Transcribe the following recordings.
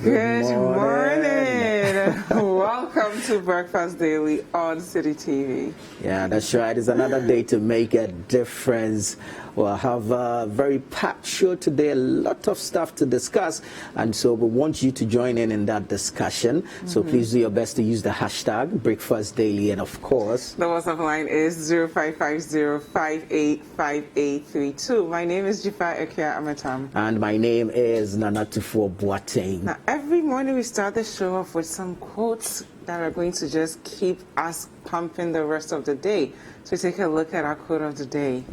Good morning. Welcome to Breakfast Daily on City TV. Yeah, that's right. It's another day to make a difference. We'll have a very packed show today, a lot of stuff to discuss, and so we want you to join in that discussion. So please do your best to use the hashtag Breakfast Daily, and of course, the WhatsApp line is 0550-585832. My name is Dziffa, Akua, Ametam. And my name is Tuffour Boateng. Now, every morning we start the show off with some quotes that are going to just keep us pumping the rest of the day. So take a look at our quote of the day.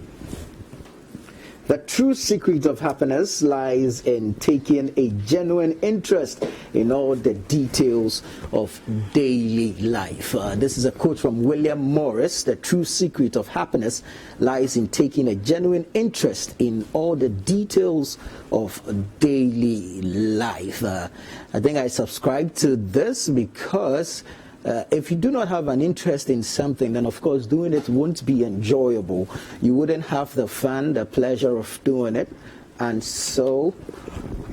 The true secret of happiness lies in taking a genuine interest in all the details of daily life. This is a quote from William Morris. The true secret of happiness lies in taking a genuine interest in all the details of daily life. I think I subscribe to this because if you do not have an interest in something, then of course doing it won't be enjoyable. You wouldn't have the fun, the pleasure of doing it. And so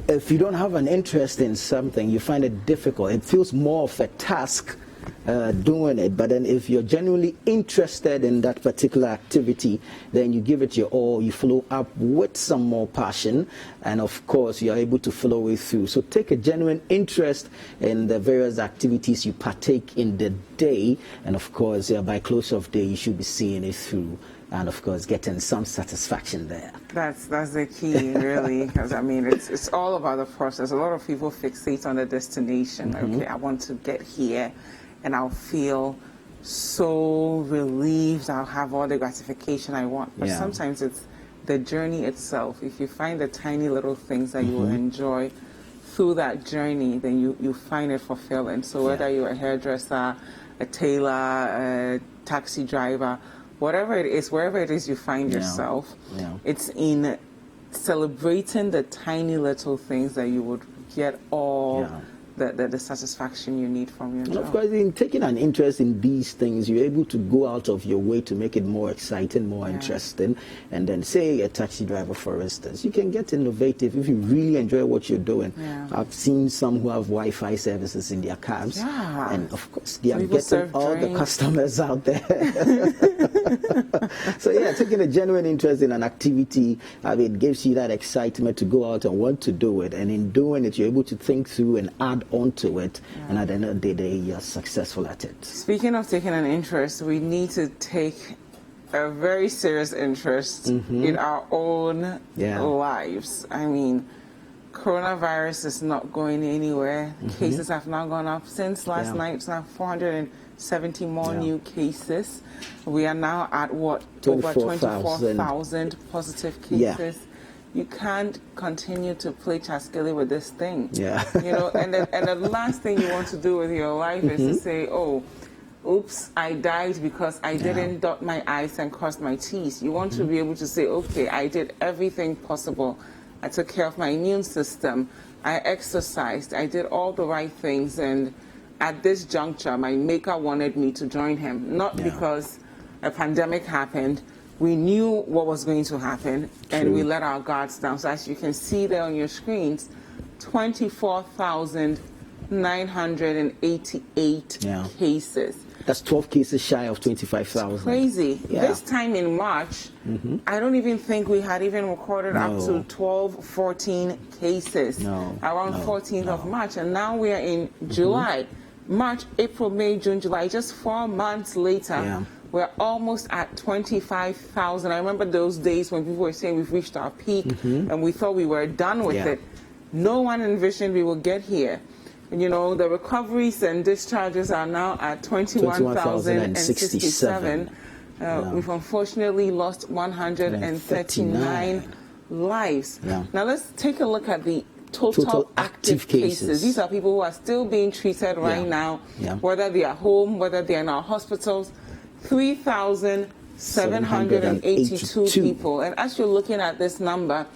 if you don't have an interest in something, you find it difficult. It feels more of a task doing it. But then if you're genuinely interested in that particular activity, then you give it your all, you follow up with some more passion, and of course you're able to follow it through. So take a genuine interest in the various activities you partake in the day, and of course by close of day you should be seeing it through, and of course getting some satisfaction there. That's the key, really, because I mean it's all about the process. A lot of people fixate on the destination. Okay, I want to get here and I'll feel so relieved, I'll have all the gratification I want. But sometimes it's the journey itself. If you find the tiny little things that you will enjoy through that journey, then you find it fulfilling. So whether you're a hairdresser, a tailor, a taxi driver, whatever it is, wherever it is you find yourself, it's in celebrating the tiny little things that you would get all the satisfaction you need from your job. And of course, in taking an interest in these things, you're able to go out of your way to make it more exciting, more interesting. And then say a taxi driver, for instance, you can get innovative if you really enjoy what you're doing. I've seen some who have Wi-Fi services in their cabs. And of course, they are getting all the customers out there. So taking a genuine interest in an activity, it gives you that excitement to go out and want to do it. And in doing it, you're able to think through and add onto it, and at the end of the day you're successful at it. Speaking of taking an interest, we need to take a very serious interest in our own lives. I mean, coronavirus is not going anywhere. Cases have now gone up since last night. It's now 470 more new cases. We are now at what, over 24,000 positive cases. You can't continue to play chaskili with this thing. You know, and the last thing you want to do with your life is to say, oh, oops, I died because I didn't dot my I's and cross my T's. You want to be able to say, okay, I did everything possible. I took care of my immune system. I exercised. I did all the right things. And at this juncture, my maker wanted me to join him, not because a pandemic happened. We knew what was going to happen, and we let our guards down. So as you can see there on your screens, 24,988 cases. That's 12 cases shy of 25,000. Crazy. This time in March, I don't even think we had even recorded up to 12, 14 cases around 14th of March. And now we are in July. March, April, May, June, July. Just 4 months later, we're almost at 25,000. I remember those days when people were saying we've reached our peak and we thought we were done with it. No one envisioned we would get here. And, you know, the recoveries and discharges are now at 21,067. We've unfortunately lost 139 lives. Now let's take a look at the total active cases. These are people who are still being treated right now, whether they are home, whether they are in our hospitals. 3,782 people. And as you're looking at this number,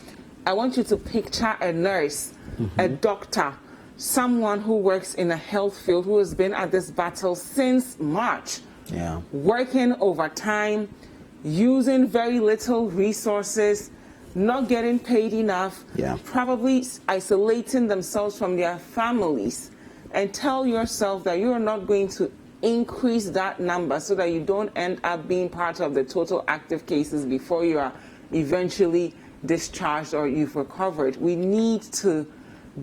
I want you to picture a nurse, a doctor, someone who works in a health field who has been at this battle since March, working overtime, using very little resources, not getting paid enough, probably isolating themselves from their families, and tell yourself that you are not going to increase that number so that you don't end up being part of the total active cases before you are eventually discharged or you've recovered. We need to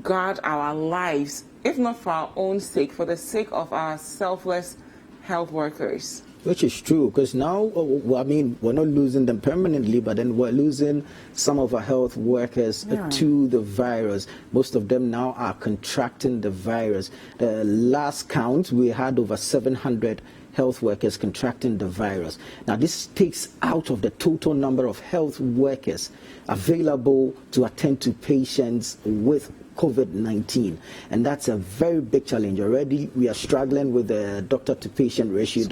guard our lives, if not for our own sake, for the sake of our selfless health workers. Which is true, because now, I mean, we're not losing them permanently, but then we're losing some of our health workers to the virus. Most of them now are contracting the virus. The last count, we had over 700 health workers contracting the virus. Now, this takes out of the total number of health workers available to attend to patients with COVID-19, and that's a very big challenge. Already we are struggling with the doctor-to-patient ratio,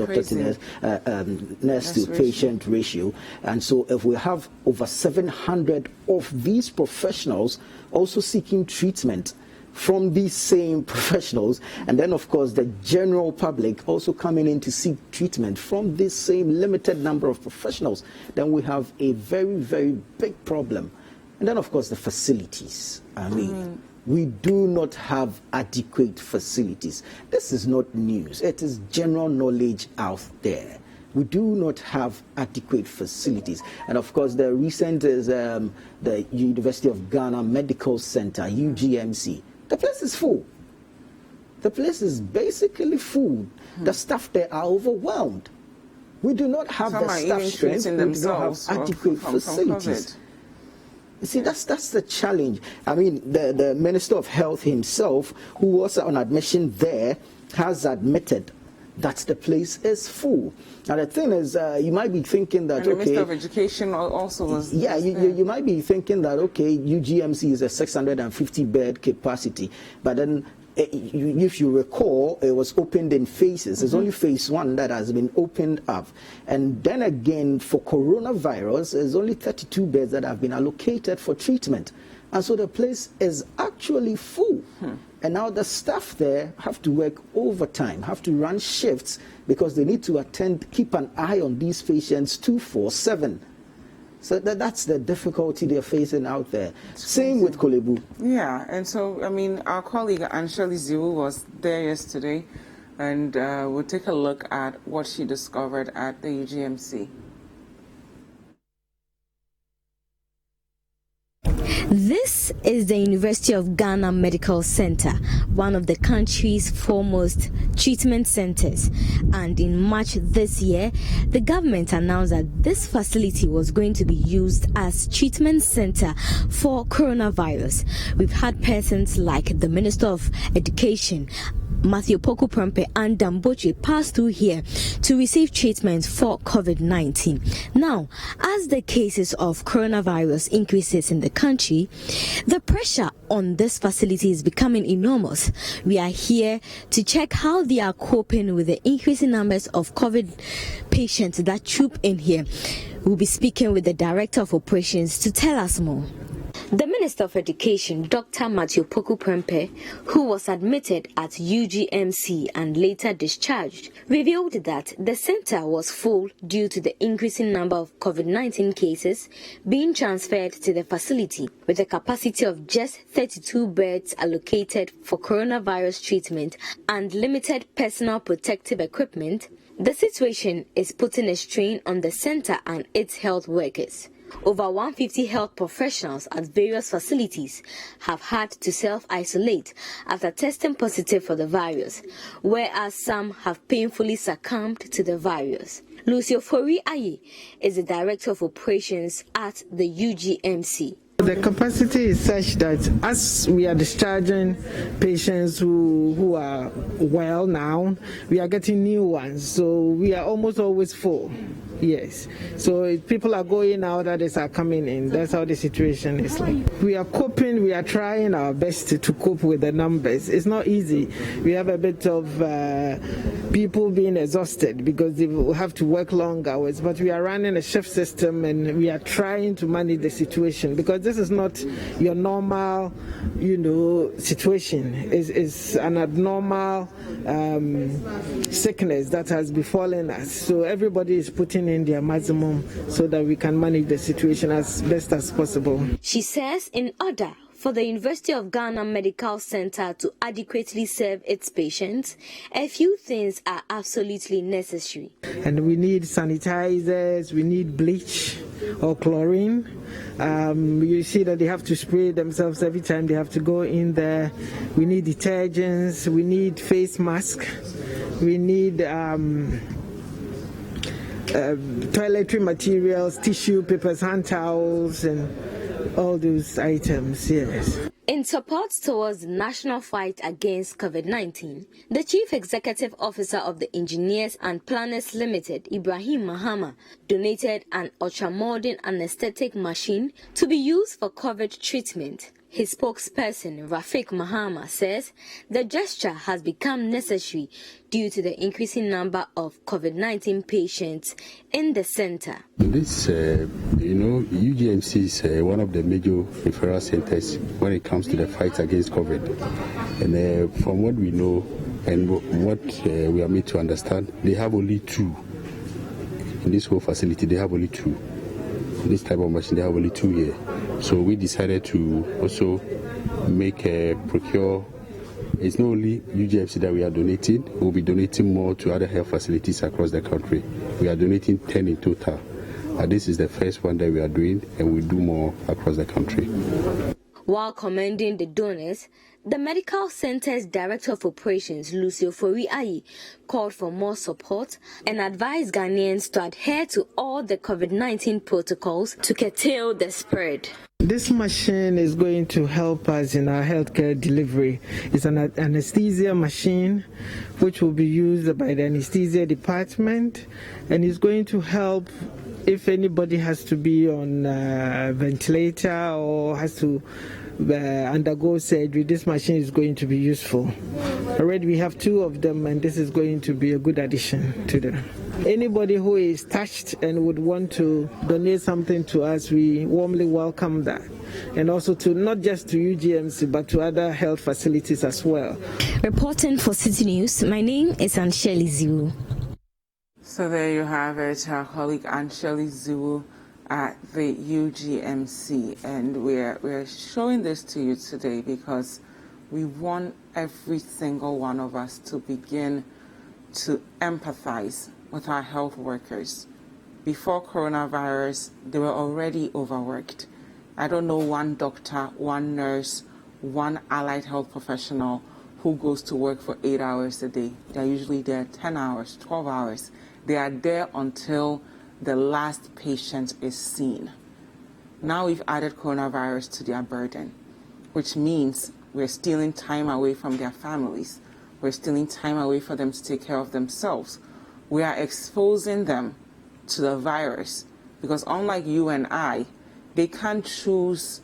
nurse-to-patient ratio, and so if we have over 700 of these professionals also seeking treatment from these same professionals, and then of course the general public also coming in to seek treatment from this same limited number of professionals, then we have a very, very big problem. And then of course the facilities. I mean, we do not have adequate facilities. This is not news. It is general knowledge out there. We do not have adequate facilities. And of course, the recent is the University of Ghana Medical Center, UGMC. The place is full. The place is basically full. The staff there are overwhelmed. We do not have the staff strength. We do not have adequate facilities. You see, that's the challenge. I mean, the Minister of Health himself, who was on admission there, has admitted that the place is full. Now, the thing is, you might be thinking that, and the Minister of Education also was... Yeah, you might be thinking that, okay, UGMC is a 650-bed capacity, but then if you recall, it was opened in phases. It's only phase 1 that has been opened up. And then again, for coronavirus, there's only 32 beds that have been allocated for treatment. And so the place is actually full. And now the staff there have to work overtime, have to run shifts, because they need to keep an eye on these patients 24/7. So that's the difficulty they're facing out there. Same with Kolebu. Yeah, and so, I mean, our colleague Anshali Ziwu was there yesterday, and we'll take a look at what she discovered at the UGMC. This is the University of Ghana Medical Center, one of the country's foremost treatment centers. And in March this year, the government announced that this facility was going to be used as treatment center for coronavirus. We've had persons like the Minister of Education, Matthew Poku Prempe, and Damboche pass through here to receive treatment for COVID-19. Now, as the cases of coronavirus increases in the country, the pressure on this facility is becoming enormous. We are here to check how they are coping with the increasing numbers of COVID patients that troop in here. We'll be speaking with the Director of Operations to tell us more. The Minister of Education, Dr. Matthew Poku Prempe, who was admitted at UGMC and later discharged, revealed that the center was full due to the increasing number of COVID-19 cases being transferred to the facility, with a capacity of just 32 beds allocated for coronavirus treatment and limited personal protective equipment. The situation is putting a strain on the center and its health workers. Over 150 health professionals at various facilities have had to self-isolate after testing positive for the virus, whereas some have painfully succumbed to the virus. Lucio Fori Aye is the Director of Operations at the UGMC. The capacity is such that as we are discharging patients who are well now, we are getting new ones. So we are almost always full. Yes. So people are going out, others are coming in. That's how the situation is like. We are coping, we are trying our best to cope with the numbers. It's not easy. We have a bit of people being exhausted because they will have to work long hours. But we are running a shift system and we are trying to manage the situation because this is not your normal, situation. It's an abnormal sickness that has befallen us. So everybody is putting doing their maximum so that we can manage the situation as best as possible. She says in order for the University of Ghana Medical Center to adequately serve its patients, a few things are absolutely necessary. And we need sanitizers, we need bleach or chlorine. You see that they have to spray themselves every time they have to go in there. We need detergents, we need face masks, we need toiletry materials, tissue papers, hand towels, and all those items, yes. In support towards the national fight against COVID-19, the Chief Executive Officer of the Engineers and Planners Limited, Ibrahim Mahama, donated an ultramodern anesthetic machine to be used for COVID treatment. His spokesperson, Rafiq Mahama, says the gesture has become necessary due to the increasing number of COVID-19 patients in the center. This, UGMC is one of the major referral centers when it comes to the fight against COVID. And from what we know and what we are made to understand, they have only two. In this whole facility, they have only two. This type of machine, they have only two here. So we decided to also procure. It's not only UGMC that we are donating, we'll be donating more to other health facilities across the country. We are donating 10 in total. This is the first one that we are doing, and we'll do more across the country. While commending the donors, the medical center's Director of Operations, Lucio Fori-Ayi, called for more support and advised Ghanaians to adhere to all the COVID-19 protocols to curtail the spread. This machine is going to help us in our healthcare delivery. It's an anesthesia machine which will be used by the anesthesia department, and it's going to help if anybody has to be on a ventilator or has to undergo surgery. This machine is going to be useful. Already we have two of them, and this is going to be a good addition to them. Anybody who is touched and would want to donate something to us, we warmly welcome that. And also to not just to UGMC, but to other health facilities as well. Reporting for City News, my name is Ansheli Ziwu. So there you have it, our colleague Ansheli Ziwu at the UGMC, and we're showing this to you today because we want every single one of us to begin to empathize with our health workers. Before coronavirus, they were already overworked. I don't know one doctor, one nurse, one allied health professional who goes to work for 8 hours a day. They're usually there 10 hours, 12 hours. They are there until the last patient is seen. Now we've added coronavirus to their burden, which means we're stealing time away from their families. We're stealing time away for them to take care of themselves. We are exposing them to the virus because unlike you and I, they can't choose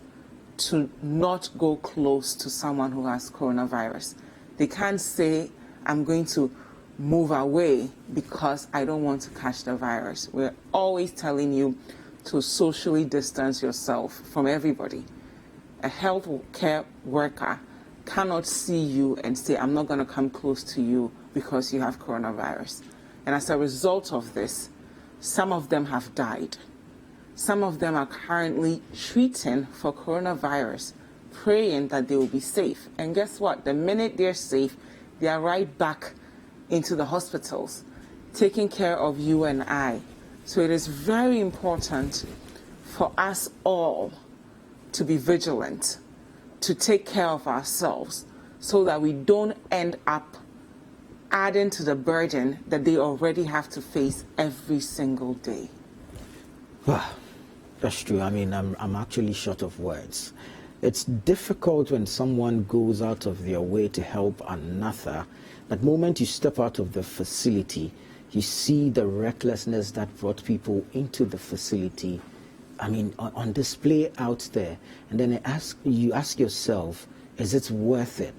to not go close to someone who has coronavirus. They can't say, I'm going to move away because I don't want to catch the virus. We're always telling you to socially distance yourself from everybody. A health care worker cannot see you and say, I'm not going to come close to you because you have coronavirus. And as a result of this, some of them have died. Some of them are currently treating for coronavirus, praying that they will be safe. And guess what? The minute they're safe, they are right back into the hospitals, taking care of you and I. So it is very important for us all to be vigilant, to take care of ourselves so that we don't end up adding to the burden that they already have to face every single day. Wow, that's true. I mean, I'm actually short of words. It's difficult when someone goes out of their way to help another. But the moment you step out of the facility, you see the recklessness that brought people into the facility, I mean, on display out there. And then you ask yourself, is it worth it?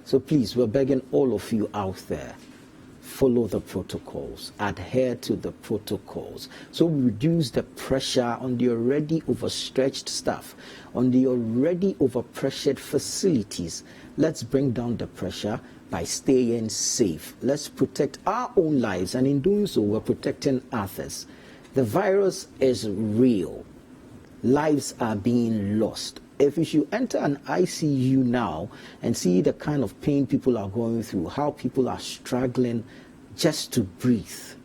So please, we're begging all of you out there, follow the protocols, adhere to the protocols. So we reduce the pressure on the already overstretched staff, on the already overpressured facilities. Let's bring down the pressure by staying safe. Let's protect our own lives, and in doing so, we're protecting others. The virus is real. Lives are being lost. If you should enter an ICU now and see the kind of pain people are going through, how people are struggling just to breathe,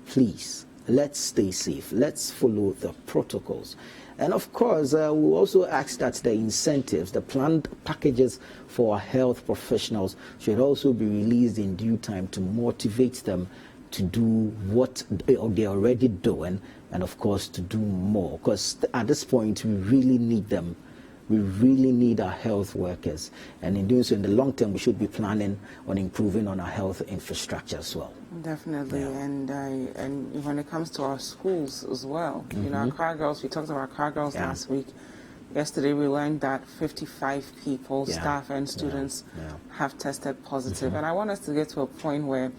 please, let's stay safe. Let's follow the protocols. And of course, we'll also ask that the incentives, the planned packages for our health professionals should also be released in due time to motivate them to do what they're already doing, and of course to do more, because at this point we really need them. We really need our health workers, and in doing so, in the long term, we should be planning on improving on our health infrastructure as well. Definitely, and when it comes to our schools as well, you know, our car girls, we talked about our car girls last week. Yesterday we learned that 55 people, staff and students, have tested positive, and I want us to get to a point where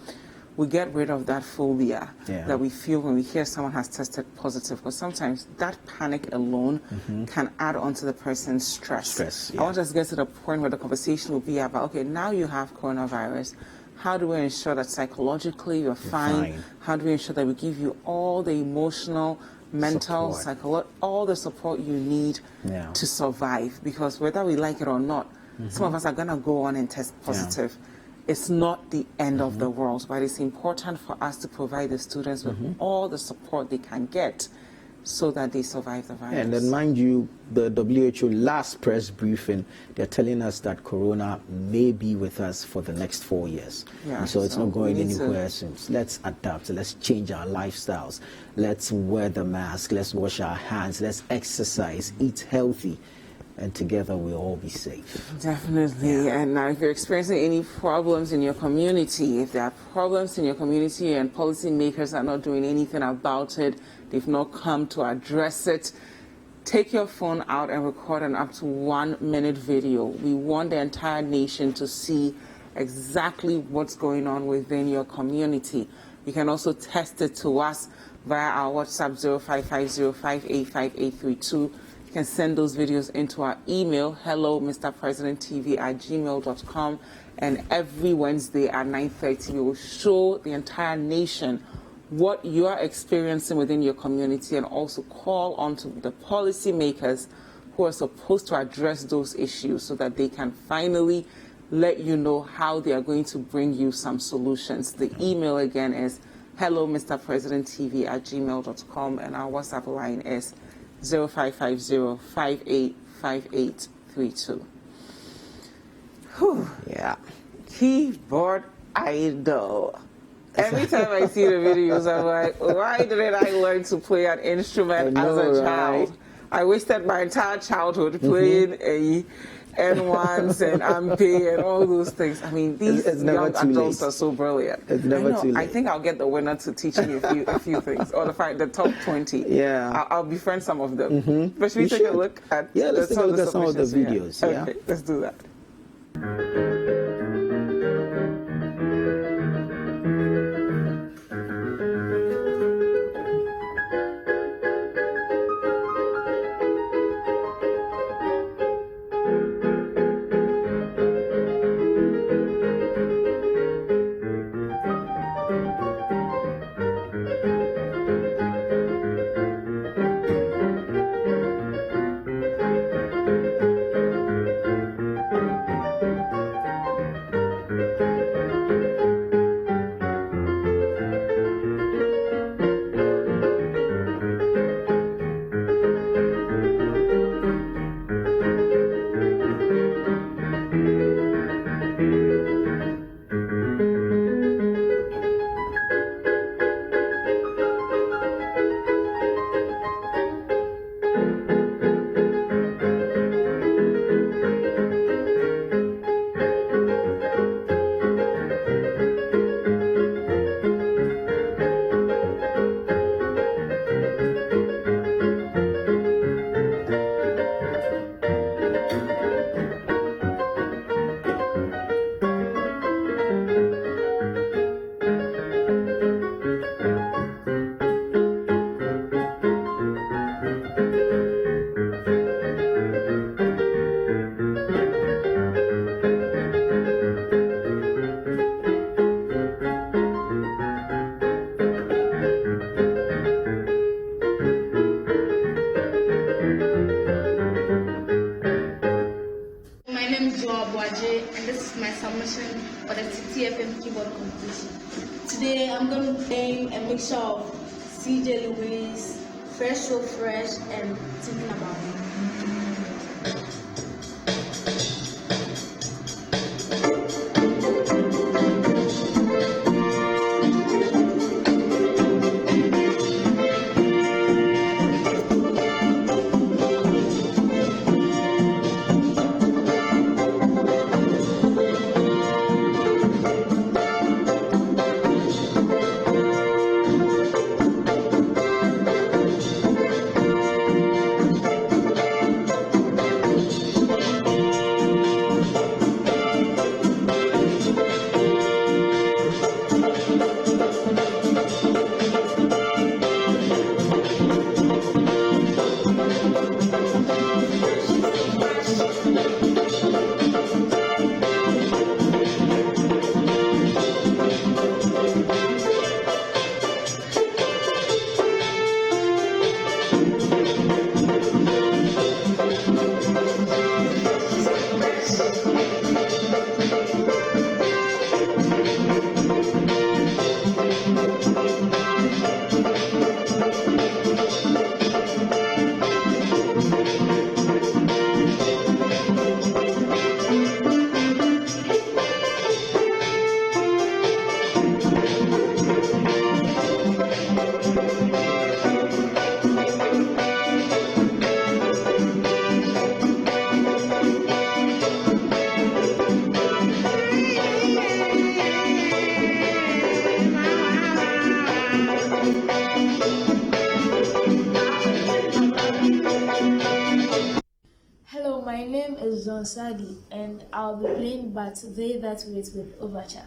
we get rid of that phobia that we feel when we hear someone has tested positive, because sometimes that panic alone can add on to the person's stress. I want us to get to the point where the conversation will be about, okay, now you have coronavirus. How do we ensure that psychologically you're fine? How do we ensure that we give you all the emotional, mental, psychological, all the support you need to survive? Because whether we like it or not, some of us are going to go on and test positive. It's not the end of the world, but it's important for us to provide the students with all the support they can get so that they survive the virus. And then, mind you, the WHO last press briefing, they're telling us that corona may be with us for the next 4 years. And so it's not going anywhere soon. Let's adapt. Let's change our lifestyles. Let's wear the mask. Let's wash our hands. Let's exercise. Eat healthy. And together we'll all be safe. Definitely. And now if you're experiencing any problems in your community, if there are problems in your community and policymakers are not doing anything about it, they've not come to address it, take your phone out and record an up to 1 minute video. We want the entire nation to see exactly what's going on within your community. You can also text it to us via our WhatsApp 0550585832. You can send those videos into our email, hello@mrpresidenttv@gmail.com, and every Wednesday at 9:30 we will show the entire nation what you are experiencing within your community, and also call on to the policymakers who are supposed to address those issues so that they can finally let you know how they are going to bring you some solutions. The email again is hello@mrpresidenttv@gmail.com, and our WhatsApp line is 0550585832. Keyboard idol. Every time I see the videos, I'm like, why didn't I learn to play an instrument as a child? I wasted my entire childhood playing N1s and Ampe and all those things. I mean, these young adults are so brilliant. It's never too late. I think I'll get the winner to teach me a few things, or the top 20. I'll befriend some of them. But should we take a look at let's take a look at some of the videos. Okay, let's do that. Baje, and this is my submission for the TFM keyboard competition. Today I'm going to be playing a mixture of CJ Lewis, Fresh So Fresh, and Thinking About It. Hello, my name is John Sagi, and I'll be playing But They That Wait with Overture.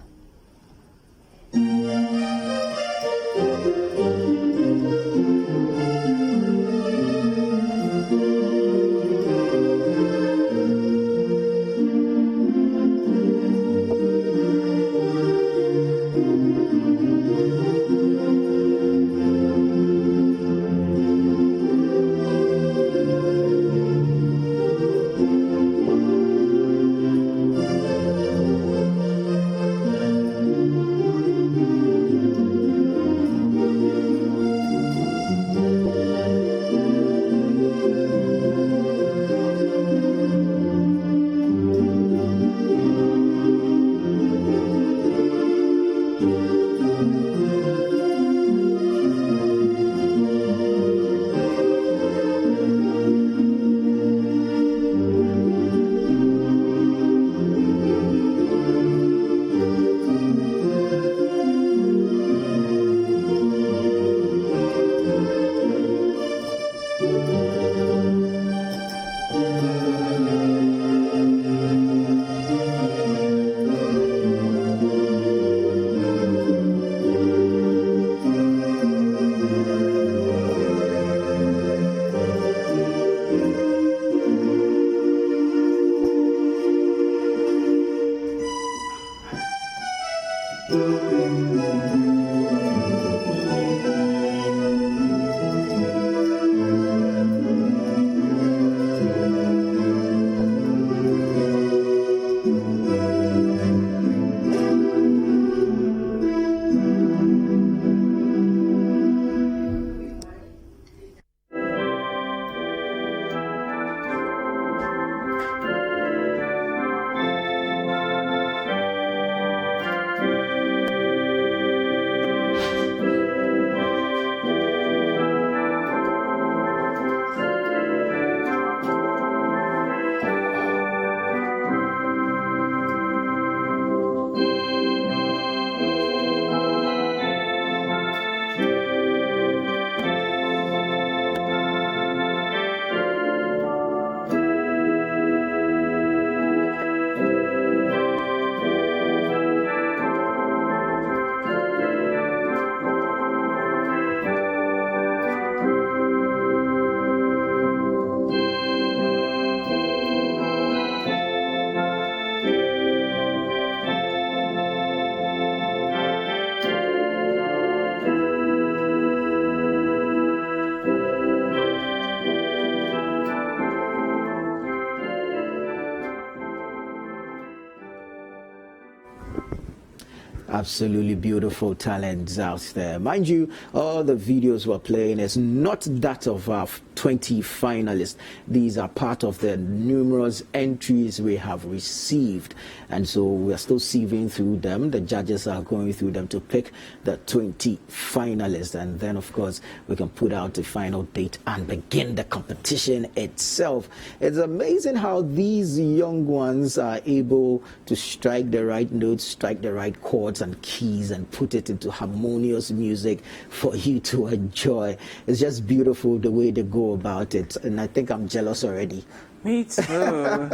Absolutely beautiful talents out there. Mind you, all the videos we're playing is not that of our 20 finalists. These are part of the numerous entries we have received. And so we're still sieving through them. The judges are going through them to pick the 20 finalists. And then, of course, we can put out the final date and begin the competition itself. It's amazing how these young ones are able to strike the right notes, strike the right chords and keys and put it into harmonious music for you to enjoy. It's just beautiful the way they go about it, and I think I'm jealous already. Me too.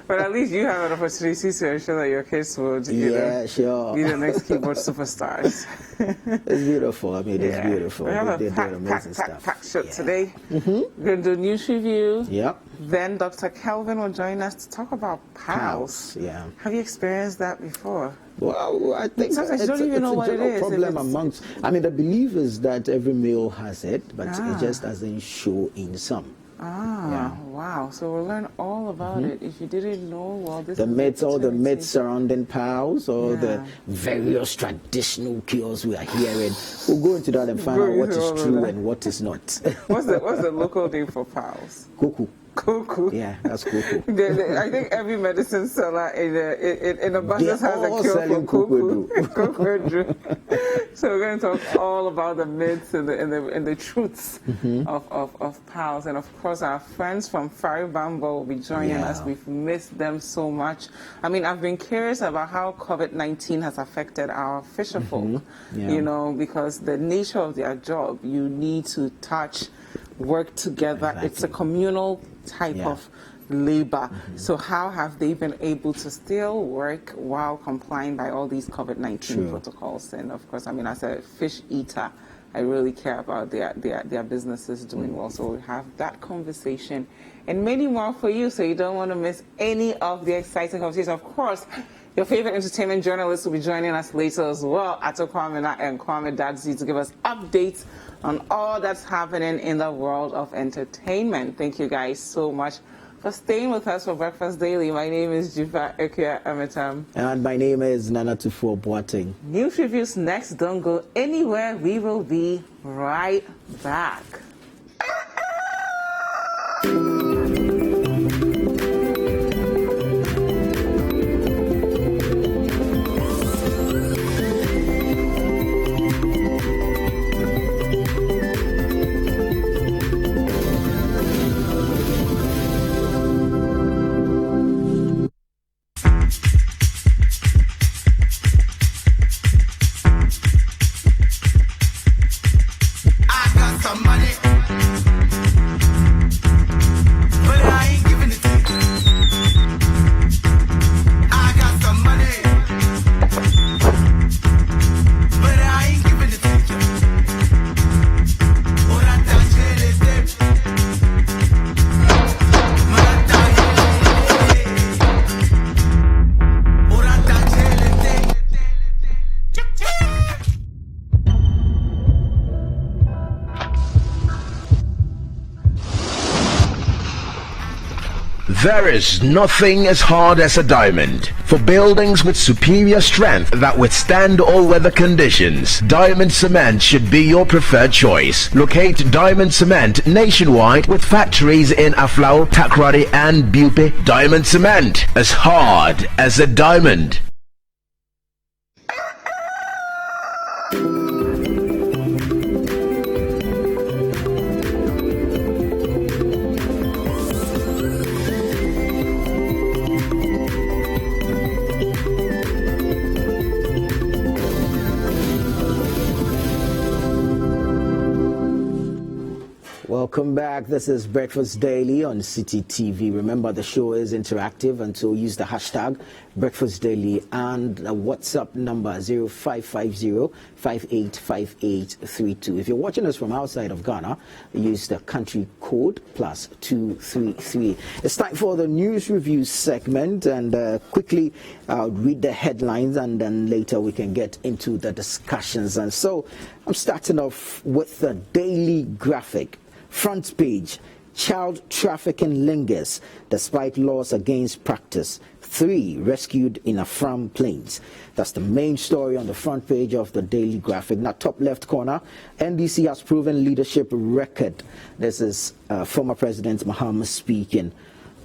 But at least you have an opportunity to ensure that your kids would sure. be the next keyboard superstars. It's beautiful. I mean, it's beautiful. We have They're a doing amazing stuff. packed show today. We're going to do news review. Yep. Then Dr. Kelvin will join us to talk about PALS. Yeah. Have you experienced that before? Well, I think sometimes you don't even know what it is. Problem amongst, I mean, the belief is that every male has it, but it just doesn't show in some. Wow. So we'll learn all about it. If you didn't know, well, this all the myths surrounding PALS, all the various traditional cures we are hearing. We'll go into that and find out what is true and what is not. What's the local name for PALS? Cuckoo. Yeah, that's cuckoo. I think every medicine seller in the buses has a cure for cuckoo. So we're going to talk all about the myths and the truths of PALS. And of course, our friends from Faribamba will be joining us. We've missed them so much. I mean, I've been curious about how COVID-19 has affected our fisher folk, you know, because the nature of their job, you need to work together. Exactly. It's a communal type of labor. So how have they been able to still work while complying by all these COVID-19 protocols? And of course, I mean, as a fish eater, I really care about their businesses doing well. So we have that conversation and many more for you, so you don't want to miss any of the exciting conversations. Of course, your favorite entertainment journalists will be joining us later as well, Ato Kwamina and Kwame Dadzi, to give us updates on all that's happening in the world of entertainment. Thank you guys so much for staying with us for Breakfast Daily. My name is Dziffa, Akua, Ametam. And my name is Tuffour Boateng. News reviews next. Don't go anywhere. We will be right back. There is nothing as hard as a diamond. For buildings with superior strength that withstand all weather conditions, Diamond Cement should be your preferred choice. Locate Diamond Cement nationwide with factories in Aflao, Takrady and Bupe. Diamond Cement, as hard as a diamond. Welcome back. This is Breakfast Daily on City TV. Remember, the show is interactive, and so use the hashtag Breakfast Daily and the WhatsApp number 0550-585832. If you're watching us from outside of Ghana, use the country code +233. It's time for the news review segment, and quickly I'll read the headlines, and then later we can get into the discussions. And so I'm starting off with the Daily Graphic. Front page, Child trafficking lingers despite laws against practice. 3 rescued in Afram Plains. That's the main story on the front page of the Daily Graphic. Now, top left corner, NDC has proven leadership record. This is former President Mahama speaking.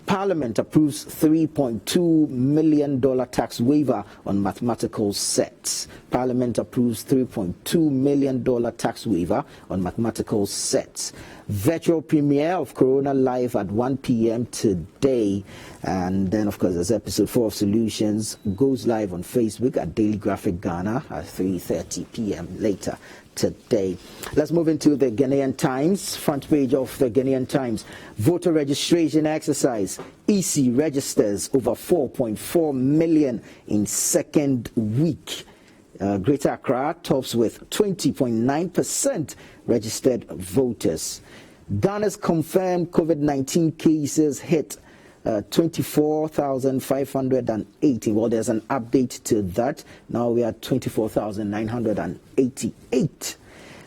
Parliament approves $3.2 million tax waiver on mathematical sets. Parliament approves $3.2 million tax waiver on mathematical sets. Virtual premiere of Corona live at 1 p.m. today. And then, of course, there's episode 4 of Solutions goes live on Facebook at Daily Graphic Ghana at 3:30 p.m. later today. Let's move into the Ghanaian Times. Front page of the Ghanaian Times. Voter registration exercise. EC registers over 4.4 million in second week. Greater Accra tops with 20.9% registered voters. Ghana's confirmed COVID-19 cases hit 24,580. Well, there's an update to that. Now we are 24,988.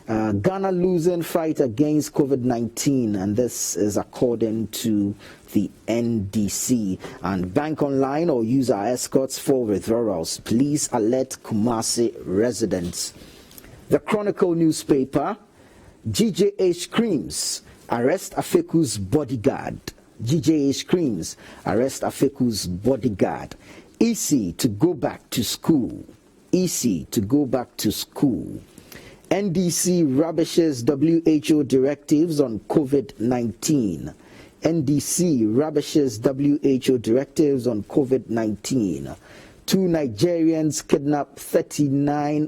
Ghana losing fight against COVID-19, and this is according to the NDC. And bank online or use our escorts for withdrawals. Please alert Kumasi residents. The Chronicle newspaper. GJH screams, arrest Afeku's bodyguard. GJH screams, arrest Afeku's bodyguard. EC to go back to school. EC to go back to school. NDC rubbishes WHO directives on COVID-19. NDC rubbishes WHO directives on COVID-19. 2 Nigerians kidnap 39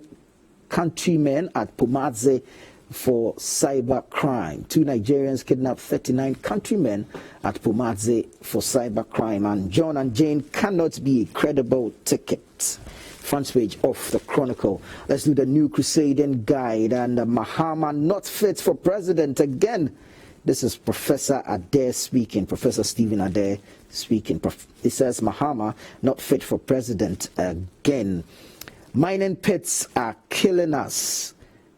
countrymen at Pomadze for cyber crime. 2 Nigerians kidnapped 39 countrymen at Pomadze for cyber crime. And John and Jane cannot be a credible ticket. Front page of the Chronicle. Let's do the new crusading guide. And Mahama not fit for president again. This is Professor Adair speaking. Professor Stephen Adair speaking. He says Mahama not fit for president again. Mining pits are killing us.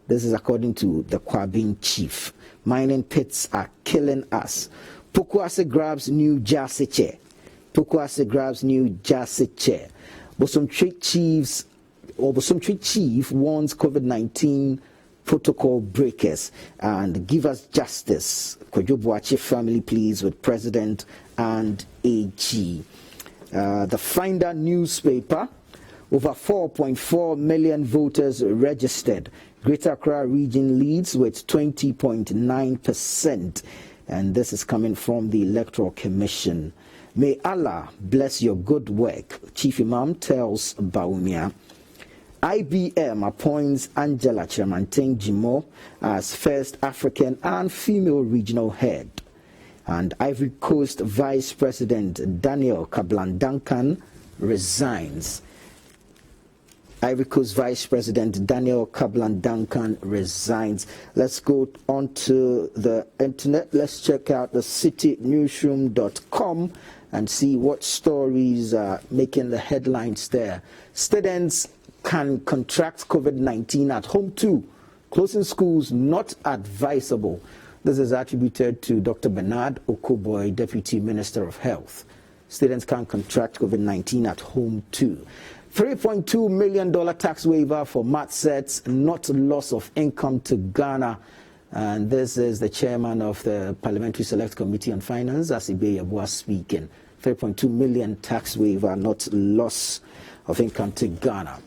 This is according to the Kwabin chief. Mining pits are killing us. Pokuase grabs new Jersey chair. Pokuase grabs new Jersey chair. Bosomtwi chief warns COVID-19 protocol breakers and give us justice. Kojo Boache family pleads with president and AG. The Finder newspaper. Over 4.4 million voters registered. Greater Accra region leads with 20.9%. And this is coming from the Electoral Commission. May Allah bless your good work, Chief Imam tells Baumia. IBM appoints Angela Chirmanteng Jimo as first African and female regional head. And Ivory Coast Vice President Daniel Kablan-Duncan resigns. Ivory Coast Vice President Daniel Kablan-Duncan resigns. Let's go on to the internet. Let's check out the citynewsroom.com and see what stories are making the headlines there. Students can contract COVID-19 at home too. Closing schools not advisable. This is attributed to Dr. Bernard Okoboy, Deputy Minister of Health. Students can contract COVID-19 at home too. $3.2 million tax waiver for math sets, not loss of income to Ghana. And this is the chairman of the Parliamentary Select Committee on Finance, Asibe Yabua, speaking. 3.2 million tax waiver, not loss of income to Ghana.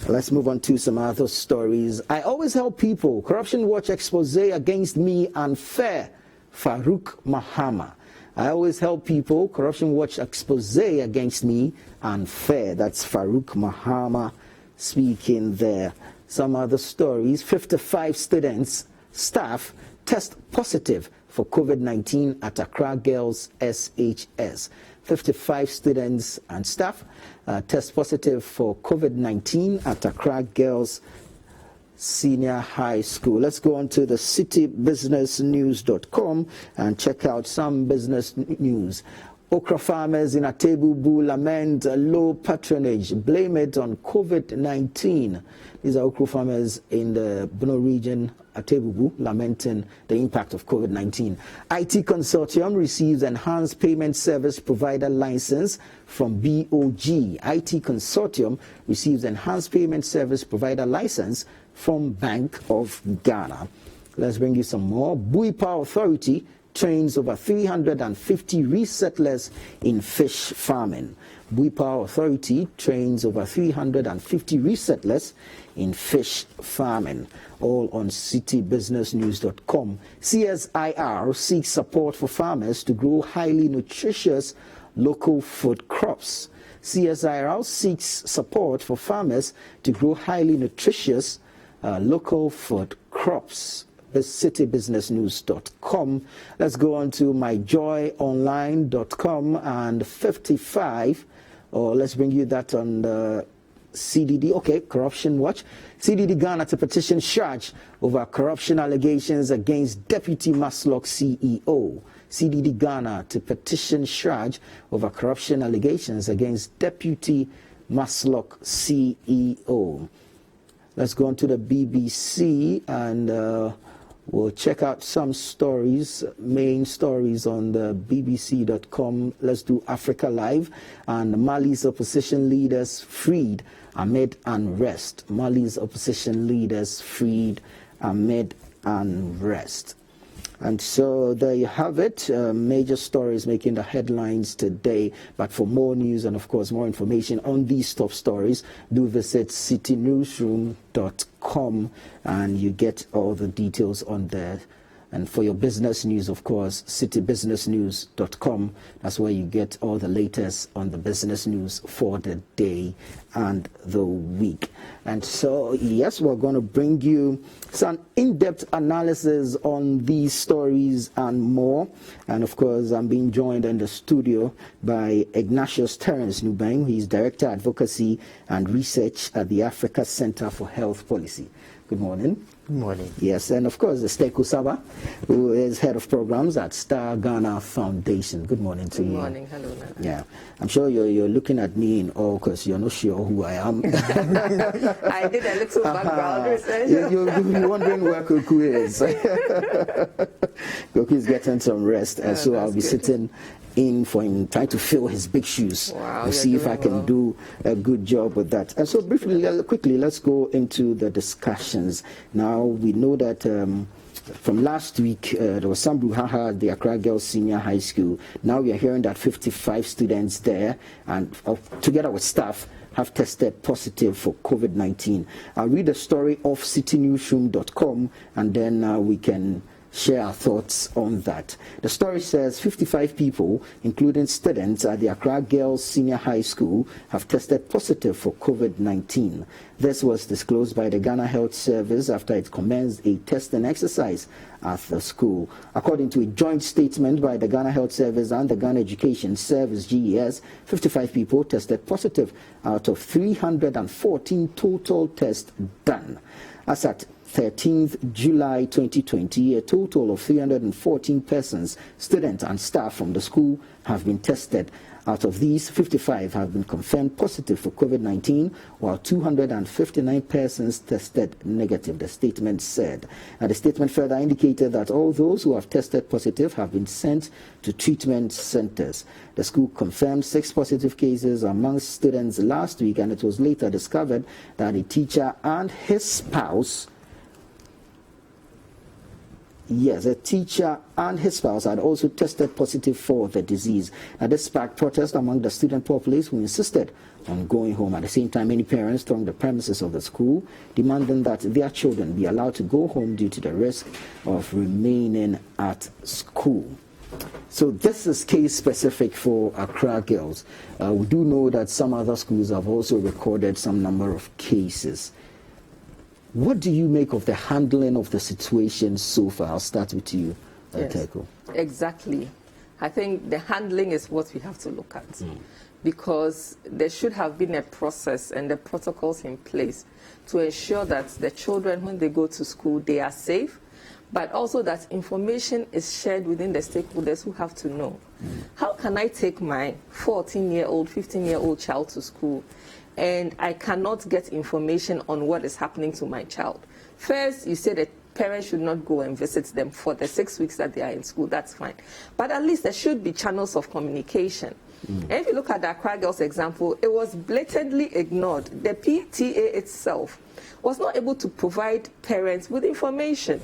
Let's move on to some other stories. I always help people. Corruption Watch expose against me unfair. Farouk Mahama. I always help people. Corruption Watch expose against me unfair. That's Farouk Mahama speaking there. Some other stories. 55 students, staff test positive for COVID-19 at Accra Girls SHS. 55 students and staff test positive for COVID-19 at Accra Girls Senior High School. Let's go on to the citybusinessnews.com and check out some business news. Okra farmers in Atebubu lament low patronage, blame it on COVID-19. These are okra farmers in the Bono region, Atebubu, lamenting the impact of COVID-19. IT Consortium receives enhanced payment service provider license from BOG. IT Consortium receives enhanced payment service provider license from Bank of Ghana. Let's bring you some more. Buipa Authority trains over 350 resettlers in fish farming. Buipa Authority trains over 350 resettlers in fish farming. All on citybusinessnews.com. CSIR seeks support for farmers to grow highly nutritious local food crops. CSIR seeks support for farmers to grow highly nutritious local food crops. citybusinessnews.com. Let's go on to myjoyonline.com and 55, or let's bring you that on the CDD. Okay, Corruption Watch. CDD Ghana to petition charge over corruption allegations against Deputy Maslock CEO. CDD Ghana to petition charge over corruption allegations against Deputy Maslock CEO. Let's go on to the BBC and we'll check out some stories, main stories on the bbc.com. Let's do Africa Live. And Mali's opposition leaders freed amid unrest. Mali's opposition leaders freed amid unrest. And so there you have it. Major stories making the headlines today. But for more news and, of course, more information on these top stories, do visit citynewsroom.com and you get all the details on there. And for your business news, of course, citybusinessnews.com. That's where you get all the latest on the business news for the day and the week. And so, yes, we're going to bring you some in-depth analysis on these stories and more. And, of course, I'm being joined in the studio by Ignatius Terence Nubeng. He's Director Advocacy and Research at the Africa Center for Health Policy. Good morning. Good morning. Yes, and of course, Steko Saba, who is Head of Programs at Star Ghana Foundation. Good morning to you. Good morning. Hello, Nana. Yeah, I'm sure you're looking at me in awe because you're not sure who I am. I did a little background research. You're wondering where Kuku is. Kuku is getting some rest, and so I'll be sitting in for him, trying to fill his big shoes. Wow, we'll see if I can do a good job with that. And so briefly, quickly, let's go into the discussions. Now, we know that from last week, there was some brouhaha at the Accra Girls Senior High School. Now we are hearing that 55 students there, and together with staff, have tested positive for COVID-19. I'll read the story off citynewsroom.com, and then we can share our thoughts on that. The story says 55 people, including students at the Accra Girls Senior High School, have tested positive for COVID-19. This was disclosed by the Ghana Health Service after it commenced a testing exercise at the school. According to a joint statement by the Ghana Health Service and the Ghana Education Service, GES, 55 people tested positive out of 314 total tests done. As at 13th July 2020, a total of 314 persons, students and staff from the school have been tested. Out of these, 55 have been confirmed positive for COVID-19, while 259 persons tested negative, the statement said. And the statement further indicated that all those who have tested positive have been sent to treatment centers. The school confirmed 6 positive cases amongst students last week, and it was later discovered that a teacher and his spouse a teacher and his spouse had also tested positive for the disease. Now, this sparked protest among the student populace who insisted on going home. At the same time, many parents stormed the premises of the school, demanding that their children be allowed to go home due to the risk of remaining at school. So this is case specific for Accra Girls. We do know that some other schools have also recorded some number of cases. What do you make of the handling of the situation so far? I'll start with you, Teko. Exactly. I think the handling is what we have to look at, because there should have been a process and the protocols in place to ensure that the children, when they go to school, they are safe, but also that information is shared within the stakeholders who have to know. How can I take my 14-year-old, 15-year-old child to school and I cannot get information on what is happening to my child? First, you said that parents should not go and visit them for the 6 weeks that they are in school. That's fine. But at least there should be channels of communication. And if you look at the Akua girls example, it was blatantly ignored. The PTA itself was not able to provide parents with information.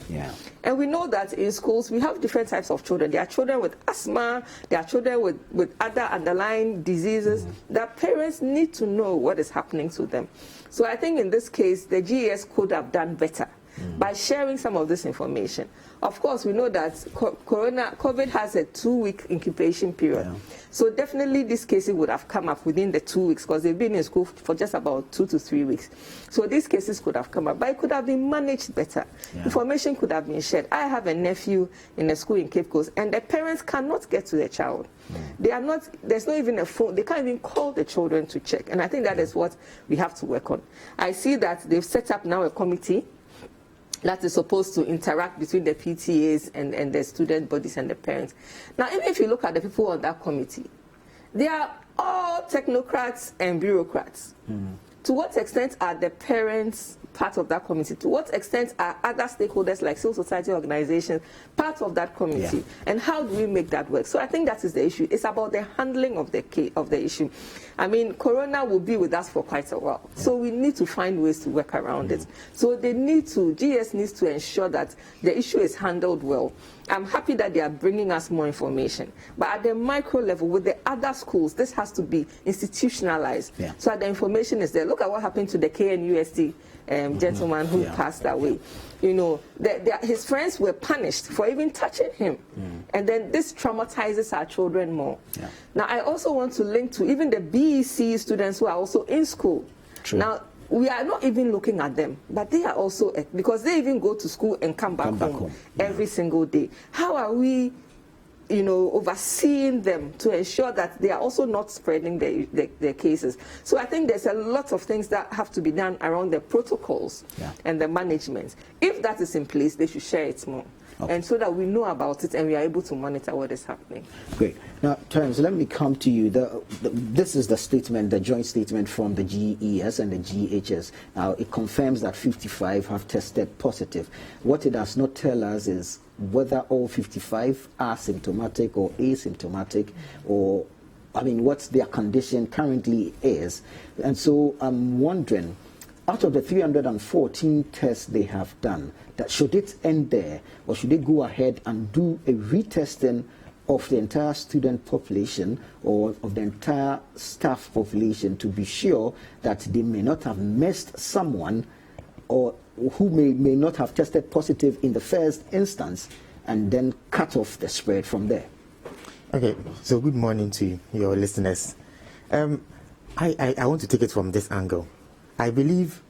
And we know that in schools we have different types of children. There are children with asthma, there are children with other underlying diseases that parents need to know what is happening to them. So I think in this case, the GES could have done better by sharing some of this information. Of course, we know that COVID has a 2-week incubation period. So definitely these cases would have come up within the 2 weeks because they've been in school for just about 2 to 3 weeks. So these cases could have come up, but it could have been managed better. Information could have been shared. I have a nephew in a school in Cape Coast, and the parents cannot get to their child. They are not, there's not even a phone. They can't even call the children to check. And I think that is what we have to work on. I see that they've set up now a committee that is supposed to interact between the PTAs and the student bodies and the parents. Now, even if you look at the people on that committee, they are all technocrats and bureaucrats. To what extent are the parents part of that committee? To what extent are other stakeholders like civil society organizations part of that committee? And how do we make that work? So I think that is the issue. It's about the handling of the issue. I mean, Corona will be with us for quite a while. So we need to find ways to work around it. So they need to, GS needs to ensure that the issue is handled well. I'm happy that they are bringing us more information. But at the micro level, with the other schools, this has to be institutionalized. So that the information is there. Look at what happened to the KNUST gentleman who passed away. You know, his friends were punished for even touching him. And then this traumatizes our children more. Now, I also want to link to even the BEC students who are also in school. Now, we are not even looking at them, but they are also, because they even go to school and come back home every single day. How are we, you know, overseeing them to ensure that they are also not spreading their cases? So I think there's a lot of things that have to be done around the protocols and the management. If that is in place, they should share it more. And so that we know about it and we are able to monitor what is happening. Great. Now, Terence, let me come to you. This is the statement, the joint statement from the GES and the GHS. Now, it confirms that 55 have tested positive. What it does not tell us is whether all 55 are symptomatic or asymptomatic, or, I mean, what their condition currently is. And so I'm wondering, out of the 314 tests they have done, that should it end there, or should they go ahead and do a retesting of the entire student population or of the entire staff population to be sure that they may not have missed someone or who may not have tested positive in the first instance, and then cut off the spread from there? Okay, so good morning to your listeners. I want to take it from this angle. I believe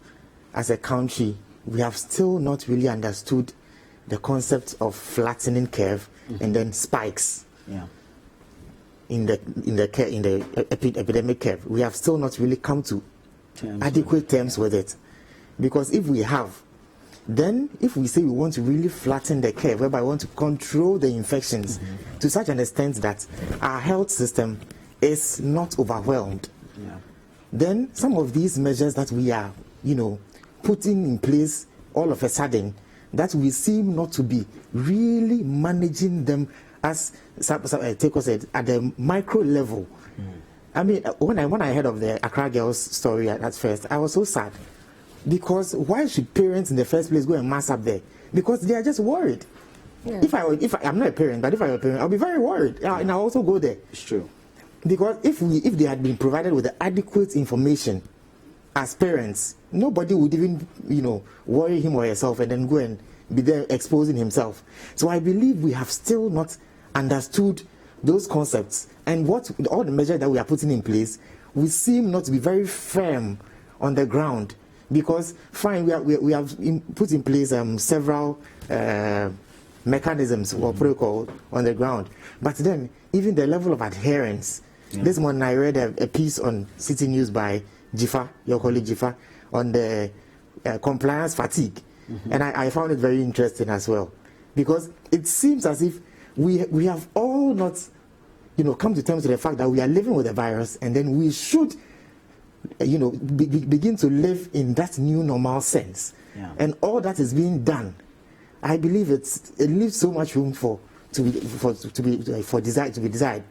as a country, we have still not really understood the concept of flattening curve and then spikes in the epidemic curve. We have still not really come to adequate terms with it. Because if we have, then if we say we want to really flatten the curve, whereby we want to control the infections to such an extent that our health system is not overwhelmed, then some of these measures that we are, you know, putting in place all of a sudden, that we seem not to be really managing them as Teko said, at the micro level. I mean, when I heard of the Accra girls story at first, I was so sad, because why should parents in the first place go and mass up there? Because they are just worried. If I'm not a parent, but if I'm a parent, I'll be very worried, and I'll also go there. It's true. Because if they had been provided with the adequate information as parents, nobody would even, you know, worry him or herself and then go and be there exposing himself. So I believe we have still not understood those concepts, and all the measures that we are putting in place, we seem not to be very firm on the ground. Because fine, we have put in place several mechanisms or protocol on the ground, but then even the level of adherence. This morning I read a piece on City News by Dziffa, your colleague Dziffa, on the compliance fatigue, and I found it very interesting as well. because it seems as if we have all not, come to terms with the fact that we are living with the virus, and then we should, begin to live in that new normal sense. Yeah. And all that is being done, I believe it leaves so much room to be desired.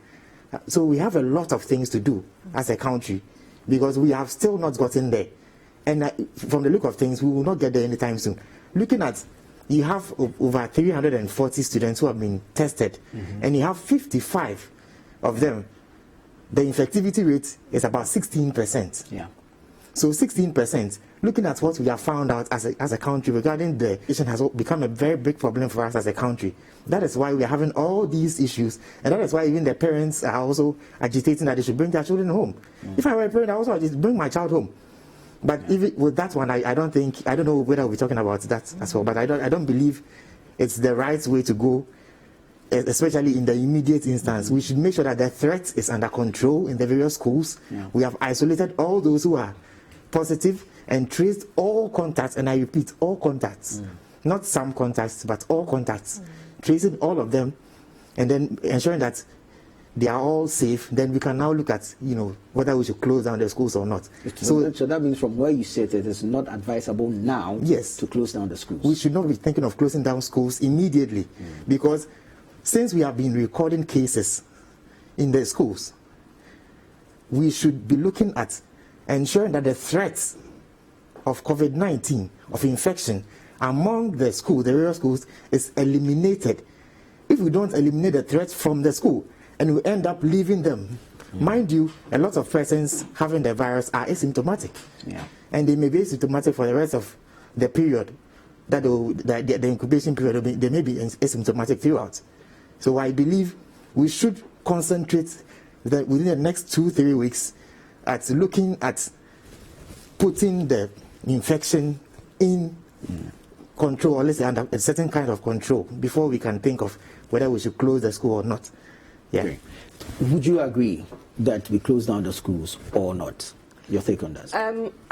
So we have a lot of things to do as a country, because we have still not gotten there. And from the look of things, we will not get there anytime soon. Looking at, you have over 340 students who have been tested, and you have 55 of them. The infectivity rate is about 16%. Yeah. So 16%, looking at what we have found out as a country regarding the patient has become a very big problem for us as a country. That is why we are having all these issues, and that is why even the parents are also agitating that they should bring their children home. If I were a parent, I also just bring my child home. But even with that one, I don't know whether we're talking about that as well, but I don't believe it's the right way to go, especially in the immediate instance. We should make sure that the threat is under control in the various schools. Yeah. We have isolated all those who are positive and traced all contacts, and I repeat, all contacts. Not some contacts, but all contacts. Tracing all of them, and then ensuring that they are all safe. Then we can now look at, whether we should close down the schools or not. So that means from where you said it is not advisable now, yes, to close down the schools. We should not be thinking of closing down schools immediately, because since we have been recording cases in the schools, we should be looking at ensuring that the threats of COVID-19, of infection among the various schools, is eliminated. If we don't eliminate the threats from the school, and we end up leaving them, mind you, a lot of persons having the virus are asymptomatic, and they may be asymptomatic for the rest of the period, the incubation period. They may be asymptomatic throughout. So I believe we should concentrate within the next 2-3 weeks at looking at putting the infection in control, or let's say under a certain kind of control, before we can think of whether we should close the school or not. Yeah. Okay. Would you agree that we close down the schools or not? Your take on that?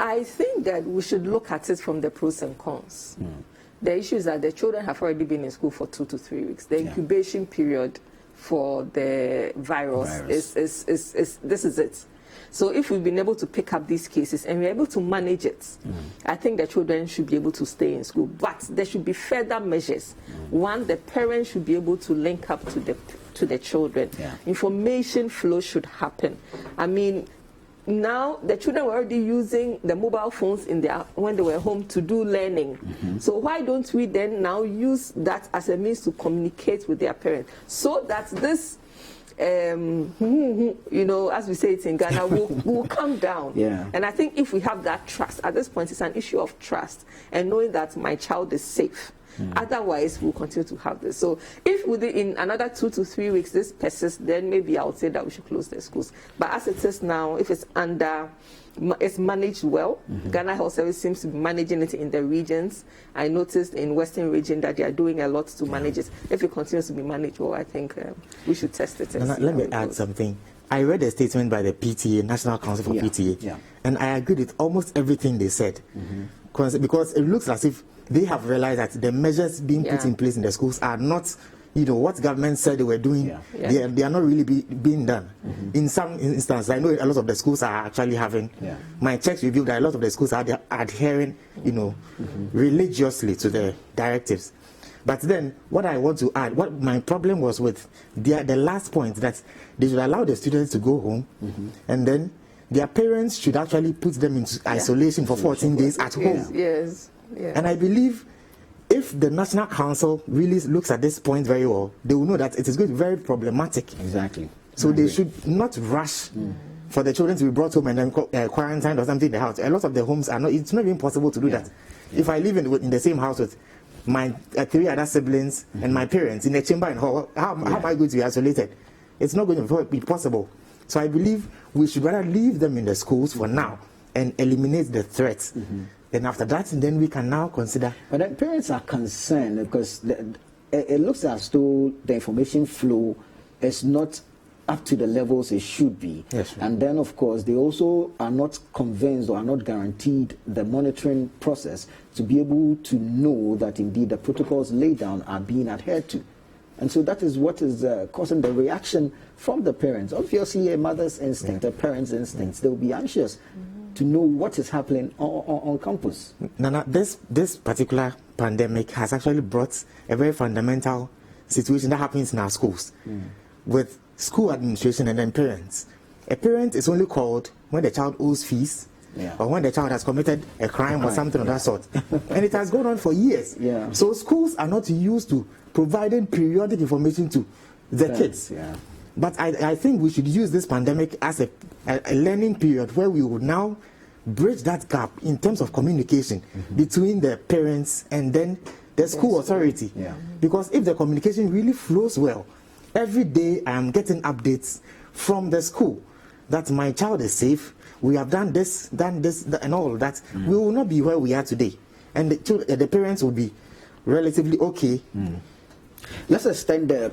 I think that we should look at it from the pros and cons. The issue is that the children have already been in school for 2 to 3 weeks. The incubation period for the virus. Is this is it. So if we've been able to pick up these cases and we're able to manage it, I think the children should be able to stay in school. But there should be further measures. One, the parents should be able to link up to the children. Information flow should happen. I mean, now the children were already using the mobile phones when they were home to do learning. So why don't we then now use that as a means to communicate with their parents, so that this as we say it in Ghana, will come down. And I think if we have that trust, at this point it's an issue of trust and knowing that my child is safe. Otherwise, we'll continue to have this. So if within another 2 to 3 weeks this persists, then maybe I would say that we should close the schools. But as it is now, if it's managed well, Ghana Health Service seems to be managing it in the regions. I noticed in Western region that they are doing a lot to manage it. If it continues to be managed well, I think we should test it. Let me add something. I read a statement by the PTA, National Council for PTA, and I agreed with almost everything they said, because it looks as if they have realized that the measures being put in place in the schools are not, what government said they were doing. They are not really being done. In some instances, I know a lot of the schools are actually having. My checks revealed that a lot of the schools are adhering, religiously to the directives. But then, what I want to add, what my problem was with the last point, that they should allow the students to go home, and then their parents should actually put them into isolation for 14 days at home. And I believe if the National Council really looks at this point very well, they will know that it is going to be very problematic. Exactly. So they should not rush for the children to be brought home and then quarantined or something in the house. A lot of the homes are not, it's not even possible to do that. If I live in the same house with my 3 other siblings and my parents in a chamber and hall, how am I going to be isolated? It's not going to be possible. So I believe we should rather leave them in the schools for now and eliminate the threats. And after that, then we can now consider. But the parents are concerned because it looks as though the information flow is not up to the levels it should be. Yes, and then, of course, they also are not convinced or are not guaranteed the monitoring process to be able to know that indeed the protocols laid down are being adhered to. And so that is what is causing the reaction from the parents. Obviously, a mother's instinct, a parent's instincts, they'll be anxious to know what is happening on campus. Nana, this particular pandemic has actually brought a very fundamental situation that happens in our schools with school administration and then parents. A parent is only called when the child owes fees or when the child has committed a crime or something of that sort. And it has gone on for years. So schools are not used to providing periodic information to the kids. But I think we should use this pandemic as a learning period where we would now bridge that gap in terms of communication between the parents and then the school authority. Because if the communication really flows well, every day I am getting updates from the school that my child is safe, we have done this, and all that. We will not be where we are today. And the parents will be relatively okay. Let's extend the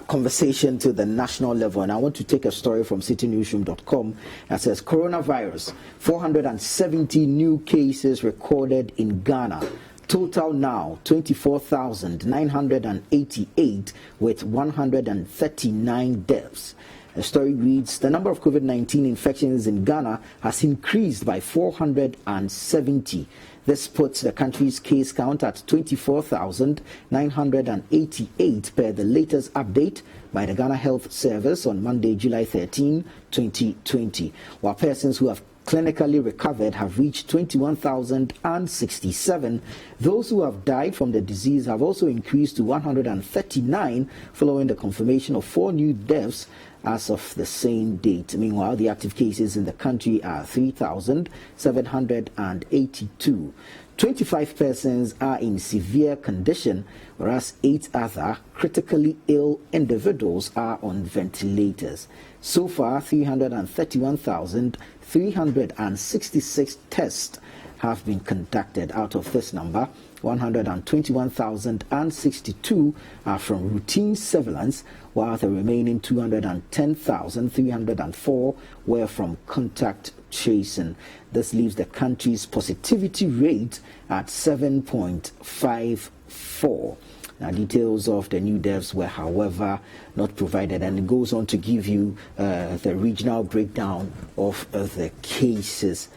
conversation to the national level, and I want to take a story from citynewsroom.com that says coronavirus, 470 new cases recorded in Ghana. Total now 24,988 with 139 deaths. The story reads, the number of COVID-19 infections in Ghana has increased by 470. This puts the country's case count at 24,988 per the latest update by the Ghana Health Service on Monday, July 13, 2020, while persons who have clinically recovered have reached 21,067. Those who have died from the disease have also increased to 139 following the confirmation of 4 new deaths as of the same date. Meanwhile, the active cases in the country are 3,782. 25 persons are in severe condition, whereas 8 other critically ill individuals are on ventilators. So far, 331,366 tests have been conducted. Out of this number, 121,062 are from routine surveillance, while the remaining 210,304 were from contact tracing. This leaves the country's positivity rate at 7.54. Now, details of the new deaths were, however, not provided, and it goes on to give you the regional breakdown of the cases.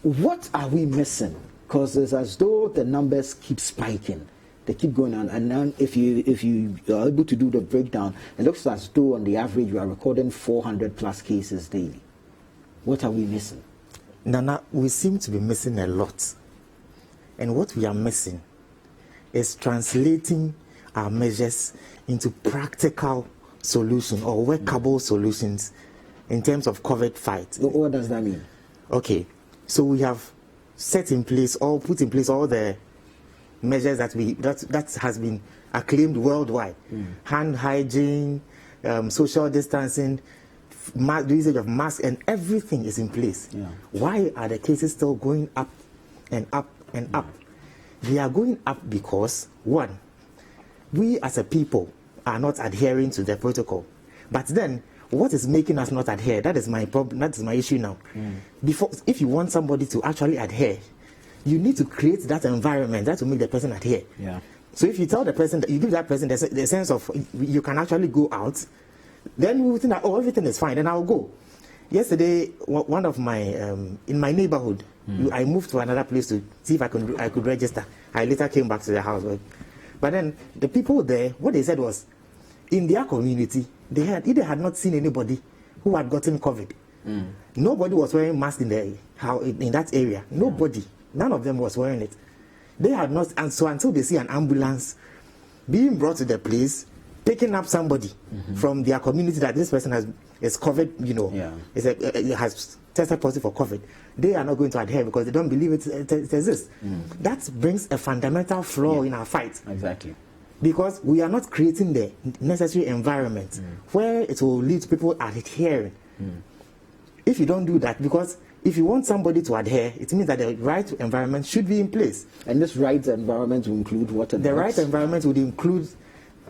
What are we missing? Because it's as though the numbers keep spiking. They keep going on, and then if you are able to do the breakdown, it looks as though on the average you are recording 400 plus cases daily. What are we missing? Nana, we seem to be missing a lot. And what we are missing is translating our measures into practical solutions or workable solutions in terms of COVID fight. What does that mean? Okay, so we have set in place or put in place all the measures that has been acclaimed worldwide. Hand hygiene, social distancing, the usage of masks, and everything is in place. Why are the cases still going up and up and up? They are going up because, one, we as a people are not adhering to the protocol. But then, what is making us not adhere? That is my problem. That is my issue now. Before, if you want somebody to actually adhere, you need to create that environment that will make the person adhere. So if you tell the person that you give that person the sense of you can actually go out, then we will think that everything is fine, then I'll go. Yesterday, one of my in my neighborhood, I moved to another place to see if I could register. I later came back to the house, but then the people there, what they said was, in their community, they had not seen anybody who had gotten COVID. Nobody was wearing masks in that area. Nobody, none of them was wearing it. They had not, and so until they see an ambulance being brought to the place, picking up somebody from their community that this person is COVID, has tested positive for COVID, they are not going to adhere because they don't believe it exists. That brings a fundamental flaw in our fight. Exactly. Because we are not creating the necessary environment where it will lead to people adhering. If you don't do that, because if you want somebody to adhere, it means that the right environment should be in place. And this right environment will include what? The right environment would include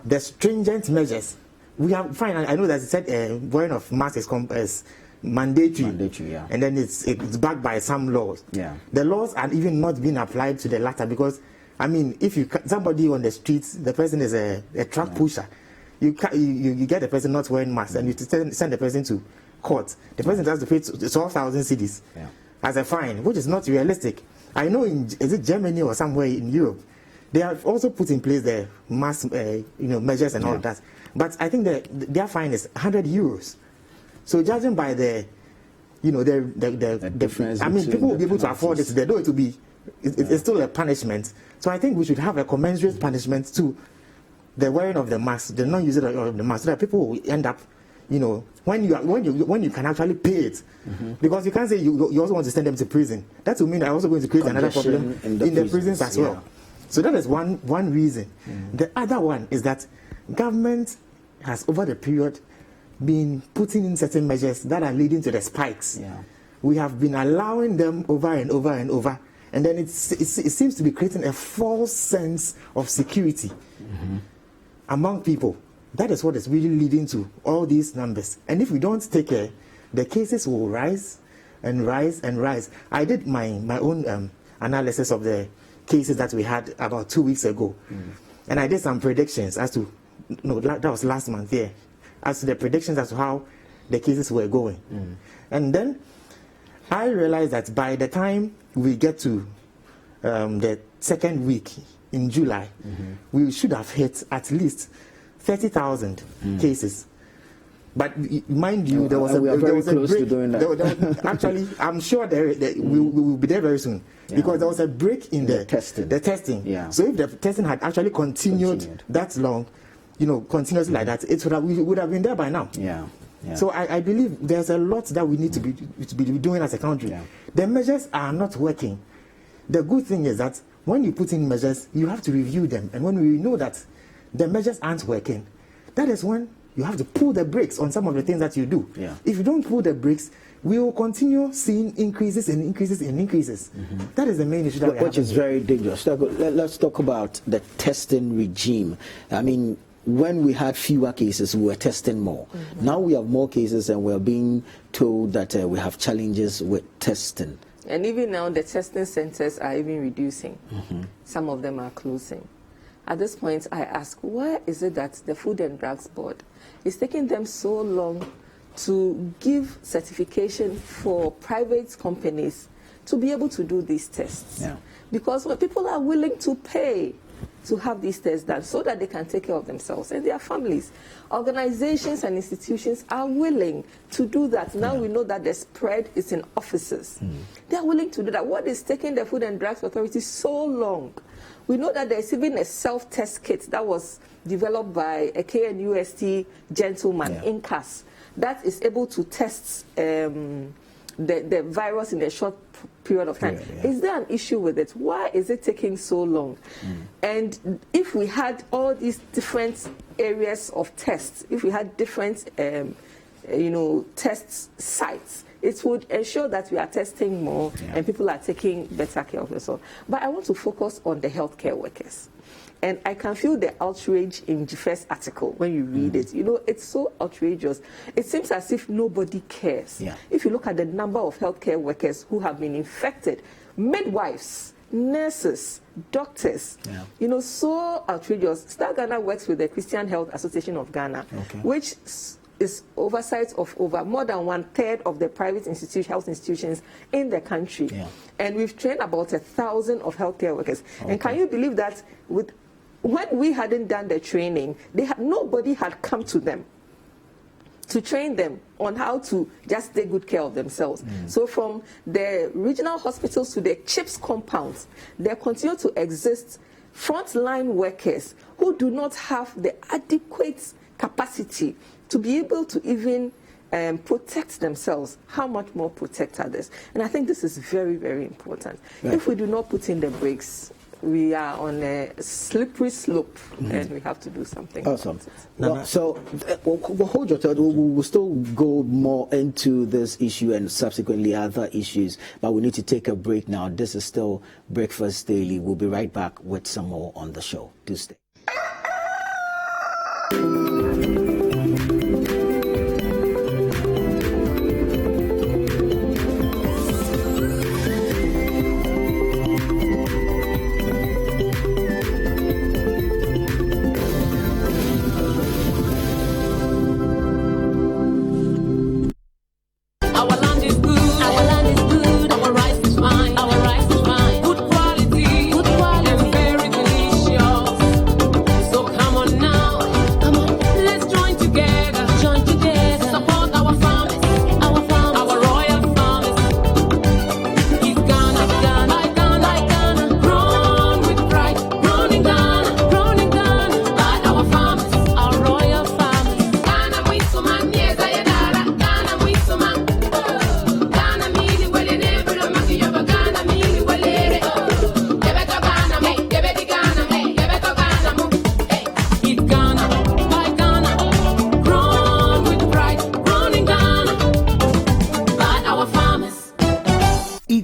the stringent measures we have fine. I know that it said wearing of masks is mandatory, yeah. And then it's backed by some laws. Yeah. The laws are even not being applied to the latter because, I mean, if somebody on the streets, the person is a truck pusher, you get the person not wearing masks, and you send the person to court. The person has to pay 12,000 cedis as a fine, which is not realistic. I know is it Germany or somewhere in Europe, they have also put in place the mask measures and all that. But I think their fine is 100 euros. So judging by the difference, I mean, people will be able to afford it. They know it will be. It's still a punishment. So I think we should have a commensurate punishment to the wearing of the mask, the non-using of the mask, so that people will end up, when you can actually pay it, because you can't say you also want to send them to prison. That will mean they're also going to create another problem in the prisons as well. So that is one reason. The other one is that government has over the period been putting in certain measures that are leading to the spikes. We have been allowing them over and over and over, and then it seems to be creating a false sense of security among people. That is what is really leading to all these numbers. And if we don't take care, the cases will rise and rise and rise. I did my own analysis of the cases that we had about 2 weeks ago. And I did some predictions as to, that was last month, as to the predictions as to how the cases were going. And then I realized that by the time we get to the second week in July, we should have hit at least 30,000 cases. But mind you, there was a break. Actually, I'm sure we will be there very soon, because there was a break in the testing. So if the testing had actually continued that long, continuously like that, we would have been there by now. So I believe there's a lot that we need to be doing as a country. The measures are not working. The good thing is that when you put in measures, you have to review them. And when we know that the measures aren't working, that is when you have to pull the brakes on some of the things that you do. If you don't pull the brakes, we will continue seeing increases and increases and increases. That is the main issue that we have. Which is very dangerous. Let's talk about the testing regime. I mean, when we had fewer cases, we were testing more. Now we have more cases, and we're being told that we have challenges with testing. And even now, the testing centers are even reducing. Some of them are closing. At this point, I ask, why is it that the Food and Drugs Board is taking them so long to give certification for private companies to be able to do these tests? Because when people are willing to pay to have these tests done so that they can take care of themselves and their families, organizations and institutions are willing to do that. Now we know that the spread is in offices. They are willing to do that. What is taking the Food and Drugs Authority so long? We know that there's even a self-test kit that was developed by a KNUST gentleman, Incas, that is able to test the virus in a short period of time. Is there an issue with it? Why is it taking so long? And if we had all these different areas of tests, if we had different test sites, it would ensure that we are testing more and people are taking better care of themselves. But I want to focus on the healthcare workers. And I can feel the outrage in Dziffa's article when you read it. It's so outrageous. It seems as if nobody cares. If you look at the number of healthcare workers who have been infected, midwives, nurses, doctors, so outrageous. Star Ghana works with the Christian Health Association of Ghana, which is oversight of over more than 1/3 of the private health institutions in the country. And we've trained about 1,000 of healthcare workers. And can you believe that when we hadn't done the training, nobody had come to them to train them on how to just take good care of themselves. So from the regional hospitals to the CHIPS compounds, there continue to exist frontline workers who do not have the adequate capacity to be able to even protect themselves. How much more protect others? And I think this is very, very important. If we do not put in the brakes, we are on a slippery slope, and we have to do something. Awesome. So we'll hold your thought. We'll still go more into this issue and subsequently other issues, but we need to take a break now. This is still Breakfast Daily. We'll be right back with some more on the show. Do stay.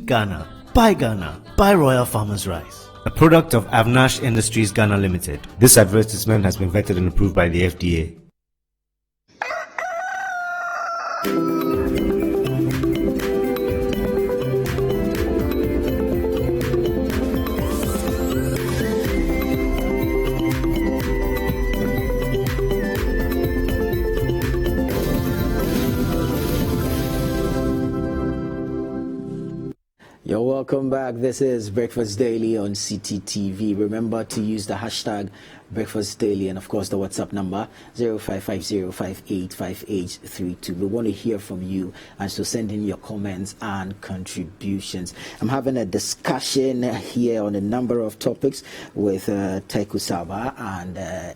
Eat Ghana, Buy Ghana, Buy Royal Farmers Rice. A product of Avnash Industries Ghana Limited. This advertisement has been vetted and approved by the FDA. You're welcome back. This is Breakfast Daily on CTTV. Remember to use the hashtag Breakfast Daily and, of course, the WhatsApp number 0550585832. We want to hear from you, and so send in your comments and contributions. I'm having a discussion here on a number of topics with Taiku Saba and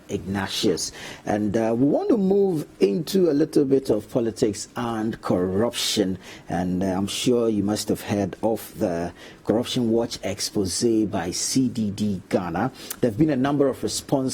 Ignatius. And we want to move into a little bit of politics and corruption. And I'm sure you must have heard of the Corruption Watch expose by CDD Ghana. There have been a number of responses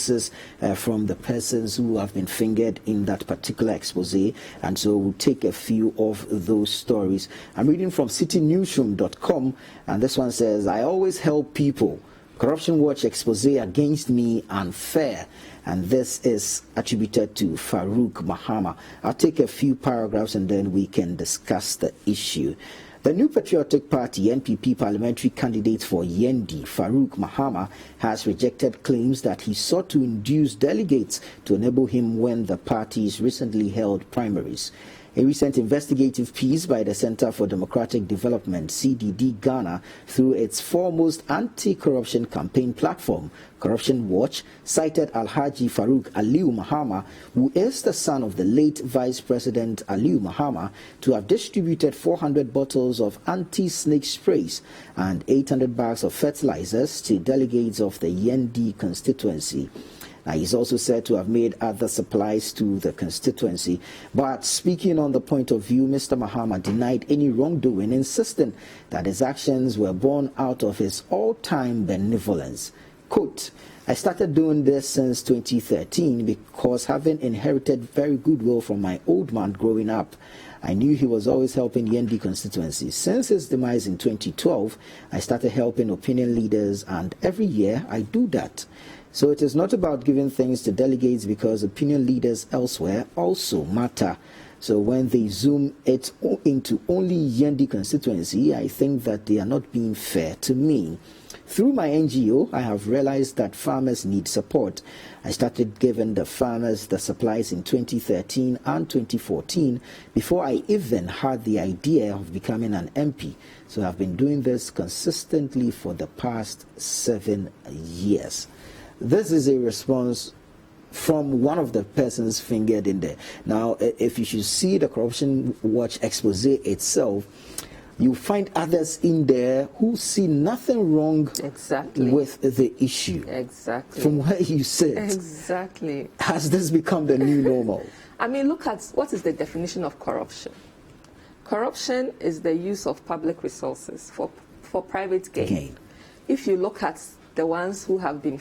from the persons who have been fingered in that particular expose, and so we'll take a few of those stories. I'm reading from citynewsroom.com, and this one says, I always help people. Corruption Watch expose against me unfair. And this is attributed to Farouk Mahama. I'll take a few paragraphs and then we can discuss the issue. The New Patriotic Party NPP parliamentary candidate for Yendi, Farouk Mahama, has rejected claims that he sought to induce delegates to enable him win the party's recently held primaries. A recent investigative piece by the Center for Democratic Development, CDD Ghana, through its foremost anti-corruption campaign platform, Corruption Watch, cited Alhaji Farouk Aliu Mahama, who is the son of the late Vice President Aliu Mahama, to have distributed 400 bottles of anti-snake sprays and 800 bags of fertilizers to delegates of the Yendi constituency. Now, he's also said to have made other supplies to the constituency. But speaking on the point of view, Mr. Mahama denied any wrongdoing, insisting that his actions were born out of his all-time benevolence. Quote, I started doing this since 2013 because having inherited very goodwill from my old man growing up, I knew he was always helping Yendi constituency. Since his demise in 2012, I started helping opinion leaders, and every year I do that. So it is not about giving things to delegates because opinion leaders elsewhere also matter. So when they zoom it into only Yendi constituency, I think that they are not being fair to me. Through my NGO, I have realized that farmers need support. I started giving the farmers the supplies in 2013 and 2014 before I even had the idea of becoming an MP. So I've been doing this consistently for the past 7 years. This is a response from one of the persons fingered in there. Now, if you should see the Corruption Watch expose itself, you find others in there who see nothing wrong with the issue. Exactly. From where you sit. Exactly. Has this become the new normal? I mean, look at what is the definition of corruption. Corruption is the use of public resources for private gain. If you look at the ones who have been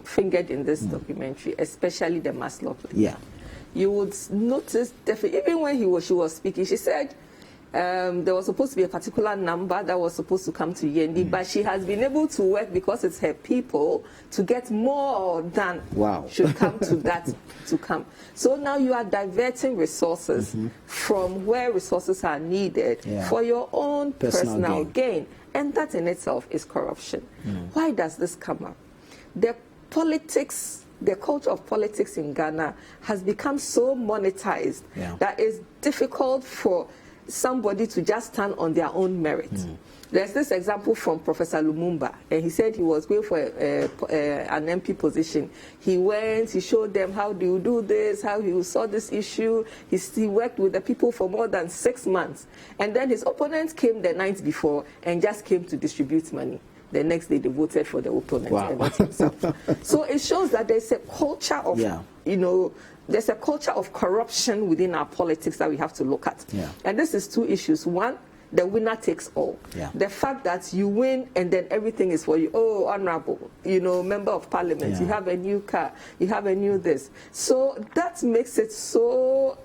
fingered in this documentary, especially the Maslow lady, you would notice, even when she was speaking, she said there was supposed to be a particular number that was supposed to come to Yendi, but she has been able to work, because it's her people, to get more than should come to that to come. So now you are diverting resources from where resources are needed for your own personal gain. And that in itself is corruption. Why does this come up? The culture of politics in Ghana has become so monetized that it's difficult for somebody to just stand on their own merit. There's this example from Professor Lumumba, and he said he was going for an MP position. He went, he showed them how do you do this, how he saw this issue. He worked with the people for more than 6 months. And then his opponents came the night before and just came to distribute money. The next day they voted for the opponent and not himself. So it shows that there's a culture of, there's a culture of corruption within our politics that we have to look at. And this is two issues. One, the winner takes all. The fact that you win and then everything is for you. Oh, honorable, member of parliament, you have a new car, you have a new this. So that makes it so,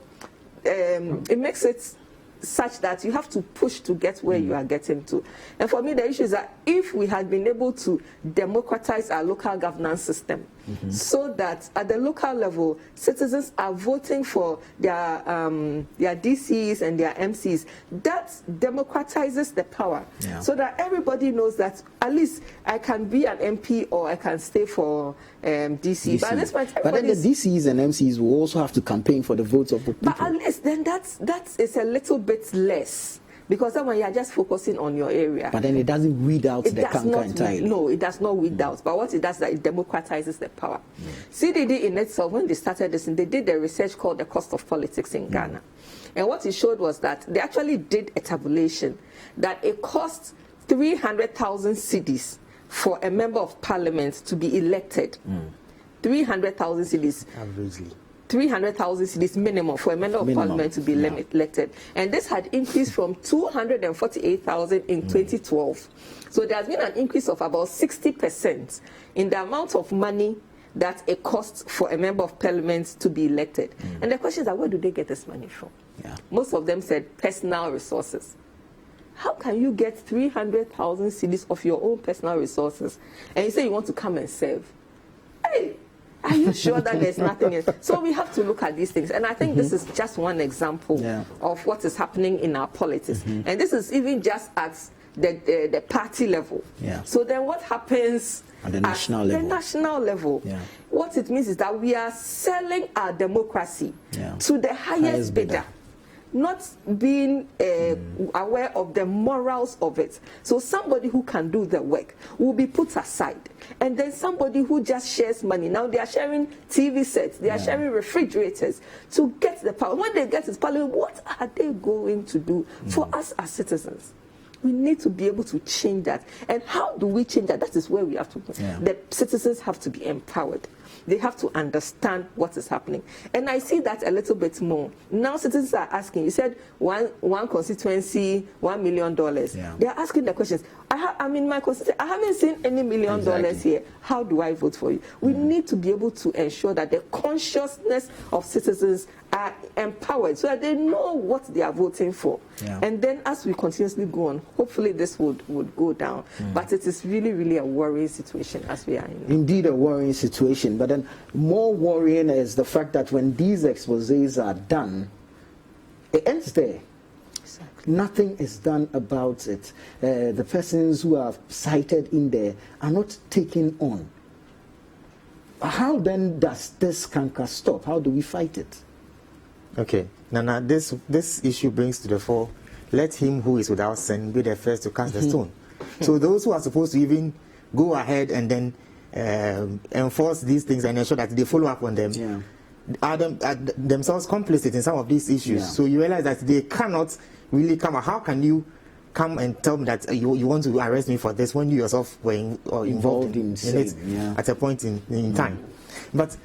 it makes it such that you have to push to get where you are getting to. And for me, the issue is that if we had been able to democratize our local governance system, so that at the local level, citizens are voting for their DCs and their MCs, that democratizes the power, so that everybody knows that at least I can be an MP or I can stay for DC. But at this point, then the DCs and MCs will also have to campaign for the votes of the people. But at least then that is a little bit less. Because then when you are just focusing on your area. But then it doesn't weed out the canker entirely. No, it does not weed out. But what it does is that it democratizes the power. CDD in itself, when they started this, they did a research called The Cost of Politics in Ghana. And what it showed was that they actually did a tabulation that it costs 300,000 cedis for a member of parliament to be elected. 300,000 cedis. Averagely. 300,000 cedis minimum for a member of parliament to be elected. And this had increased from 248,000 in 2012. So there has been an increase of about 60% in the amount of money that it costs for a member of parliament to be elected. And the question is that where do they get this money from? Most of them said personal resources. How can you get 300,000 cedis of your own personal resources and you say you want to come and serve? Hey! Are you sure that there's nothing else? So we have to look at these things. And I think this is just one example of what is happening in our politics. And this is even just at the party level. So then what happens at the national level? The national level. What it means is that we are selling our democracy to the highest bidder. Not being aware of the morals of it. So somebody who can do the work will be put aside. And then somebody who just shares money. Now they are sharing TV sets, they are sharing refrigerators to get the power. When they get to parliament, what are they going to do for us as citizens? We need to be able to change that. And how do we change that? That is where we have to. The citizens have to be empowered. They have to understand what is happening. And I see that a little bit more. Now citizens are asking, you said one constituency, $1 million. They are asking the questions. I'm in my constituency, I haven't seen any $1 million here. How do I vote for you? We need to be able to ensure that the consciousness of citizens are empowered so that they know what they are voting for. And then as we continuously go on, hopefully this would go down. But it is really, really a worrying situation as we are in. Indeed a worrying situation. But then more worrying is the fact that when these exposés are done, it ends there. Nothing is done about it. The persons who are cited in there are not taken on. How then does this canker stop? How do we fight it? Okay, Nana, this issue brings to the fore, let him who is without sin be the first to cast the stone. So those who are supposed to even go ahead and then enforce these things and ensure that they follow up on them, are themselves complicit in some of these issues. So you realize that they cannot really come out. How can you come and tell me that you want to arrest me for this when you yourself were involved in it at a point in time? But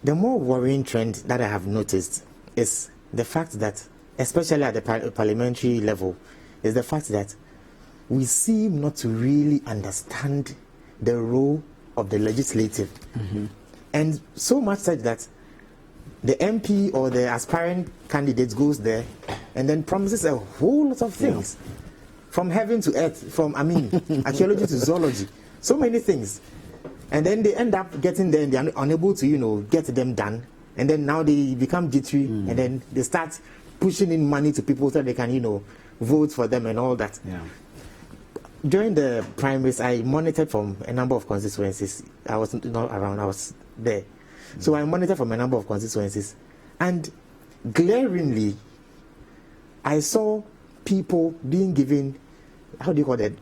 the more worrying trend that I have noticed is the fact that, especially at the parliamentary level, is the fact that we seem not to really understand the role of the legislative. And so much such that the MP or the aspiring candidate goes there and then promises a whole lot of things. From heaven to earth, from, archaeology to zoology, so many things. And then they end up getting there and they are unable to, get them done. And then now they become jittery and then they start pushing in money to people so they can, vote for them and all that. During the primaries, I monitored from a number of constituencies. I was not around, I was there. So I monitored from a number of constituencies. And glaringly, I saw people being given, how do you call that,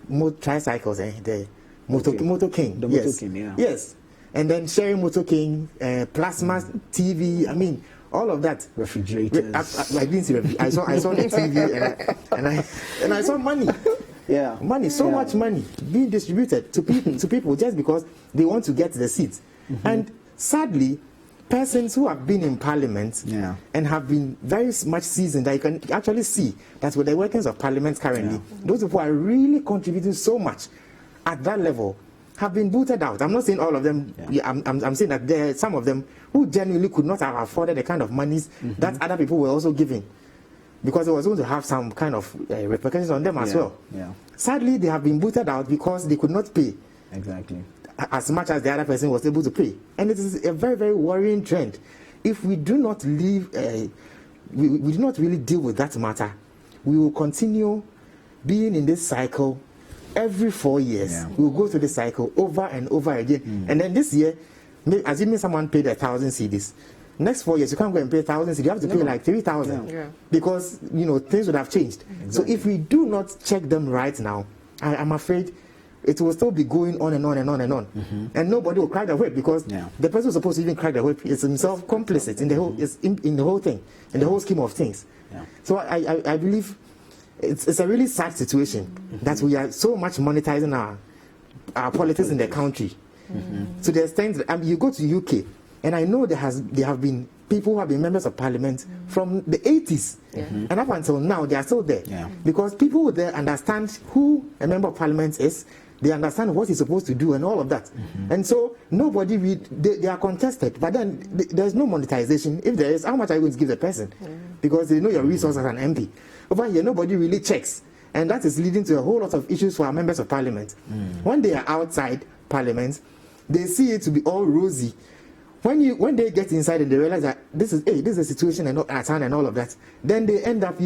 tricycles, the Motor King. The Motor King, Yes. And then sharing Motor King, plasma TV, all of that. Refrigerators. I didn't see I saw the TV and I saw money. Money, so much money being distributed to people just because they want to get the seats. And sadly, persons who have been in parliament and have been very much seasoned, that you can actually see that with the workings of parliament currently, those people are really contributing so much at that level, have been booted out. I'm not saying all of them. I'm saying that there are some of them who genuinely could not have afforded the kind of monies that other people were also giving. because it was going to have some kind of repercussions on them as well. Yeah. Sadly, they have been booted out because they could not pay. Exactly. As much as the other person was able to pay. And it is a very, very worrying trend. If we do not leave, we do not really deal with that matter, we will continue being in this cycle every 4 years. Yeah. We will go through this cycle over and over again. And then this year, assuming someone paid 1,000 cedis, next 4 years, you can't go and pay 1,000 cedis. You have to pay like 3,000 because, things would have changed. Exactly. So if we do not check them right now, I'm afraid it will still be going on and on and on and on. And nobody will cry the whip because the person who's supposed to even cry the whip is himself complicit in the whole, in the whole thing, in the whole scheme of things. So I believe it's a really sad situation that we are so much monetizing our politics in the country. To the extent that you go to UK, and I know there have been people who have been members of parliament from the 80s, and up until now they are still there, because people there understand who a member of parliament is. They understand what he's supposed to do and all of that. And so nobody, they are contested, but then there's no monetization. If there is, how much are you going to give the person? Because they know your resources as an MP. Over here, nobody really checks. And that is leading to a whole lot of issues for our members of parliament. When they are outside parliament, they see it to be all rosy. When they get inside and they realize that this is a situation and all of that, then they end up,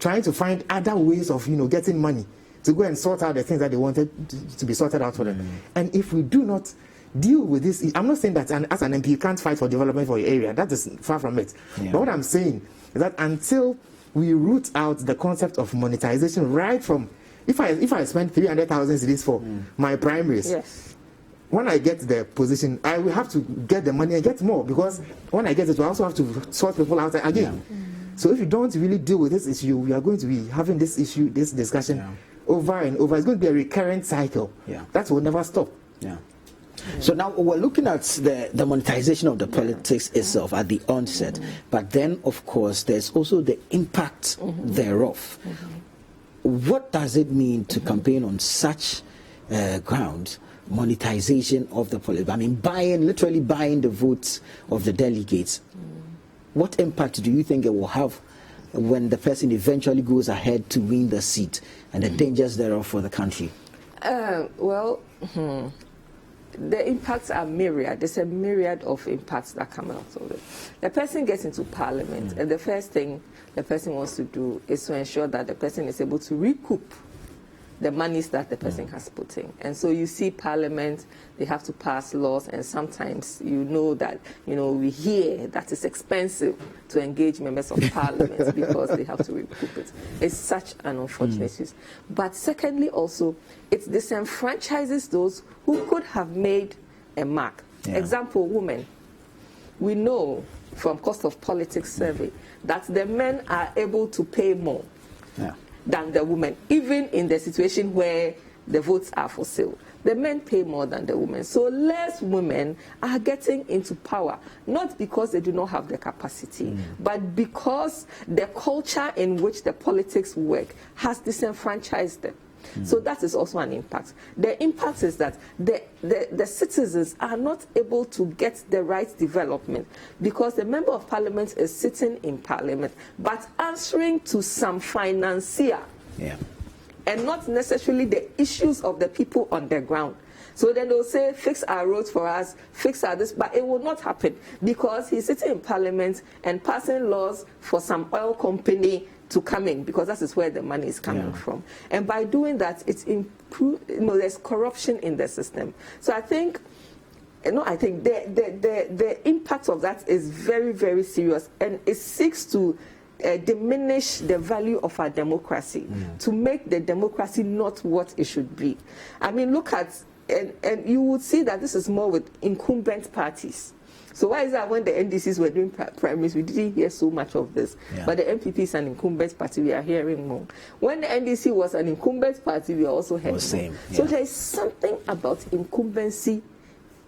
trying to find other ways of, getting money to go and sort out the things that they wanted to be sorted out for them. And if we do not deal with this, I'm not saying that as an MP you can't fight for development for your area. That is far from it. But what I'm saying is that until we root out the concept of monetization right from, if I spend 300,000 cedis for my primaries, when I get the position, I will have to get the money and get more, because when I get it, I also have to sort people out again. So if you don't really deal with this issue, we are going to be having this issue, this discussion over and over. It's going to be a recurrent cycle. That will never stop. So now we're looking at the monetization of the politics itself at the onset, but then of course there's also the impact thereof. What does it mean to campaign on such grounds? Monetization of the politics. I mean, literally buying the votes of the delegates. What impact do you think it will have when the person eventually goes ahead to win the seat, and the dangers thereof for the country? The impacts are myriad. There's a myriad of impacts that come out of it. The person gets into parliament, and the first thing the person wants to do is to ensure that the person is able to recoup the monies that the person has put in. And so you see parliament, they have to pass laws, and sometimes that, we hear that it's expensive to engage members of parliament because they have to recoup it. It's such an unfortunate issue. But secondly also, it disenfranchises those who could have made a mark. Example, women. We know from cost of politics survey that the men are able to pay more than the women, even in the situation where the votes are for sale. The men pay more than the women. So less women are getting into power, not because they do not have the capacity, but because the culture in which the politics work has disenfranchised them. So that is also an impact. The impact is that the citizens are not able to get the right development because the member of parliament is sitting in parliament but answering to some financier and not necessarily the issues of the people on the ground. So then they'll say, fix our roads for us, fix our this, but it will not happen because he's sitting in parliament and passing laws for some oil company to come in, because that is where the money is coming from. And by doing that, it's improved, there's corruption in the system. So I think the impact of that is very, very serious, and it seeks to diminish the value of our democracy, to make the democracy not what it should be. I mean, look at, and you would see that this is more with incumbent parties. So why is that when the NDCs were doing primaries, we didn't hear so much of this? But the MPP is an incumbent party, we are hearing more. When the NDC was an incumbent party, we are also hearing more. So there is something about incumbency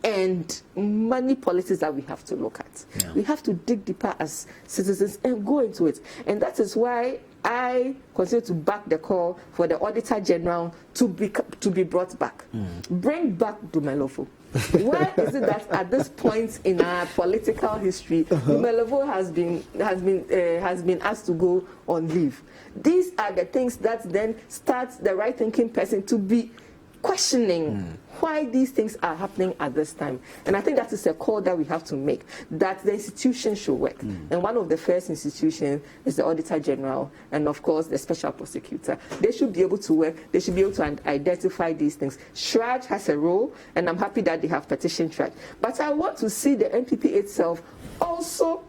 and money politics that we have to look at. We have to dig deeper as citizens and go into it. And that is why I continue to back the call for the Auditor General to be brought back. Bring back Dumelovo. Why is it that at this point in our political history, Melevo has been asked to go on leave? These are the things that then start the right-thinking person to be questioning why these things are happening at this time. And I think that is a call that we have to make, that the institution should work. And one of the first institutions is the Auditor General and, of course, the Special Prosecutor. They should be able to work. They should be able to identify these things. SHRAJ has a role, and I'm happy that they have petition track. But I want to see the NPP itself also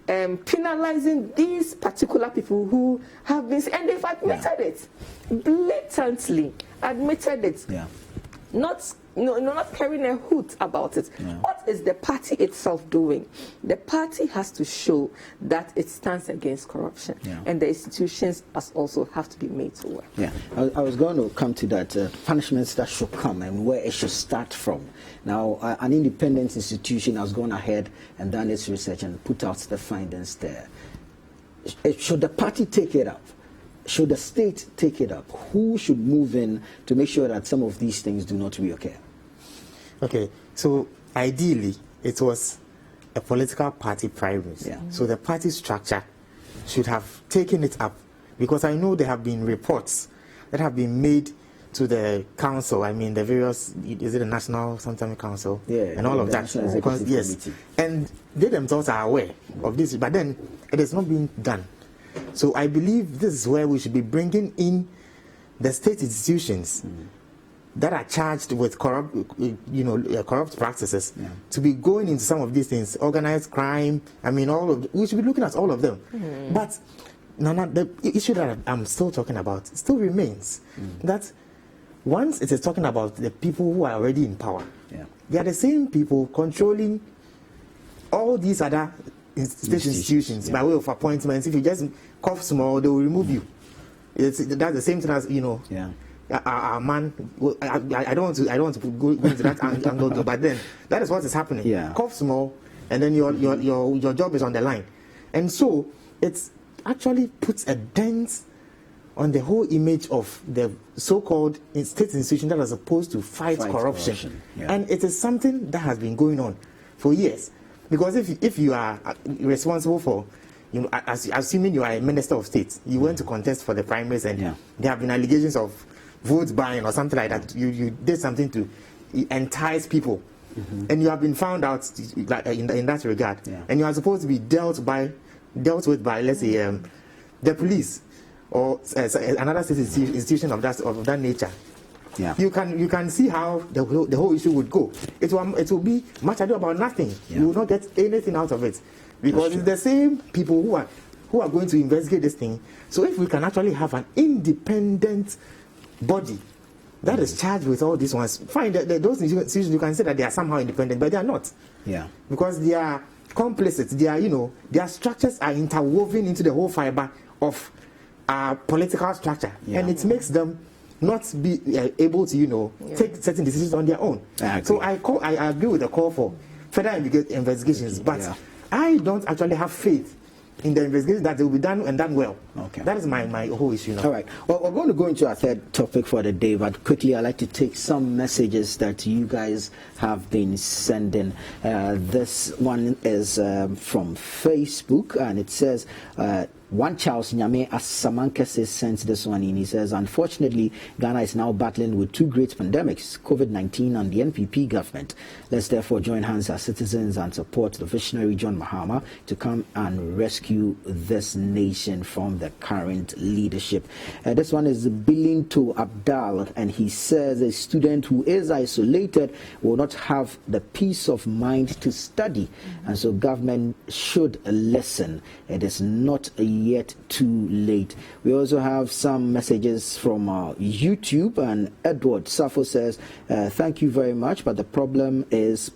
penalizing these particular people who have been, and they've admitted it, blatantly admitted it, not carrying a hoot about it. What is the party itself doing? The party has to show that it stands against corruption, and the institutions also have to be made to work. I was going to come to that, punishments that should come and where it should start from. Now, an independent institution has gone ahead and done its research and put out the findings there. Should the party take it up? Should the state take it up? Who should move in to make sure that some of these things do not reoccur? Okay, so ideally, it was a political party primaries. So the party structure should have taken it up, because I know there have been reports that have been made to the council. I mean, the various, is it the National Sometime Council? And all of that. Because, yes, and they themselves are aware of this, but then it has not been done. So I believe this is where we should be bringing in the state institutions that are charged with corrupt practices to be going into some of these things, organized crime. I mean, we should be looking at all of them. But the issue that I'm still talking about still remains, that once it is talking about the people who are already in power, they are the same people controlling all these other state institutions by way of appointments. If you just cough small, they will remove you. That's the same thing as, our man. I don't want to go into that angle, but then that is what is happening. Cough small, and then your job is on the line, and so it's actually puts a dent on the whole image of the so-called state institution that are supposed to fight corruption. And it is something that has been going on for years. Because if you are responsible for, assuming you are a minister of state, you went to contest for the primaries, and there have been allegations of vote buying or something like that. You did something to entice people, and you have been found out in that regard, and you are supposed to be dealt with by, let's say, the police or another state institution of that nature. You can see how the whole issue would go. It will be much ado about nothing. You will not get anything out of it, because it's the same people who are going to investigate this thing. So if we can actually have an independent body that is charged with all these ones, fine. Those institutions, you can say that they are somehow independent, but they are not. Because they are complicit. Their structures are interwoven into the whole fiber of our political structure, and it makes them not be able to, take certain decisions on their own. So I agree with the call for further investigations, but I don't actually have faith in the investigation that they will be done and done well. That is my whole issue now. All right. Well, we're going to go into our third topic for the day, but quickly I'd like to take some messages that you guys have been sending. This one is from Facebook, and it says, one Charles Nyame Asamankese sent this one in. He says, unfortunately, Ghana is now battling with two great pandemics, COVID-19 and the NPP government. Let's therefore join hands as citizens and support the visionary John Mahama to come and rescue this nation from the current leadership. This one is billing to Abdal, and he says a student who is isolated will not have the peace of mind to study, and so government should listen. It is not yet too late. We also have some messages from YouTube, and Edward Safo says, thank you very much, but the problem is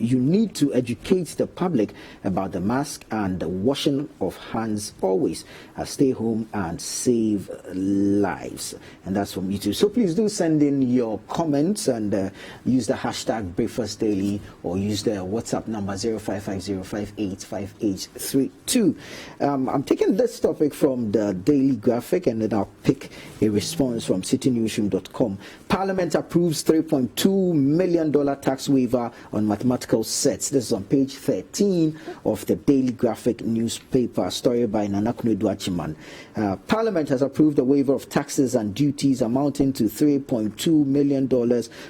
you need to educate the public about the mask and the washing of hands always. Stay home and save lives. And that's from YouTube. So please do send in your comments and use the hashtag Breakfast Daily or use the WhatsApp number 0550585832. I'm taking this topic from the Daily Graphic and then I'll pick a response from citynewsroom.com. Parliament approves $3.2 million tax waiver on mathematical sets. This is on page 13 of the Daily Graphic newspaper, story by Nanakuno Duachiman. Parliament has approved a waiver of taxes and duties amounting to $3.2 million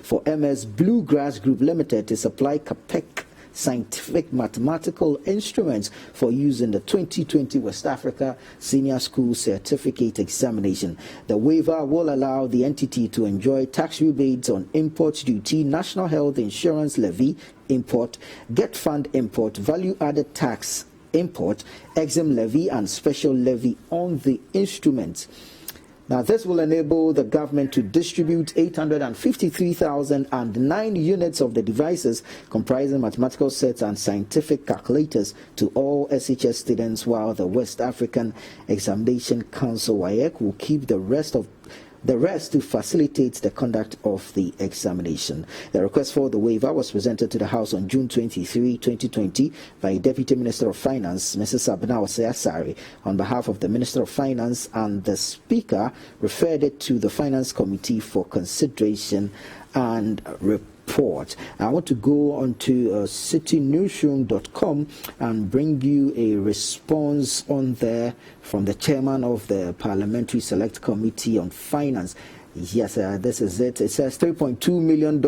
for MS Bluegrass Group Limited to supply CAPEC scientific mathematical instruments for use in the 2020 West Africa Senior School Certificate Examination. The waiver will allow the entity to enjoy tax rebates on import duty, national health insurance levy, import, get fund import, value-added tax import, exim levy, and special levy on the instruments. Now, this will enable the government to distribute 853,009 units of the devices comprising mathematical sets and scientific calculators to all SHS students, while the West African Examination Council, WAEC, will keep the rest to facilitate the conduct of the examination. The request for the waiver was presented to the House on June 23, 2020 by Deputy Minister of Finance, Mrs. Abna Osei-Asare. On behalf of the Minister of Finance and the Speaker, referred it to the Finance Committee for consideration and report. I want to go on to citynewsroom.com and bring you a response on there from the chairman of the Parliamentary Select Committee on Finance. Yes, this is it. It says $3.2 million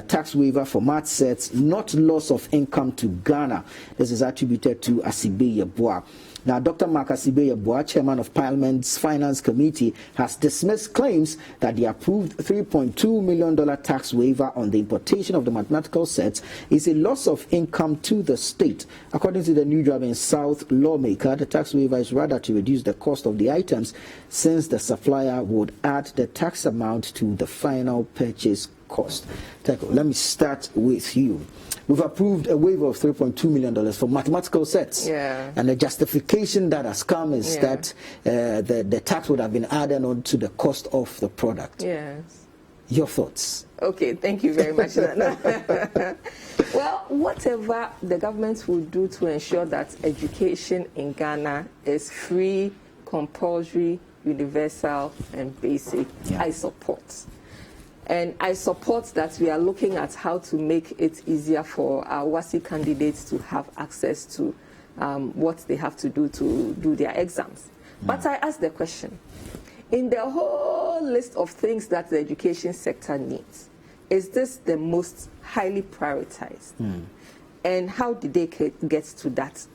tax waiver for math sets, not loss of income to Ghana. This is attributed to Asibe Yeboah. Now, Dr. Mark Asibe Yeboah, chairman of Parliament's Finance Committee, has dismissed claims that the approved $3.2 million tax waiver on the importation of the mathematical sets is a loss of income to the state. According to the New Driving South lawmaker, the tax waiver is rather to reduce the cost of the items, since the supplier would add the tax amount to the final purchase cost. Teko, let me start with you. We've approved a waiver of $3.2 million for mathematical sets. Yeah. And the justification that has come is that the tax would have been added on to the cost of the product. Yes. Your thoughts? Okay, thank you very much. Well, whatever the government will do to ensure that education in Ghana is free, compulsory, universal, and basic, I support. And I support that we are looking at how to make it easier for our WASI candidates to have access to what they have to do their exams. But I ask the question, in the whole list of things that the education sector needs, is this the most highly prioritized? And how did they get to that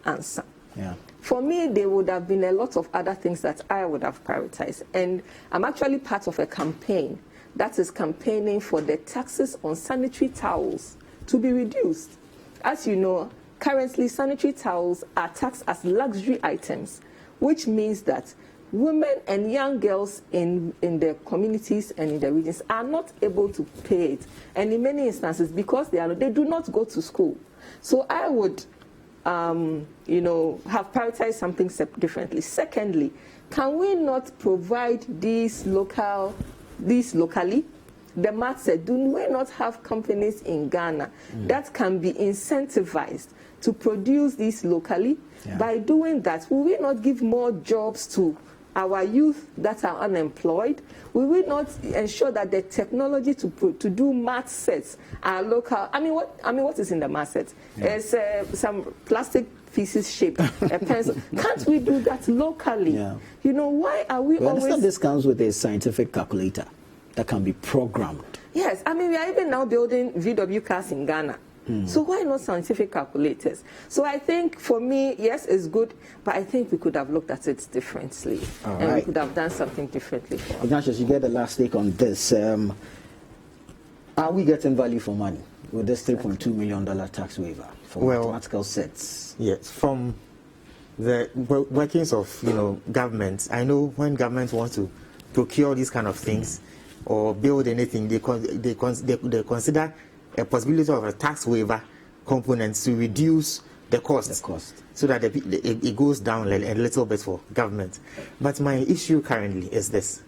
answer? Yeah. For me, there would have been a lot of other things that I would have prioritized. And I'm actually part of a campaign that is campaigning for the taxes on sanitary towels to be reduced. As you know, currently sanitary towels are taxed as luxury items, which means that women and young girls in the communities and in the regions are not able to pay it. And in many instances, because they do not go to school. So I would, have prioritized something differently. Secondly, can we not provide these locally? The math said, do we not have companies in Ghana that can be incentivized to produce these locally? By doing that, will we not give more jobs to our youth that are unemployed? Will we not ensure that the technology to do math sets are local? What is in the math set? It's some plastic pieces shaped, a pencil. Can't we do that locally? Why are we always... understand this comes with a scientific calculator that can be programmed. Yes, we are even now building VW cars in Ghana. So why not scientific calculators? So I think for me, yes, it's good, but I think we could have looked at it differently. We could have done something differently. Ignatius, you get the last take on this. Are we getting value for money with this $3.2 million tax waiver for mathematical sets? Yes, from the workings of government, I know when government wants to procure these kind of things or build anything, they consider a possibility of a tax waiver component to reduce the cost, so that it goes down a little bit for government. But my issue currently is this: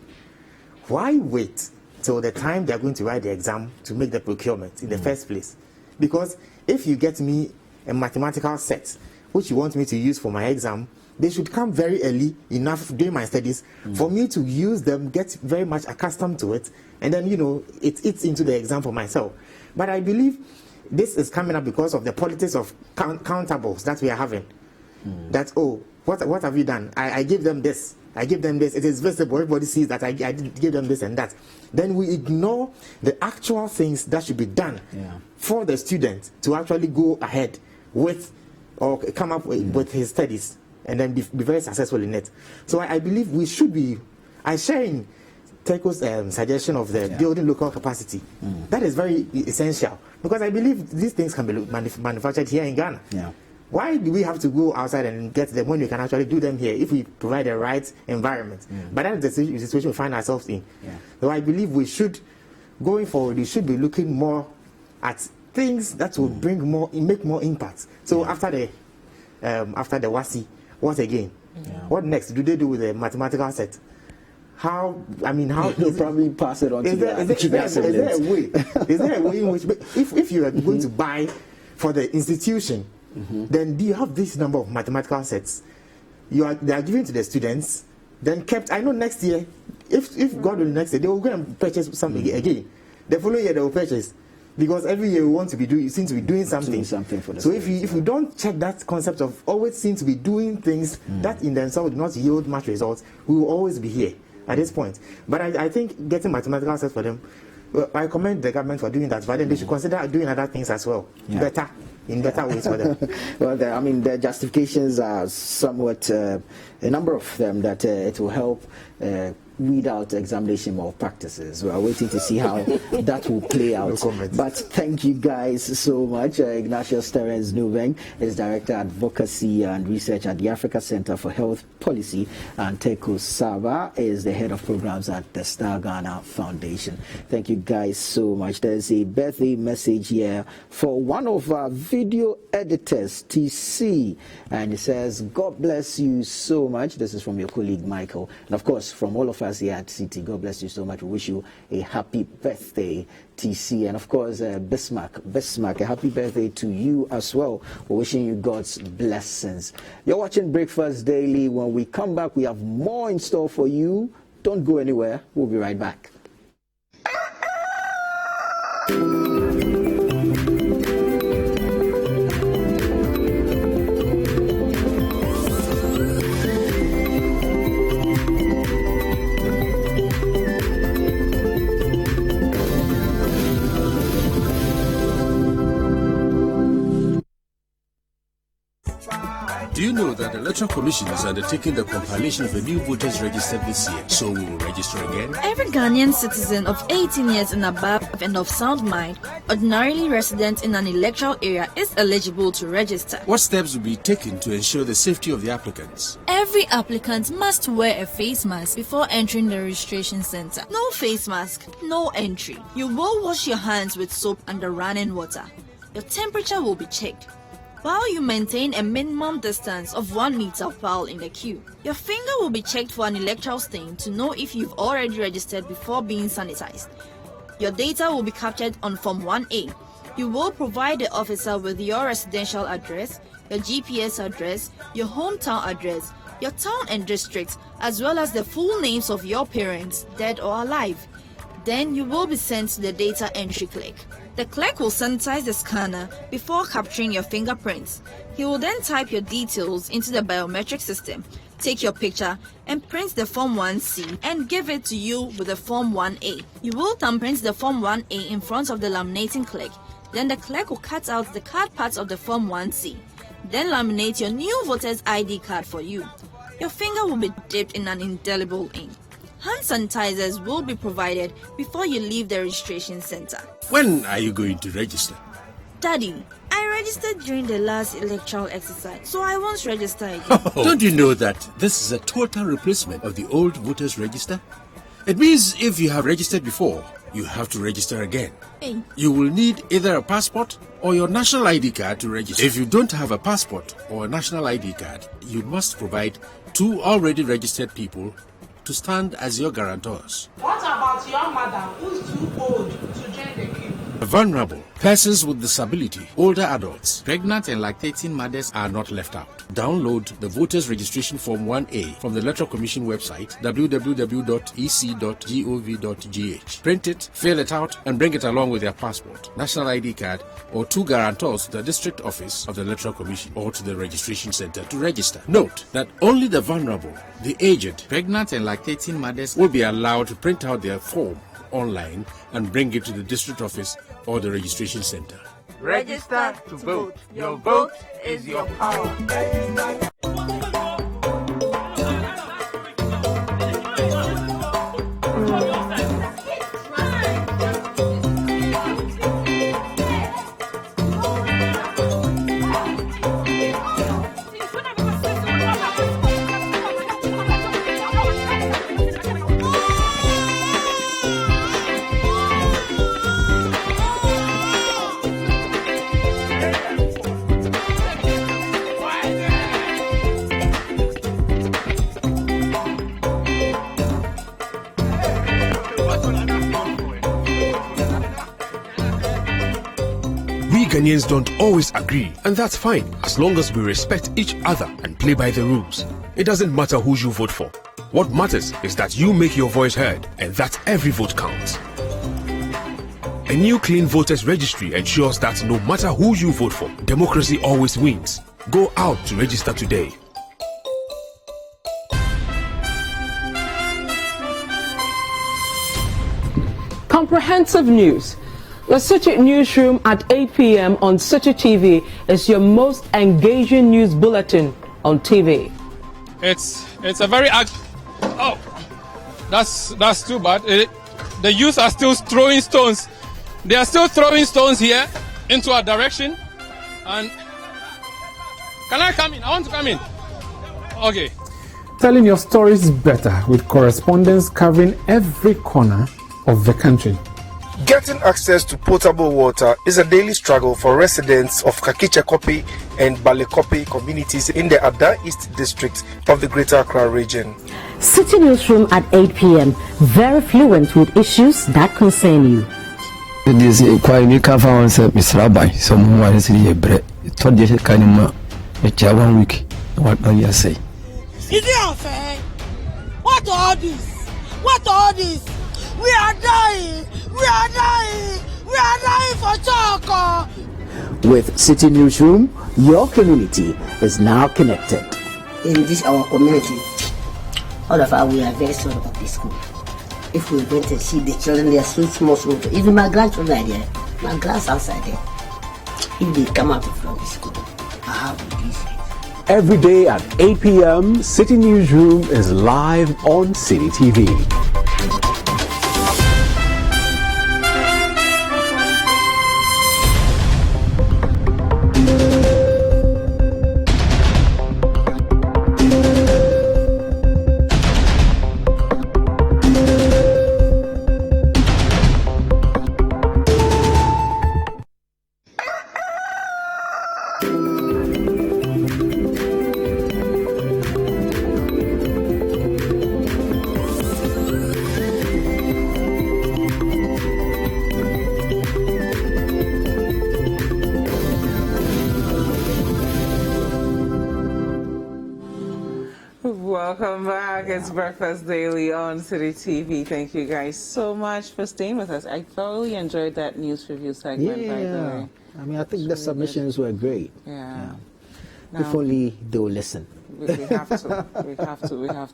why wait till the time they're going to write the exam to make the procurement in the first place? Because if you get me a mathematical set which you want me to use for my exam, they should come very early enough during my studies for me to use them, get very much accustomed to it, and then, it eats into the exam for myself. But I believe this is coming up because of the politics of countables that we are having. That, what have you done? I give them this. I give them this. It is visible. Everybody sees that I did give them this and that. Then we ignore the actual things that should be done for the student to actually go ahead with or come up with his studies and then be very successful in it. So I believe we should be. I share in Teko's suggestion of the building local capacity. That is very essential, because I believe these things can be manufactured here in Ghana. Why do we have to go outside and get them when we can actually do them here if we provide the right environment? But that is the situation we find ourselves in. So I believe we should, going forward, we should be looking more at things that will make more impact. So after the WASI, what again? What next do they do with the mathematical set? They'll probably pass it on to the Is there a way in which, if you are going to buy for the institution, then do you have this number of mathematical sets? They are given to the students, then kept. I know next year, if God will, next year, they will go and purchase something again. The following year they will purchase, because every year we want to be doing something for the so if you don't check that concept of always seem to be doing things that in themselves do not yield much results, we will always be here at this point. But I think getting mathematical sets for them, I commend the government for doing that, but then they should consider doing other things as well, in better ways for them. Well, the justifications are somewhat, a number of them, that it will help weed out examination malpractices. We are waiting to see how that will play out. But thank you guys so much. Ignatius Terence Nubeng is Director Advocacy and Research at the Africa Center for Health Policy, and Teko Saba is the Head of Programs at the Star Ghana Foundation. Thank you guys so much. There's a birthday message here for one of our video editors, TC, and it says, God bless you so much. This is from your colleague Michael, and of course from all of us here at CT. God bless you so much. We wish you a happy birthday, TC, and of course Bismarck, a happy birthday to you as well. We're wishing you God's blessings. You're watching Breakfast Daily. When we come back, we have more in store for you. Don't go anywhere. We'll be right back. Do you know that the Electoral Commission is undertaking the compilation of a new voters register this year, so we will register again? Every Ghanaian citizen of 18 years and above and of sound mind, ordinarily resident in an electoral area, is eligible to register. What steps will be taken to ensure the safety of the applicants? Every applicant must wear a face mask before entering the registration center. No face mask, no entry. You will wash your hands with soap under running water. Your temperature will be checked, while you maintain a minimum distance of 1 meter while in the queue. Your finger will be checked for an electoral stain to know if you've already registered before being sanitized. Your data will be captured on Form 1A. You will provide the officer with your residential address, your GPS address, your hometown address, your town and district, as well as the full names of your parents, dead or alive. Then you will be sent to the data entry clerk. The clerk will sanitize the scanner before capturing your fingerprints. He will then type your details into the biometric system, take your picture, and print the Form 1C and give it to you with the Form 1A. You will thumbprint the Form 1A in front of the laminating clerk. Then the clerk will cut out the card parts of the Form 1C. Then laminate your new voter's ID card for you. Your finger will be dipped in an indelible ink. Hand sanitizers will be provided before you leave the registration center. When are you going to register? Daddy, I registered during the last electoral exercise, so I won't register again. Don't you know that this is a total replacement of the old voters register? It means if you have registered before, you have to register again. Hey. You will need either a passport or your national ID card to register. If you don't have a passport or a national ID card, you must provide 2 already registered people to stand as your guarantors. What about your mother who's too old to join the queue? Vulnerable, persons with disability, older adults, pregnant and lactating mothers are not left out. Download the Voters Registration Form 1A from the Electoral Commission website www.ec.gov.gh. Print it, fill it out, and bring it along with your passport, national ID card, or 2 guarantors to the district office of the Electoral Commission or to the registration center to register. Note that only the vulnerable, the aged, pregnant and lactating mothers will be allowed to print out their form online and bring it to the district office or the registration center. Register to vote. Your vote is your power. Ghanaians don't always agree, and that's fine as long as we respect each other and play by the rules. It doesn't matter who you vote for. What matters is that you make your voice heard and that every vote counts. A new clean voters registry ensures that no matter who you vote for, democracy always wins. Go out to register today. Comprehensive news. The City Newsroom at 8 p.m. on City TV is your most engaging news bulletin on TV. It's a very oh, that's too bad. The youth are still throwing stones. They are still throwing stones here into our direction. And can I come in? I want to come in. Okay. Telling your stories better with correspondence covering every corner of the country. Getting access to potable water is a daily struggle for residents of Kakichekopi and Balekopi communities in the Ada East district of the Greater Accra region. City Newsroom at 8 p.m. Very fluent with issues that concern you. This is quite unique. I found Mr. Rabbi, someone is here, bread. Told you kind of a 1 week. What do you say? Is it unfair? What all this? What all this? We are dying! We are dying! We are dying for Choco! With City Newsroom, your community is now connected. In this our community, all of us, we are very sorry about this school. If we went and see the children, they are so small. Even my grandchildren are there. My grands outside there. If they come out from the school, I have to be safe. Every day at 8 p.m., City Newsroom is live on City TV. Welcome back. It's Breakfast Daily on City TV. Thank you guys so much for staying with us. I thoroughly enjoyed that news review segment, by the way. I mean, I think the submissions were great. Yeah. If only they'll listen. We have to. We have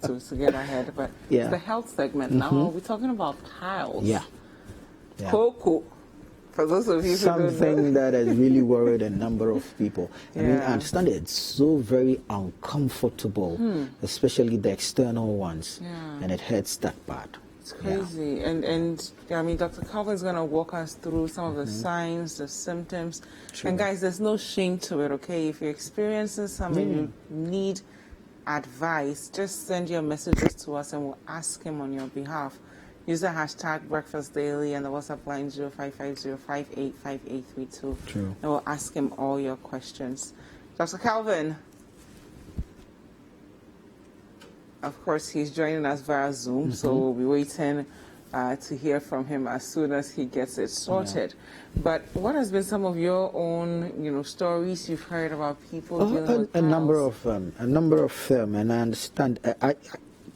to get ahead. But it's the health segment now. We're talking about piles. Yeah. Cocoa. For those of you who don't know. Something that has really worried a number of people. I mean, I understand it's so very uncomfortable, especially the external ones, and it hurts that bad. It's crazy. And I mean, Dr. Calvin is going to walk us through some of the signs, the symptoms. Sure. And guys, there's no shame to it, okay? If you're experiencing something, you need advice, just send your messages to us and we'll ask him on your behalf. use the hashtag Breakfast Daily and the WhatsApp line 0550585832. True. And we'll ask him all your questions. Dr. Calvin, of course, he's joining us via Zoom, so we'll be waiting to hear from him as soon as he gets it sorted. Yeah. But what has been some of your own, stories you've heard about people dealing with a number of them, and I understand.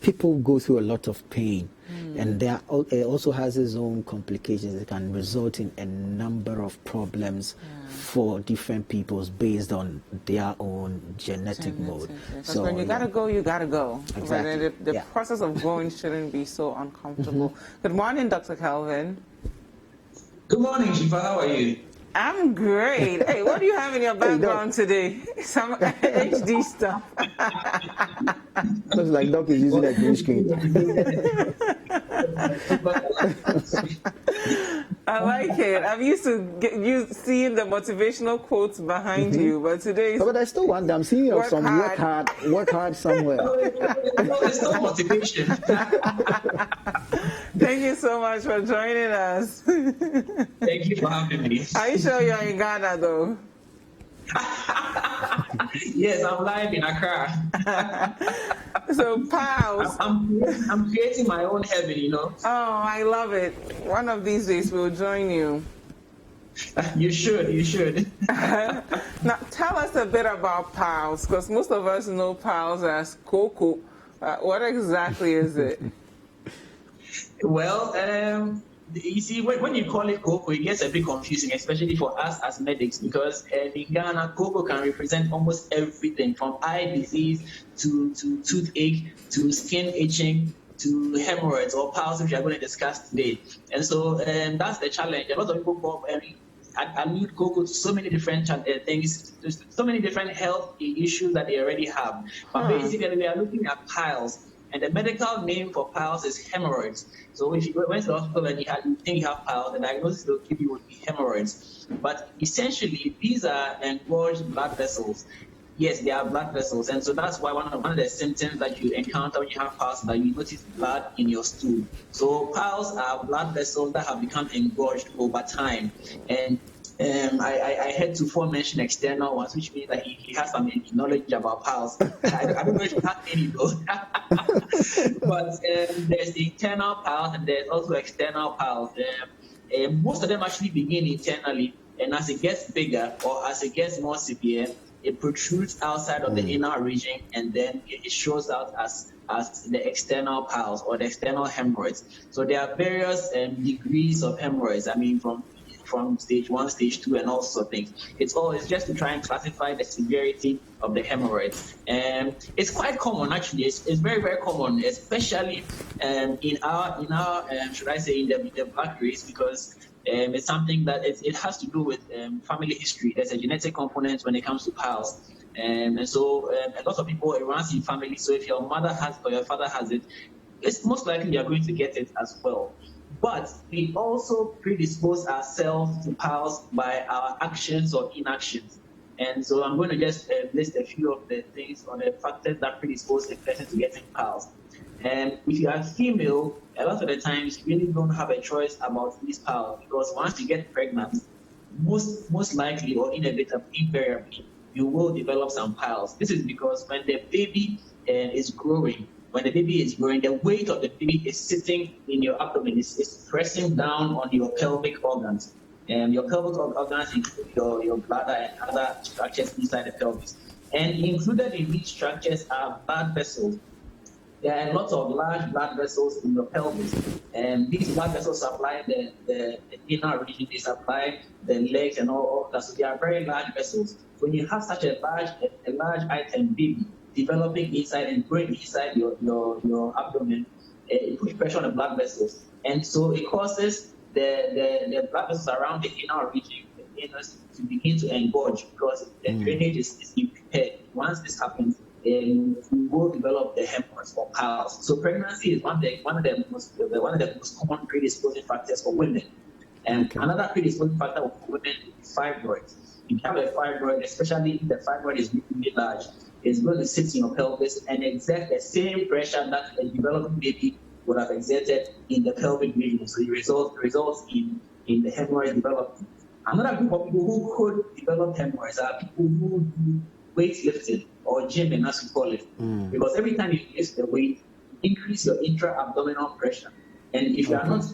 People go through a lot of pain, and it also has its own complications. It can result in a number of problems for different peoples based on their own genetic mode. So when you gotta go, you gotta go. Exactly. But the process of going shouldn't be so uncomfortable. Good morning, Dr. Calvin. Good morning, Dziffa. How are you? I'm great. Hey, what do you have in your background today? Some HD stuff. Looks like Doc is using a green screen. I like it. I'm used to seeing the motivational quotes behind you, but today. But I still want them. I'm seeing some work hard somewhere. It's no motivation. Thank you so much for joining us. Thank you for having me. Are you sure you're in Ghana, though? Yes, I'm live in Accra. So, pals. I'm creating my own heaven, Oh, I love it. One of these days we'll join you. You should. Now, tell us a bit about pals, because most of us know pals as cocoa. What exactly is it? Well, you see, when you call it cocoa, it gets a bit confusing, especially for us as medics, because in Ghana, cocoa can represent almost everything from eye disease to toothache to skin itching to hemorrhoids or piles, which we are going to discuss today. And so that's the challenge. A lot of people allude cocoa to so many different things, so many different health issues that they already have. But basically, we are looking at piles. And the medical name for piles is hemorrhoids. So if you went to the hospital and you think you have piles, the diagnosis they'll give you would be hemorrhoids. But essentially, these are engorged blood vessels. Yes, they are blood vessels. And so that's why one of the symptoms that you encounter when you have piles is that you notice blood in your stool. So piles are blood vessels that have become engorged over time. And I heard Tuffour mention external ones, which means that he has some knowledge about piles. I don't know if he has any though. But there's the internal piles and there's also external piles. Most of them actually begin internally, and as it gets bigger or as it gets more severe, it protrudes outside of the inner region, and then it shows out as the external piles or the external hemorrhoids. So there are various degrees of hemorrhoids. I mean, from stage 1, stage 2, and all sorts of things. It's just to try and classify the severity of the hemorrhoids. And it's quite common, actually. It's very, very common, especially in our should I say, in the black race, because it's something that it has to do with family history. There's a genetic component when it comes to piles. And so a lot of people, it runs in family. So if your mother has or your father has it, it's most likely you're going to get it as well. But we also predispose ourselves to piles by our actions or inactions. And so I'm going to just list a few of the things or the factors that predispose a person to getting piles. And if you are female, a lot of the times you really don't have a choice about these piles, because once you get pregnant, most likely or invariably, you will develop some piles. This is because when the baby is growing, the weight of the baby is sitting in your abdomen, is pressing down on your pelvic organs. Your pelvic organs include your bladder and other structures inside the pelvis. And included in these structures are blood vessels. There are lots of large blood vessels in your pelvis. And these blood vessels supply the inner region, they supply the legs and all that. So they are very large vessels. When you have such a large item baby developing inside and growing inside your abdomen, it puts pressure on the blood vessels. And so it causes the blood vessels around the inner region, the anus, to begin to engorge because the drainage is impaired. Once this happens, you will develop the hemorrhoids or piles. So pregnancy is one of the most common predisposing factors for women. And another predisposing factor for women is fibroids. If you have a fibroid, especially if the fibroid is really large, it's going to sit in your pelvis and exert the same pressure that a developing baby would have exerted in the pelvic region. So it results in the hemorrhoid development. Another group of people who could develop hemorrhoids are people who do weightlifting or gymming, as we call it. Because every time you lift the weight, you increase your intra-abdominal pressure. And if you're not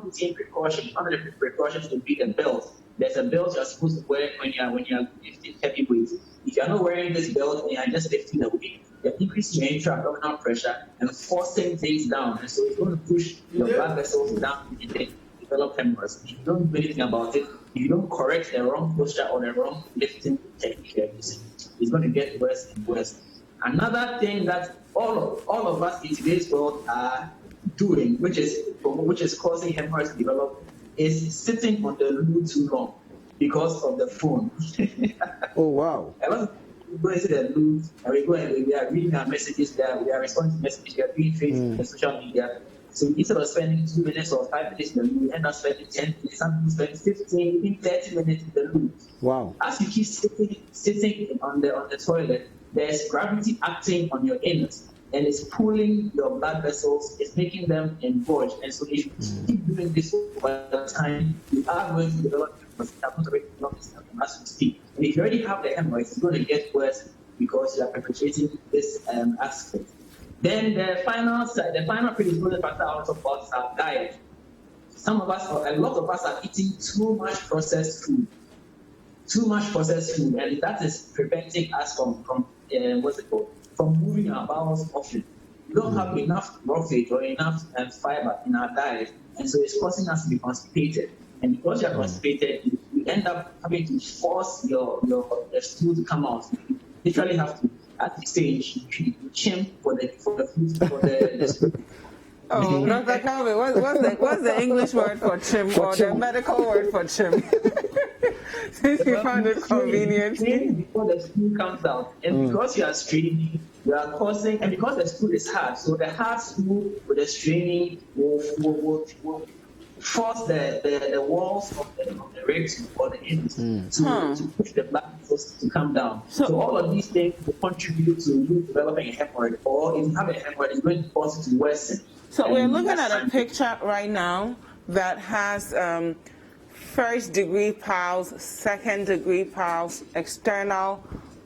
putting precautions, one of the precautions would be the belt. There's a belt you're supposed to wear when you're lifting heavy weights. If you're not wearing this belt and you're just lifting the weight, you're increasing your intra-abdominal pressure and forcing things down. And so it's going to push your blood vessels down and then develop hemorrhoids. If you don't do anything about it, if you don't correct the wrong posture or the wrong lifting technique you're using, it's going to get worse and worse. Another thing that all of us in today's world are doing, which is causing hemorrhoids to develop, is sitting on the loo too long because of the phone. Oh wow! A lot of people go into the loo and we are reading our messages there, we are responding to messages, we are doing Facebook and social media. So instead of spending 2 minutes or 5 minutes in the loo, you end up spending 10 minutes, some people spend 15, even 30 minutes in the loo. Wow! As you keep sitting on the toilet, there's gravity acting on your anus. And it's pulling your blood vessels, it's making them engorge. And so if you keep doing this over time, you are going to develop hemorrhoids as we speak. And if you already have the hemorrhoids, it's going to get worse because you are perpetuating this aspect. Then the final predisposing factor out of us is our diet. A lot of us are eating too much processed food. And that is preventing us from moving our bowels often. We don't have enough roughage or enough fiber in our diet, and so it's causing us to be constipated. And because you are constipated, you end up having to force your stool to come out. You literally have to, at this stage, you chimp for the stool. Oh, Dr. Calvin, what's the English word for chimp the medical word for chimp? Since you found it convenient. Before the stool comes out, and because you are straining, you are causing, and because the stool is hard, so the hard stool with the straining will force the walls of the ribs or the anus to push the blood vessels to come down. So all of these things will contribute to you developing a hemorrhoid, or if you have a hemorrhoid, it's going to cause it to worsen. So we're looking at a picture right now that has first degree piles, second degree piles, external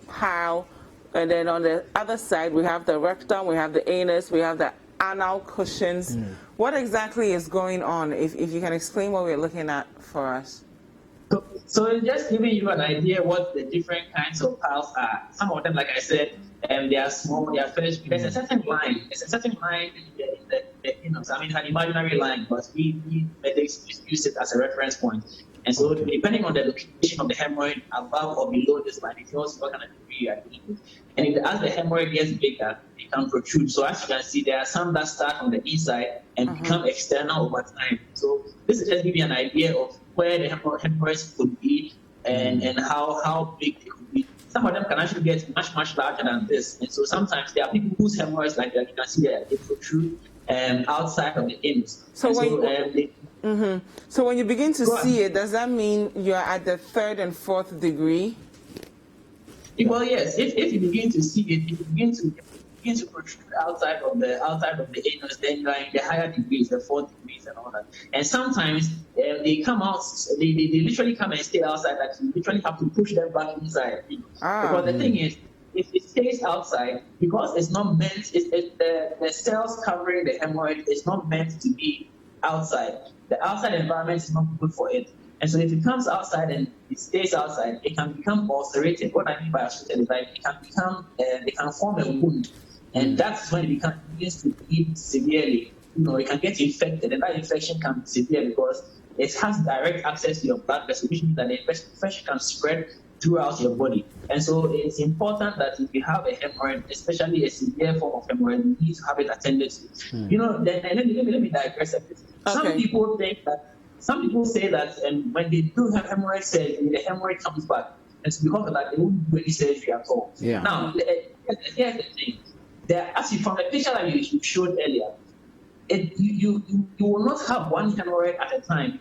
pile, and then on the other side we have the rectum, we have the anus, we have the anal cushions. What exactly is going on? If you can explain what we're looking at for us. So just giving you an idea what the different kinds of piles are. Some of them, like I said, they are small, they are first. There's a certain line. There's a certain line in the I mean, an imaginary line, but we medics use it as a reference point. And so, depending on the location of the hemorrhoid, above or below this line, it knows what kind of degree you are dealing with. And as the hemorrhoid gets bigger, it can protrude. So, as you can see, there are some that start on the inside and become external over time. So, this is just giving you an idea of where the hemorrhoids could be and how big they could be. Some of them can actually get much, much larger than this. And so, sometimes there are people whose hemorrhoids, like you can see there, they protrude outside of the anus. So when you begin to see it, does that mean you're at the third and fourth degree? Well, yes. If you begin to see it, if you begin to protrude outside of the anus, then you are in the higher degrees, the fourth degrees and all that. And sometimes they come out, they literally come and stay outside. That you literally have to push them back inside. Because the thing is, if it stays outside, because it's not meant, the cells covering the hemorrhoid is not meant to be outside. The outside environment is not good for it. And so if it comes outside and it stays outside, it can become ulcerated. What I mean by ulcerated is that it can form a wound. And that's when it begins to bleed severely. It can get infected, and that infection can be severe because it has direct access to your blood vessel, which means that the infection can spread throughout your body. And so it's important that if you have a hemorrhoid, especially a severe form of hemorrhoid, you need to have it attended to. Let me digress a bit. Okay. Some people say that when they do have hemorrhoid surgery, the hemorrhoid comes back. And so because of that, they won't do any surgery at all. Yeah. Now, here's the thing. As from the picture that you showed earlier, you will not have one hemorrhoid at a time.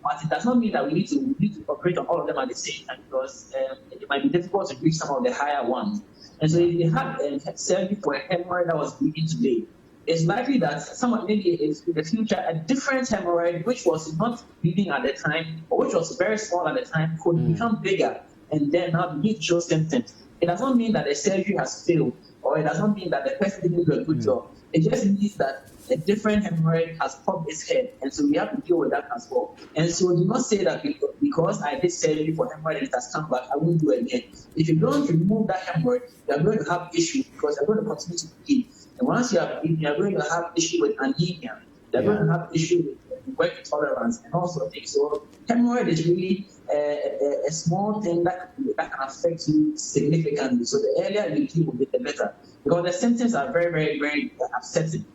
But it does not mean that we need to operate on all of them at the same time, because it might be difficult to reach some of the higher ones. And so if you had surgery for a hemorrhoid that was bleeding today, it's likely that someone maybe is in the future a different hemorrhoid which was not bleeding at the time or which was very small at the time could become bigger and then now begin to show symptoms. It does not mean that the surgery has failed, or it does not mean that the person didn't do a good job. It just means that a different hemorrhoid has popped its head, and so we have to deal with that as well. And so do not say that because I did surgery for hemorrhoid and it has come back, I won't do it again. If you don't remove that hemorrhoid, you are going to have issues because you're going to continue to bleed. And once you are bleeding, you're going to have issue with anemia. You're going to have issue with work tolerance and all sorts of things. So hemorrhoid is really a small thing that can affect you significantly. So the earlier you deal with it, the better. Because the symptoms are very, very, very upsetting.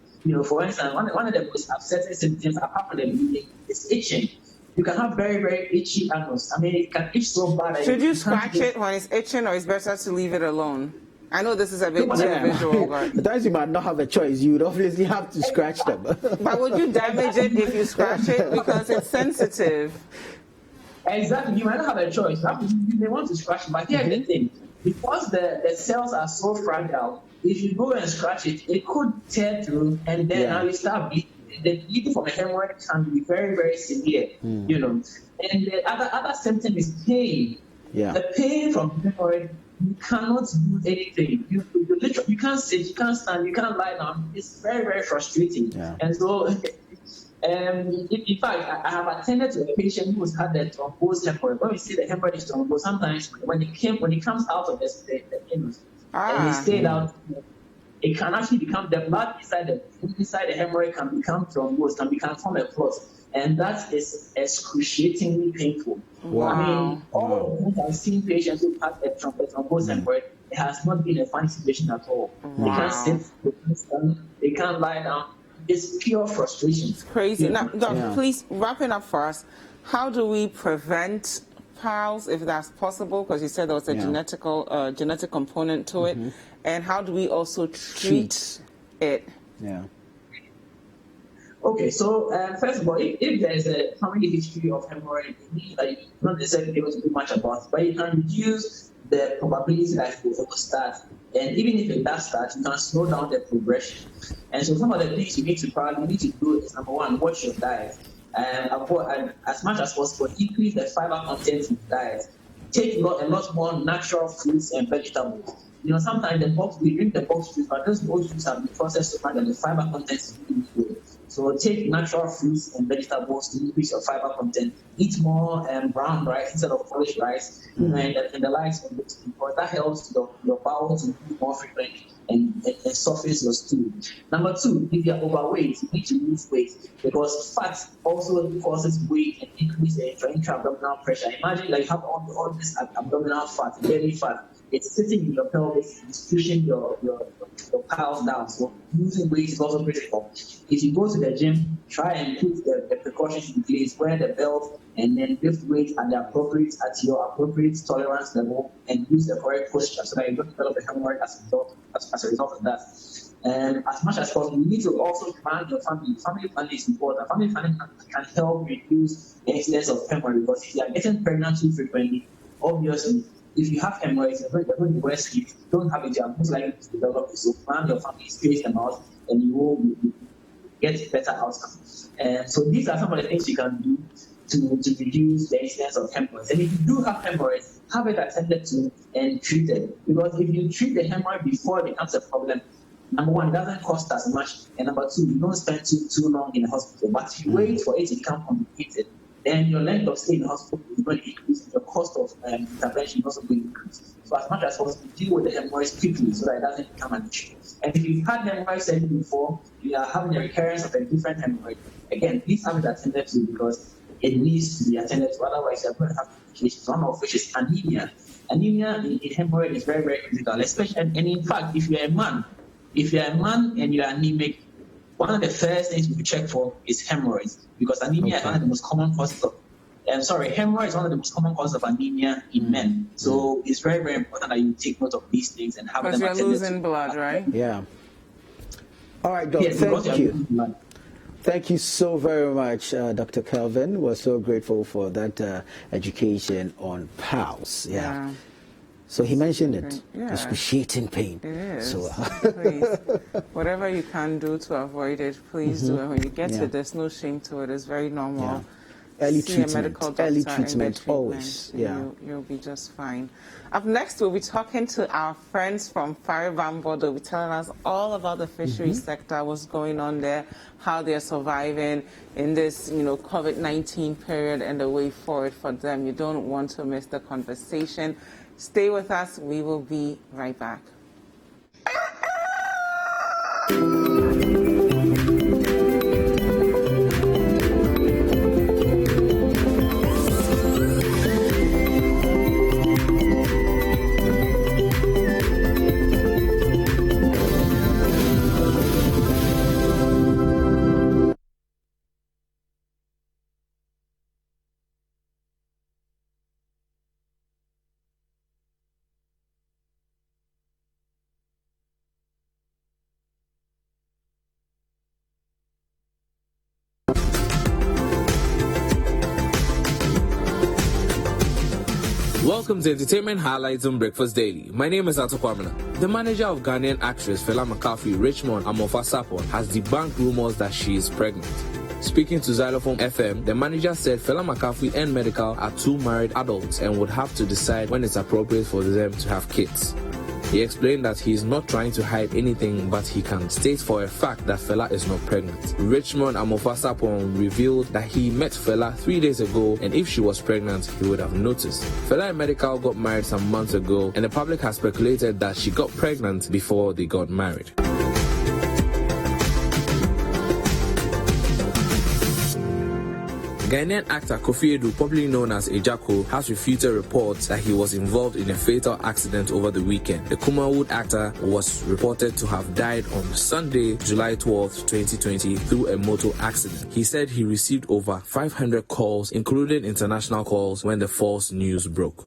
For instance, one of the most upsetting symptoms apart from the bleeding is itching. You can have very, very itchy ankles. I mean, it can itch so bad. Should you scratch it when it's itching, or it's better to leave it alone? I know this is a bit visual, but sometimes you might not have a choice. You would obviously have to scratch them. But would you damage it if you scratch it because it's sensitive? Exactly. You might not have a choice. You may want to scratch it, but here's the thing: because the cells are so fragile, if you go and scratch it, it could tear through, and then now you start bleeding. The bleeding from a hemorrhoid can be very, very severe. And the other symptom is pain. The pain from hemorrhoid. You cannot do anything. You literally you can't sit, you can't stand, you can't lie down. It's very, very frustrating. And so, in fact, I have attended to a patient who's had the thrombosed hemorrhoid. When we see the hemorrhoid is thrombosed, sometimes when it comes out of the anus and it stayed out, it can actually become the blood inside the hemorrhoid can become thrombosed, can form a clot. And that is excruciatingly painful. Wow. I mean, all of I've seen patients who had a thrombosed hemorrhoid, it has not been a funny situation at all. Wow. They can't sit, they can't stand, they can't lie down. It's pure frustration. It's crazy. Now, Doc, please, wrapping up for us, how do we prevent PALS, if that's possible? Because you said there was a genetic component to it. And how do we also treat it? Okay, so first of all, if there is a family history of hemorrhoid, it means that you're not necessarily able to do much about it, but you can reduce the probability that it will start. And even if it does start, you can slow down the progression. And so some of the things you need to do is, number one, watch your diet. As much as possible, increase the fiber content in diet. Take a lot more natural fruits and vegetables. Sometimes we drink the box juice, but those box juices have been processed so much that the fiber content is really good. So take natural fruits and vegetables to increase your fiber content. Eat more brown rice instead of polished rice, and the likes of those things. That helps your bowel to move more frequently and softens your stool. Number two, if you're overweight, you need to lose weight because fat also causes weight and increase the intra-abdominal pressure. Imagine you have all this abdominal fat, belly fat. It's sitting in your pelvis, it's pushing your piles down. So losing weight is also critical. If you go to the gym, try and put the precautions in place, wear the belt, and then lift weight at your appropriate tolerance level, and use the correct posture so that you don't develop a hemorrhoid as a result of that. And as much as possible, you need to also plan your family. Family planning is important. Family planning can help reduce the incidence of hemorrhoid because if you are getting pregnant too frequently, obviously, if you have hemorrhoids, you're going to worse. If you don't have it, you are most likely to develop it. So plan your family, space them out, and you will get better outcomes. So these are some of the things you can do to reduce the incidence of hemorrhoids. And if you do have hemorrhoids, have it attended to and treated. Because if you treat the hemorrhoid before it becomes a problem, number one, it doesn't cost as much, and number two, you don't spend too long in the hospital. But if you wait for it to become complicated, then your length of stay in the hospital is going to increase, and the cost of intervention is also going to increase. So as much as possible, deal with the hemorrhoids quickly so that it doesn't become an issue. And if you've had hemorrhoids surgery before, you are having a recurrence of a different hemorrhoid, again, please have it attended to because it needs to be attended to. Otherwise, you're going to have complications, one of which is anemia. Anemia in hemorrhoid is very, very critical, especially, and in fact, if you're a man and you're anemic, one of the first things we check for is hemorrhoids because anemia is one of the most common causes of. Hemorrhoid is one of the most common causes of anemia in men. So it's very, very important that you take note of these things and have them attended to. Because you're losing blood, right? Yeah. All right, Doc. Thank you. Thank you so very much, Dr. Kelvin. We're so grateful for that education on PALS. Yeah. So he mentioned it. Yeah. Excruciating pain. It is. So, please, whatever you can do to avoid it, please do it. When you get it, there's no shame to it. It's very normal. Yeah. Early See treatment. a medical doctor Early and get treatment, always. Yeah. You'll be just fine. Up next, we'll be talking to our friends from Faribambo. They'll be telling us all about the fisheries sector, what's going on there, how they're surviving in this, COVID-19 period and the way forward for them. You don't want to miss the conversation. Stay with us. We will be right back. Welcome to Entertainment Highlights on Breakfast Daily. My name is Akua. The manager of Ghanaian actress Fela McCarthy, Richmond Amofa-Sapon, has debunked rumors that she is pregnant. Speaking to Xylophone FM, the manager said Fela McCarthy and Medical are two married adults and would have to decide when it's appropriate for them to have kids. He explained that he is not trying to hide anything, but he can state for a fact that Fela is not pregnant. Richmond Amofa-Sapon revealed that he met Fela 3 days ago, and if she was pregnant, he would have noticed. Fela and Medical got married some months ago, and the public has speculated that she got pregnant before they got married. Ghanaian actor Kofi Edu, popularly known as Ejako, has refuted reports that he was involved in a fatal accident over the weekend. The Kumawood actor was reported to have died on Sunday, July 12, 2020, through a motor accident. He said he received over 500 calls, including international calls, when the false news broke.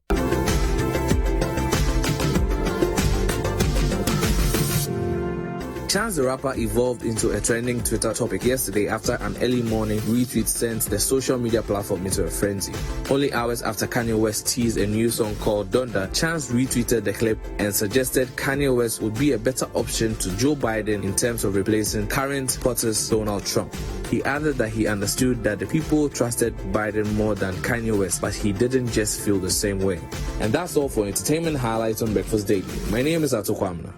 Chance the Rapper evolved into a trending Twitter topic yesterday after an early morning retweet sent the social media platform into a frenzy. Only hours after Kanye West teased a new song called Donda, Chance retweeted the clip and suggested Kanye West would be a better option to Joe Biden in terms of replacing current POTUS Donald Trump. He added that he understood that the people trusted Biden more than Kanye West, but he didn't just feel the same way. And that's all for Entertainment Highlights on Breakfast Daily. My name is Akua.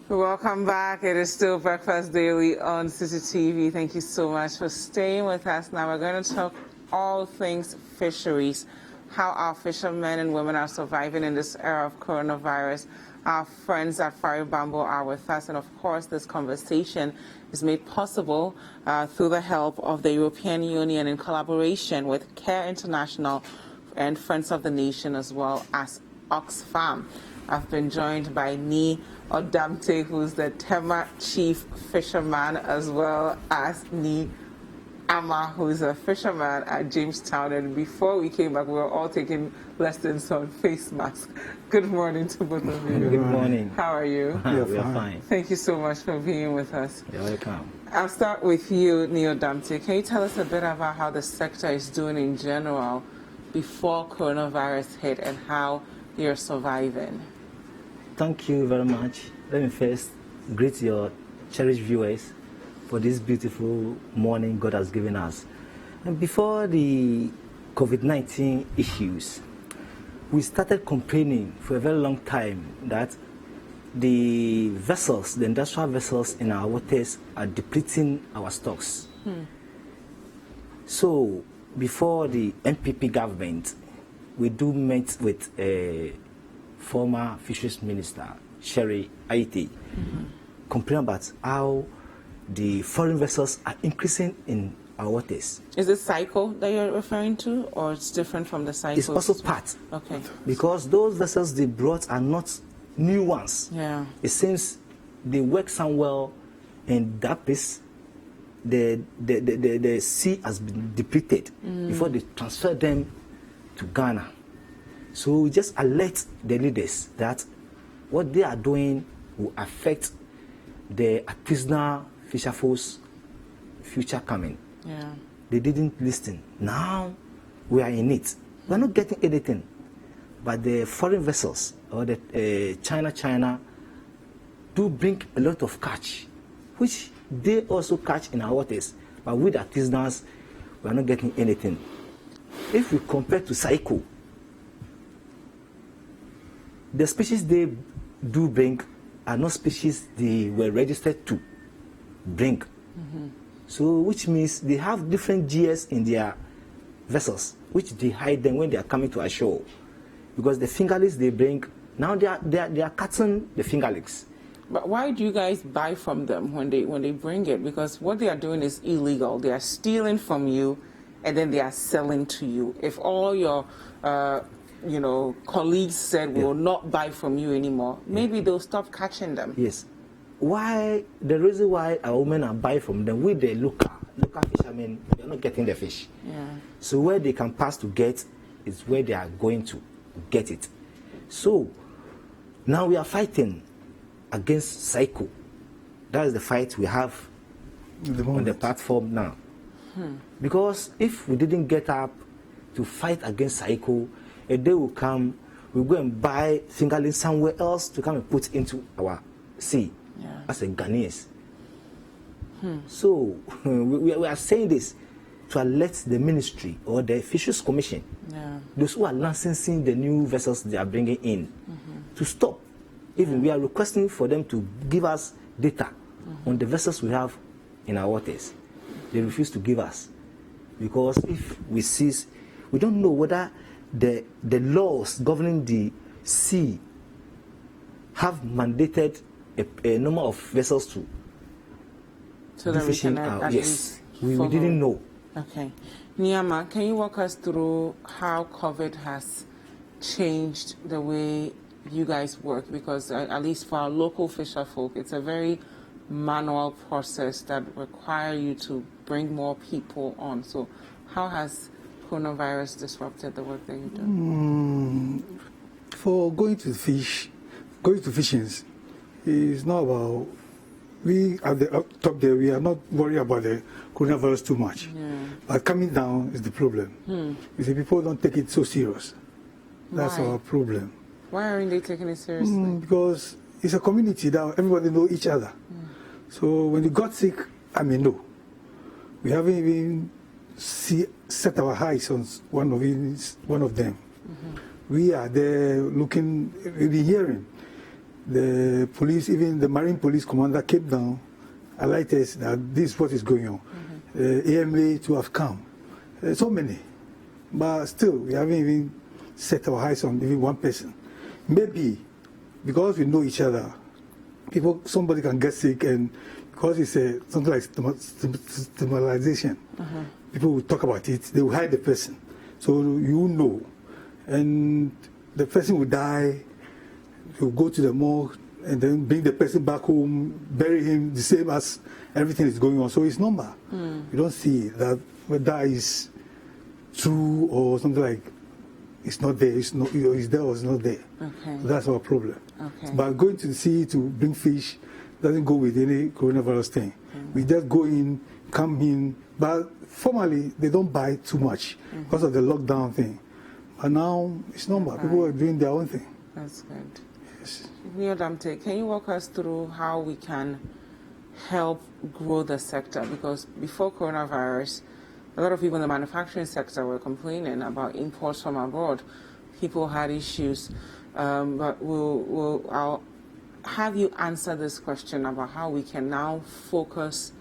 Welcome back. It is still Breakfast Daily on City TV. Thank you so much for staying with us. Now we're going to talk all things fisheries, how our fishermen and women are surviving in this era of coronavirus. Our friends at Faribambo are with us, and of course this conversation is made possible through the help of the European Union in collaboration with Care International and Friends of the Nation, as well as Oxfam. I've been joined by Ni Odamte, who's the Tema chief fisherman, as well as Ni Ama, who's a fisherman at Jamestown. And before we came back, we were all taking lessons on face masks. Good morning to both of you. Good morning. How are you? We are fine. Thank you so much for being with us. You're welcome. I'll start with you, Ni Odamte. Can you tell us a bit about how the sector is doing in general before coronavirus hit and how you're surviving? Thank you very much. Let me first greet your cherished viewers for this beautiful morning God has given us. And before the COVID-19 issues, we started complaining for a very long time that the vessels, the industrial vessels in our waters are depleting our stocks. So before the NPP government, we do meet with a former fisheries minister, Sherry Aiti, complaining about how the foreign vessels are increasing in our waters. Is it cycle that you're referring to, or it's different from the cycle? It's also part. Okay. Because those vessels they brought are not new ones. Yeah. It seems they work somewhere in that place. The sea has been depleted before they transfer them to Ghana. So we just alert the leaders that what they are doing will affect the artisanal fisher folks' future coming. Yeah. they didn't listen. Now we are in it. We're not getting anything. But the foreign vessels or the China do bring a lot of catch, which they also catch in our waters. But with artisanals, we are not getting anything. If we compare to Saiko, the species they do bring are not species they were registered to bring. So, which means they have different GS in their vessels, which they hide them when they are coming to our shore. Because the fingerlings they bring, now they are cutting the fingerlings. But why do you guys buy from them when they bring it? Because what they are doing is illegal. They are stealing from you, and then they are selling to you. If all your colleagues said we will not buy from you anymore, maybe they'll stop catching them. Yes. Why the reason why our women are buying from them with the local fishermen, they're not getting the fish. Yeah. So where they can pass to get is where they are going to get it. So now we are fighting against Psycho. That is the fight we have on the platform now. Because if we didn't get up to fight against Psycho, a day will come, we'll go and buy fingerling somewhere else to come and put into our sea as a Ghanaians. So we are saying this to alert the ministry or the Fisheries Commission, those who are licensing the new vessels they are bringing in, to stop. Even we are requesting for them to give us data on the vessels we have in our waters. They refuse to give us, because if we seize, we don't know whether the laws governing the sea have mandated a number of vessels to so that we can at yes, we didn't know. Okay. Nyama, can you walk us through how COVID has changed the way you guys work? Because at least for our local fisher folk, it's a very manual process that require you to bring more people on. So how has coronavirus disrupted the work that you do? For going to fishings is not about, we at the top there, we are not worried about the coronavirus too much. But coming down is the problem. You see, people don't take it so serious. That's our problem. Why aren't they taking it seriously? Because it's a community that everybody knows each other. So when you got sick, I mean, no. We haven't even set our eyes on one of them. We are there looking, we've been hearing. The police, even the Marine Police Commander came down, alerted us that this is what is going on. AMA to have come. So many. But still, we haven't even set our eyes on even one person. Maybe because we know each other, somebody can get sick, and because it's something like stigmatization, people will talk about it, they will hide the person. So you know, and the person will die, you go to the morgue, and then bring the person back home, bury him the same as everything is going on. So it's normal. You don't see that whether is true or something like it's not there, it's there or it's not there. Okay. That's our problem. Okay. But going to the sea to bring fish doesn't go with any coronavirus thing. We just go in, come in, but formally they don't buy too much because of the lockdown thing. But now it's normal. People are doing their own thing. That's good. Neil Damte, can you walk us through how we can help grow the sector? Because before coronavirus, a lot of people in the manufacturing sector were complaining about imports from abroad. People had issues, but I'll have you answer this question about how we can now focus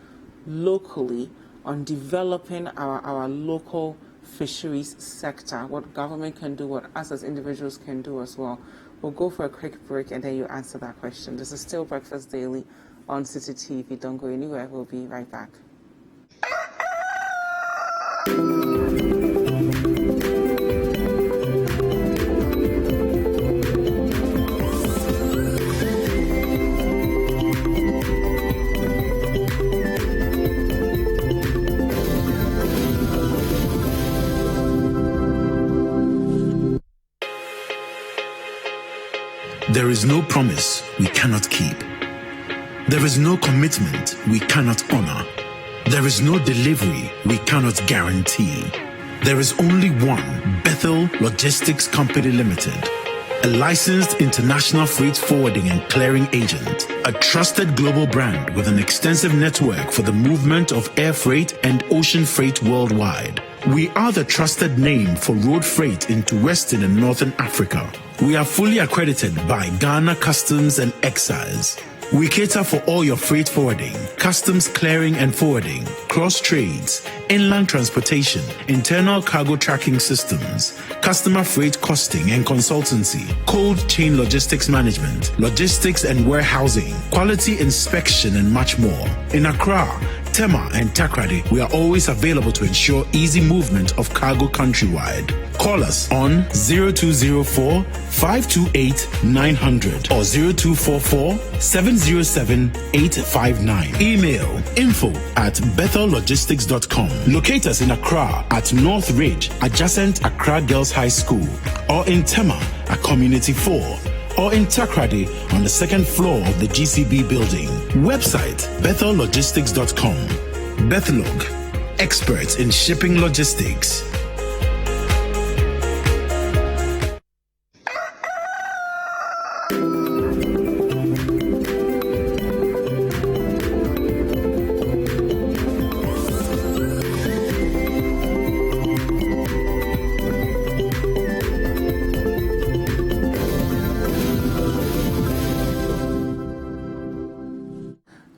locally on developing our local fisheries sector, what government can do, what us as individuals can do as well. We'll go for a quick break and then you answer that question. This is still Breakfast Daily on City TV. Don't go anywhere. We'll be right back. There is no promise we cannot keep. There is no commitment we cannot honor. There is no delivery we cannot guarantee. There is only one Bethel Logistics Company Limited, a licensed international freight forwarding and clearing agent, a trusted global brand with an extensive network for the movement of air freight and ocean freight worldwide. We are the trusted name for road freight into Western and Northern Africa. We are fully accredited by Ghana Customs and Excise. We cater for all your freight forwarding, customs clearing and forwarding, cross trades, inland transportation, internal cargo tracking systems, customer freight costing and consultancy, cold chain logistics management, logistics and warehousing, quality inspection, and much more. In Accra, Tema, and Takrady, we are always available to ensure easy movement of cargo countrywide. Call us on 0204 528 900 or 0244 707 859. Email info@bethellogistics.com. Locate us in Accra at North Ridge, adjacent Accra Girls High School, or in Tema at Community 4, or in Takrady on the second floor of the GCB building. Website bethellogistics.com. Bethlog, experts in shipping logistics.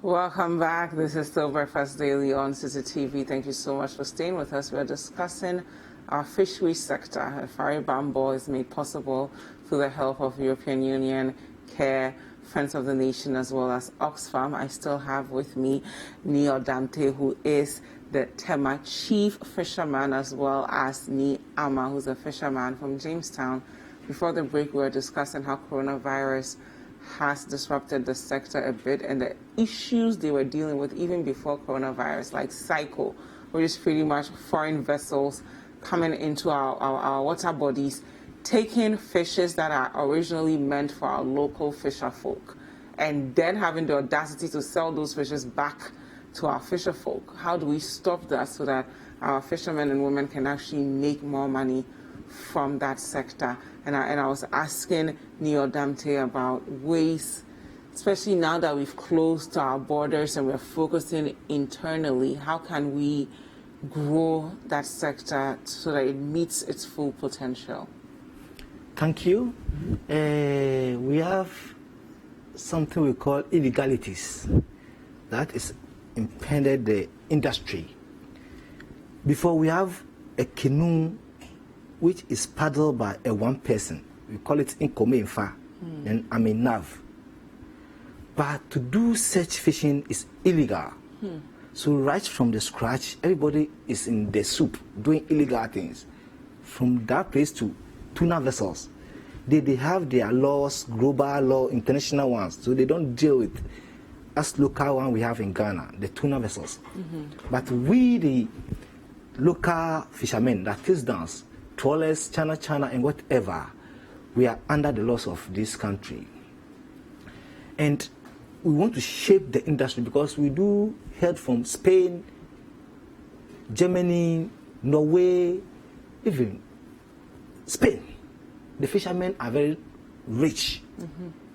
Welcome back. This is still Breakfast Daily on City TV. Thank you so much for staying with us. We are discussing our fishery sector. A Fari Bambo is made possible through the help of European Union, CARE, Friends of the Nation, as well as Oxfam. I still have with me Neo Dante, who is the Tema chief fisherman, as well as Ni Ama, who's a fisherman from Jamestown. Before the break, we were discussing how coronavirus has disrupted the sector a bit and the issues they were dealing with even before coronavirus, like cycle, which is pretty much foreign vessels coming into our water bodies, taking fishes that are originally meant for our local fisher folk, and then having the audacity to sell those fishes back to our fisher folk. How do we stop that so that our fishermen and women can actually make more money from that sector? And I was asking Neo Dante about ways, especially now that we've closed our borders and we're focusing internally, how can we grow that sector so that it meets its full potential? Thank you. We have something we call illegalities that is impeded the industry. Before, we have a canoe which is paddled by a one person. We call it Inkomenfa and Amenav. But to do such fishing is illegal. So right from the scratch, everybody is in the soup doing illegal things. From that place to tuna vessels, they have their laws, global law, international ones, so they don't deal with us local one we have in Ghana, the tuna vessels. But we, the local fishermen that fish dance, trawlers, China, and whatever, we are under the laws of this country. And we want to shape the industry because we do hear from Spain, Germany, Norway, even Spain. The fishermen are very rich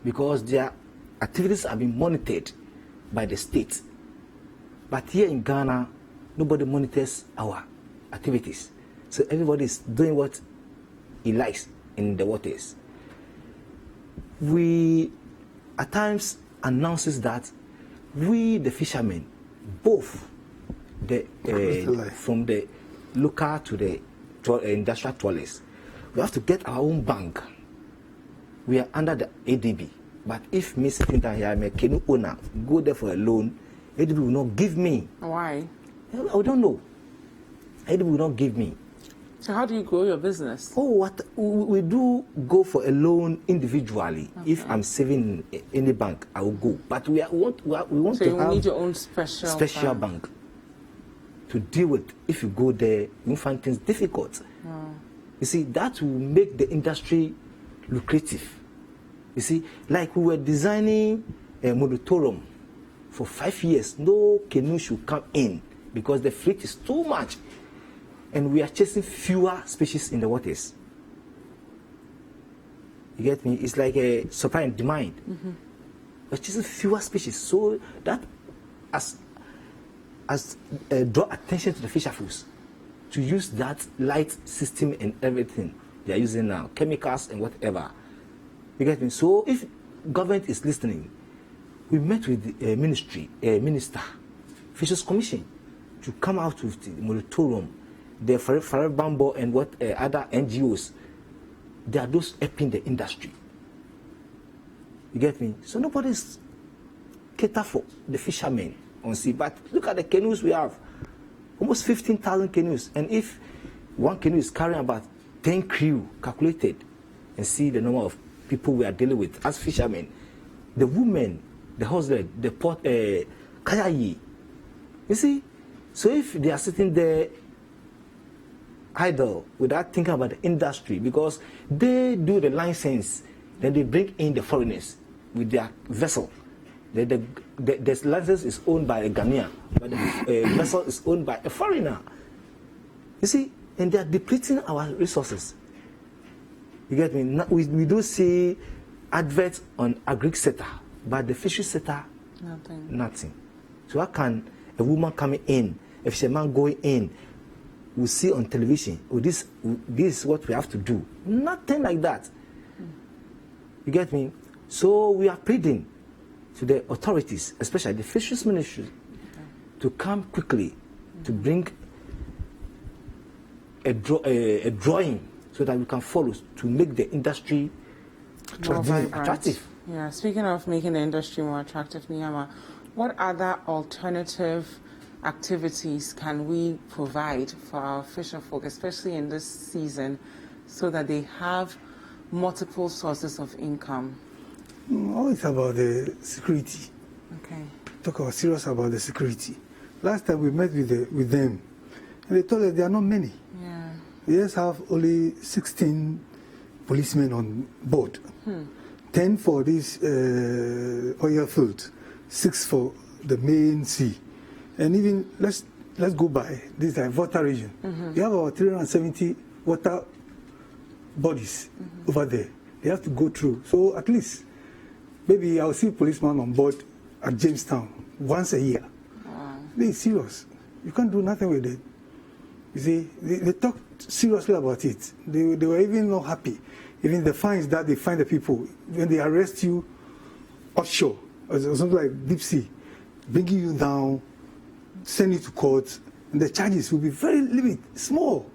because their activities are being monitored by the state. But here in Ghana, nobody monitors our activities. So everybody is doing what he likes in the waters. We at times announces that we, the fishermen, both from the local to the industrial trawlers, we have to get our own bank. We are under the ADB. But if me sitting down here, I'm a canoe owner, go there for a loan, ADB will not give me. Why? I don't know. ADB will not give me. So how do you grow your business? Oh, we do go for a loan individually. Okay. If I'm saving in any bank, I will go. But we want so to you have need your own special bank to deal with. If you go there, you find things difficult. You see, that will make the industry lucrative. You see, like we were designing a moratorium for 5 years. No canoe should come in because the fleet is too much, and we are chasing fewer species in the waters. You get me? It's like a supply and demand. We're chasing fewer species, so that draw attention to the fisheries to use that light system and everything they are using now, chemicals and whatever. You get me? So if government is listening, we met with the minister, Fisheries Commission, to come out with the moratorium. The Forever Bambo and what other NGOs, they are those helping the industry. You get me? So nobody's cater for the fishermen on sea. But look at the canoes we have, almost 15,000 canoes. And if one canoe is carrying about 10 crew calculated, and see the number of people we are dealing with as fishermen, the women, the husband, the port, kayayi. You see? So if they are sitting there idle without thinking about the industry, because they do the license, then they bring in the foreigners with their vessel. The license is owned by a Ghanaian, but the vessel is owned by a foreigner. You see? And they are depleting our resources. You get me? We do see adverts on agri sector, but the fishery sector, nothing. So how can a woman coming in, if she's a man going in, we see on television, oh, this is what we have to do. Nothing like that. You get me? So we are pleading to the authorities, especially the fisheries ministry, to come quickly to bring a drawing so that we can follow to make the industry attractive. Yeah, speaking of making the industry more attractive, Niyama, what other alternative activities can we provide for our fisher folk, especially in this season, so that they have multiple sources of income? Always about the security. Okay. Talk about serious about the security. Last time we met with them, and they told us there are not many. Yeah. They just have only 16 policemen on board. 10 for this oil field, 6 for the main sea. And even, let's go by this water region. You have about 370 water bodies over there. They have to go through. So at least, maybe I'll see a policeman on board at Jamestown once a year. Wow. They're serious. You can't do nothing with it. You see, they talked seriously about it. They were even not happy. Even the fines that they fine the people, when they arrest you offshore, or something like deep sea, bringing you down, send you to court, and the charges will be very limited, small.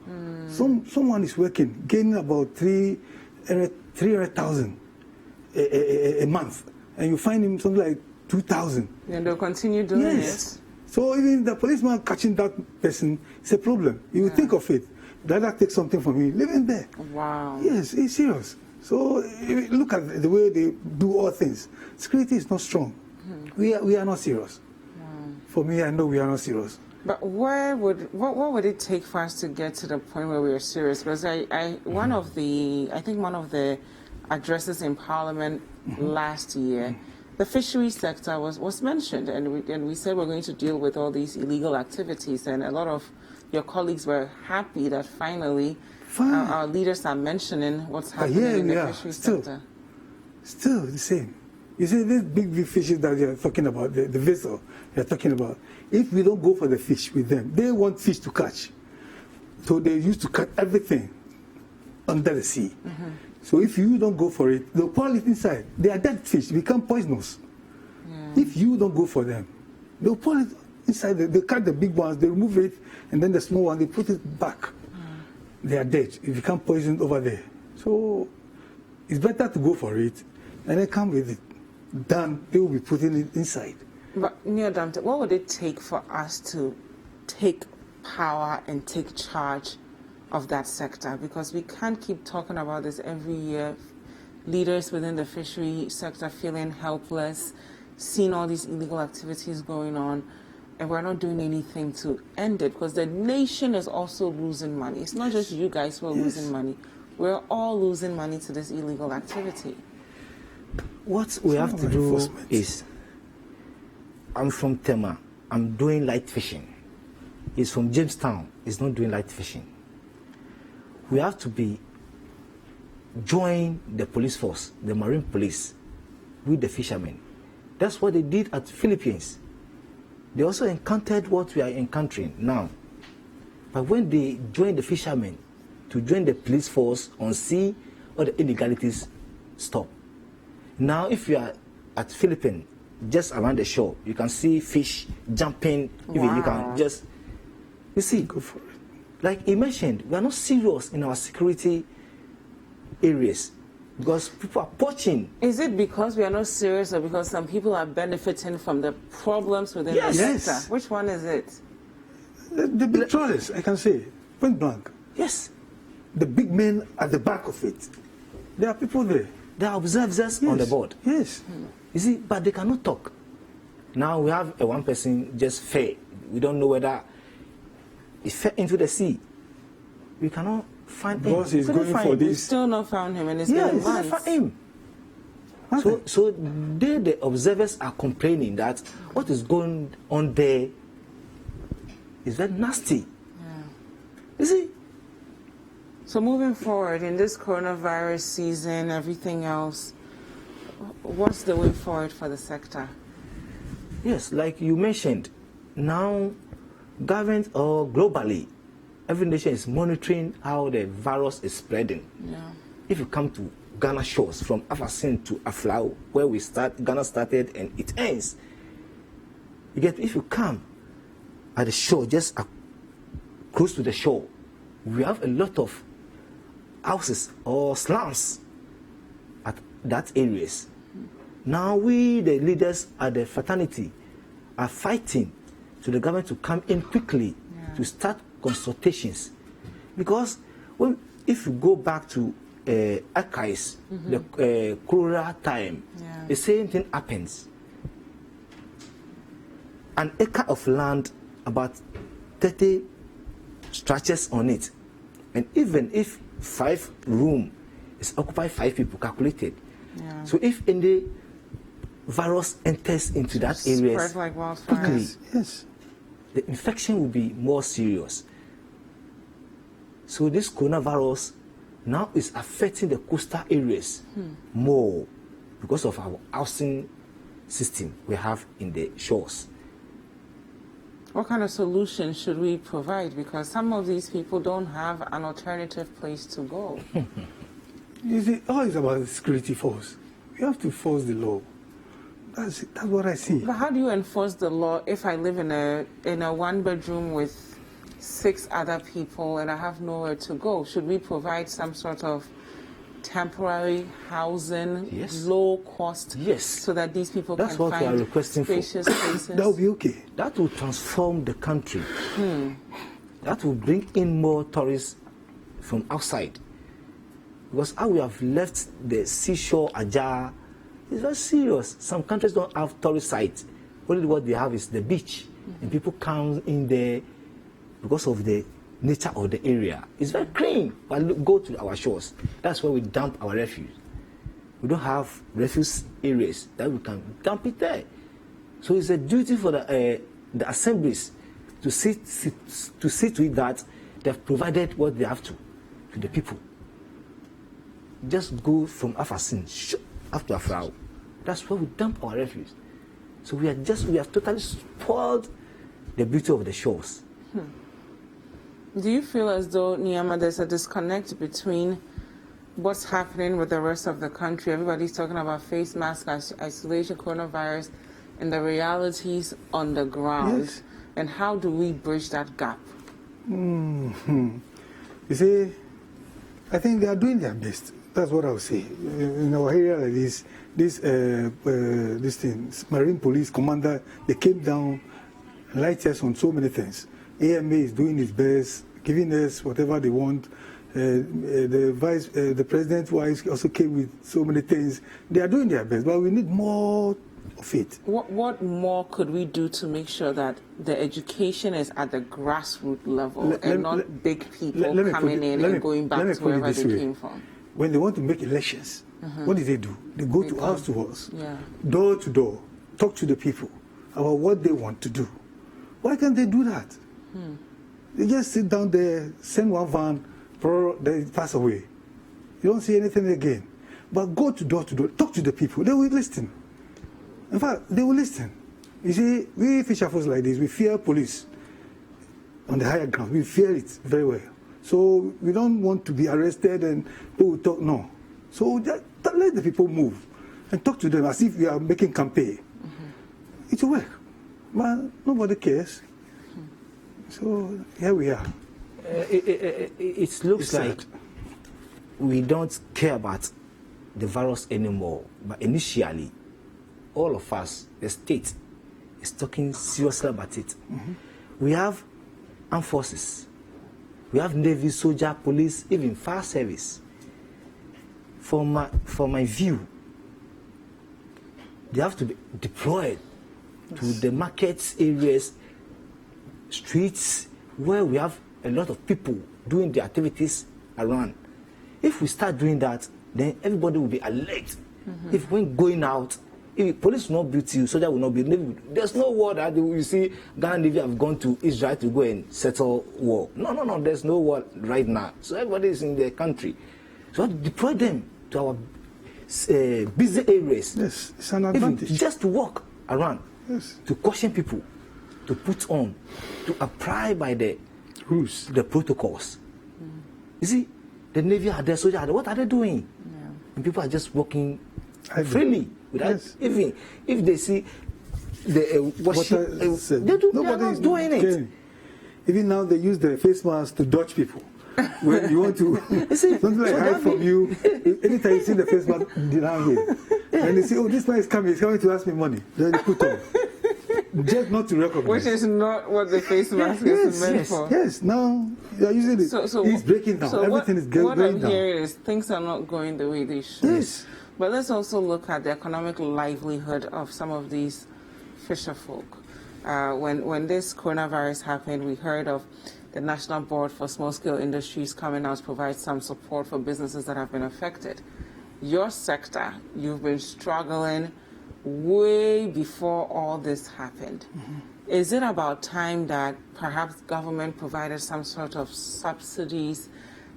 Someone is working, gaining about 300,000 a month, and you find him something like 2,000. And they'll continue doing it. So even the policeman catching that person is a problem. You will think of it. Rather take something from him, leave him there. Wow. Yes, it's serious. So look at the way they do all things. Security is not strong. We are not serious. For me, I know we are not serious. But what would it take for us to get to the point where we are serious? Because I think one of the addresses in Parliament last year, the fisheries sector was mentioned, and we said we're going to deal with all these illegal activities, and a lot of your colleagues were happy that finally our leaders are mentioning what's happening in the fisheries sector. Still the same. You see, these big fishes that you're talking about, the vessel you're talking about, if we don't go for the fish with them, they want fish to catch. So they used to cut everything under the sea. So if you don't go for it, they'll pour it inside. They are dead fish, they become poisonous. If you don't go for them, they'll pour it inside. They cut the big ones, they remove it, and then the small one, they put it back. They are dead. It become poisoned over there. So it's better to go for it and then come with it. Then they will be putting it inside. But Neil Damte, what would it take for us to take power and take charge of that sector? Because we can't keep talking about this every year. Leaders within the fishery sector feeling helpless, seeing all these illegal activities going on, and we're not doing anything to end it, because the nation is also losing money. It's not just you guys who are losing money. We're all losing money to this illegal activity. What we have to do is, I'm from Tema. I'm doing light fishing. is from Jamestown, is not doing light fishing. We have to join the police force, the marine police, with the fishermen. That's what they did at the Philippines. They also encountered what we are encountering now. But when they joined the fishermen to join the police force on sea, all the illegalities stop. Now, if you are at Philippines, just around the shore, you can see fish jumping. Wow. Even you can just, you see, go for it. Like he mentioned, we are not serious in our security areas because people are poaching. Is it because we are not serious or because some people are benefiting from the problems within Yes. the Yes. sector? Which one is it? The big trawlers, I can say, point blank. Yes. The big men at the back of it. There are people there. There are observers on the board. Yes. You see, but they cannot talk. Now we have one person just fell. We don't know whether he fell into the sea. We cannot find him. Because he's We couldn't going find for him. We still not found him, and it's Yeah, been we couldn't months. find him. So the observers are complaining that what is going on there is very nasty. You see? So moving forward in this coronavirus season, everything else, what's the way forward for the sector? Yes, like you mentioned, now government or globally, every nation is monitoring how the virus is spreading. Yeah. If you come to Ghana shores from Afasin to Aflau, where Ghana started and it ends, if you come at the shore, just close to the shore, we have a lot of houses or slums at that areas. Now we, the leaders at the fraternity, are fighting to the government to come in quickly to start consultations. Because if you go back to archives, the cholera time, the same thing happens. An acre of land, about 30 structures on it. And even if 5 rooms is occupied 5 people, calculated. Yeah. So if any virus enters into that area Spread like wildfire. quickly, yes, the infection will be more serious. So this coronavirus now is affecting the coastal areas more because of our housing system we have in the shores. What kind of solution should we provide? Because some of these people don't have an alternative place to go. You see, all is about the security force. We have to force the law. That's what I see. But how do you enforce the law if I live in a 1-bedroom with 6 other people and I have nowhere to go? Should we provide some sort of temporary housing, low cost, so that these people That's can what we are find requesting for. spacious places? That will be okay. That will transform the country. That will bring in more tourists from outside. Because how we have left the seashore ajar is very serious. Some countries don't have tourist sites. Only what they have is the beach. And people come in there because of the nature of the area. It's very clean. But go to our shores. That's where we dump our refuse. We don't have refuse areas that we can dump it there. So it's a duty for the assemblies to see to it that they've provided what they have to the people. Just go from Afasin after Afrao. That's where we dump our refuse. So we have totally spoiled the beauty of the shores. Do you feel as though, Niyama, there's a disconnect between what's happening with the rest of the country? Everybody's talking about face mask, isolation, coronavirus, and the realities on the ground. Yes. And how do we bridge that gap? You see, I think they are doing their best. That's what I would say. In our area, like this thing, Marine Police Commander, they came down, light us on so many things. AMA is doing its best, giving us whatever they want. The president's wife also came with so many things. They are doing their best, but we need more of it. What more could we do to make sure that the education is at the grassroots level and not big people coming in and going back to wherever they came from? When they want to make elections, what do? They go to house to house, door to door, talk to the people about what they want to do. Why can't they do that? They just sit down there, send one van, they pass away. You don't see anything again. But go to door, talk to the people. They will listen. In fact, they will listen. You see, we fisher folks like this, we fear police on the higher ground. We fear it very well. So we don't want to be arrested and people talk, no. So just let the people move and talk to them as if we are making campaign. It will work. But nobody cares. So here we are. It looks like we don't care about the virus anymore. But initially, all of us, the state, is talking seriously about it. We have armed forces. We have Navy, soldier, police, even fire service. From my view, they have to be deployed to the markets, areas, streets, where we have a lot of people doing the activities around. If we start doing that, then everybody will be alert. If when going out, if police will not beat you, soldier will not beat you. There's no war that you see Ghana Navy have gone to Israel to go and settle war. No, there's no war right now. So everybody is in their country. So deploy them to our busy areas. Yes, it's an advantage. Even just to walk around, to caution people, to put on, to apply by the rules, the protocols. You see, the Navy are there, soldiers are there. What are they doing? And people are just walking freely without even if they see the washing. They are not doing it. Even now they use the face mask to dodge people. When you want to something like hide from you, anytime you see the face mask, deny him. And they say, oh, this man is coming to ask me money. Then they put on. Just not to recognize. Which is not what the face mask is meant for. Yes, now they are using it. So he's breaking down. So everything is going down. What I'm hearing is things are not going the way they should. Yes. But let's also look at the economic livelihood of some of these fisher folk. When this coronavirus happened, we heard of the National Board for Small-Scale Industries coming out to provide some support for businesses that have been affected. Your sector, you've been struggling way before all this happened. Is it about time that perhaps government provided some sort of subsidies,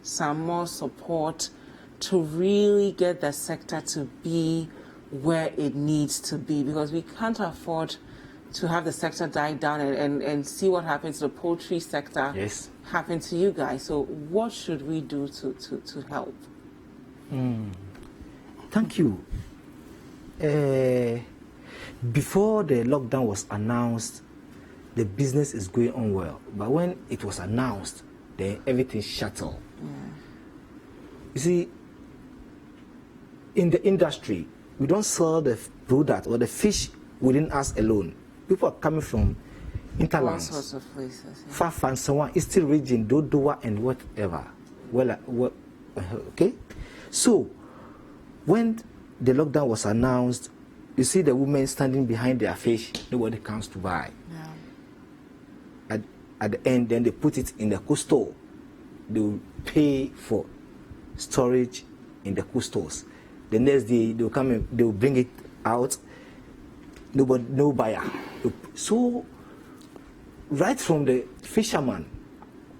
some more support to really get the sector to be where it needs to be? Because we can't afford to have the sector die down and see what happens to the poultry sector happen to you guys. So what should we do to help? Thank you. Before the lockdown was announced, the business is going on well. But when it was announced, then everything shut off. You see, in the industry, we don't sell the product or the fish within us alone. People are coming from interlands, all sorts of places. far from someone, Eastern region, Dodowa, and whatever. Okay? So, when the lockdown was announced, you see the women standing behind their fish, nobody comes to buy. At the end, then they put it in the cold store. They will pay for storage in the cold stores. The next day, they will come and they will bring it out. No buyer. So, right from the fisherman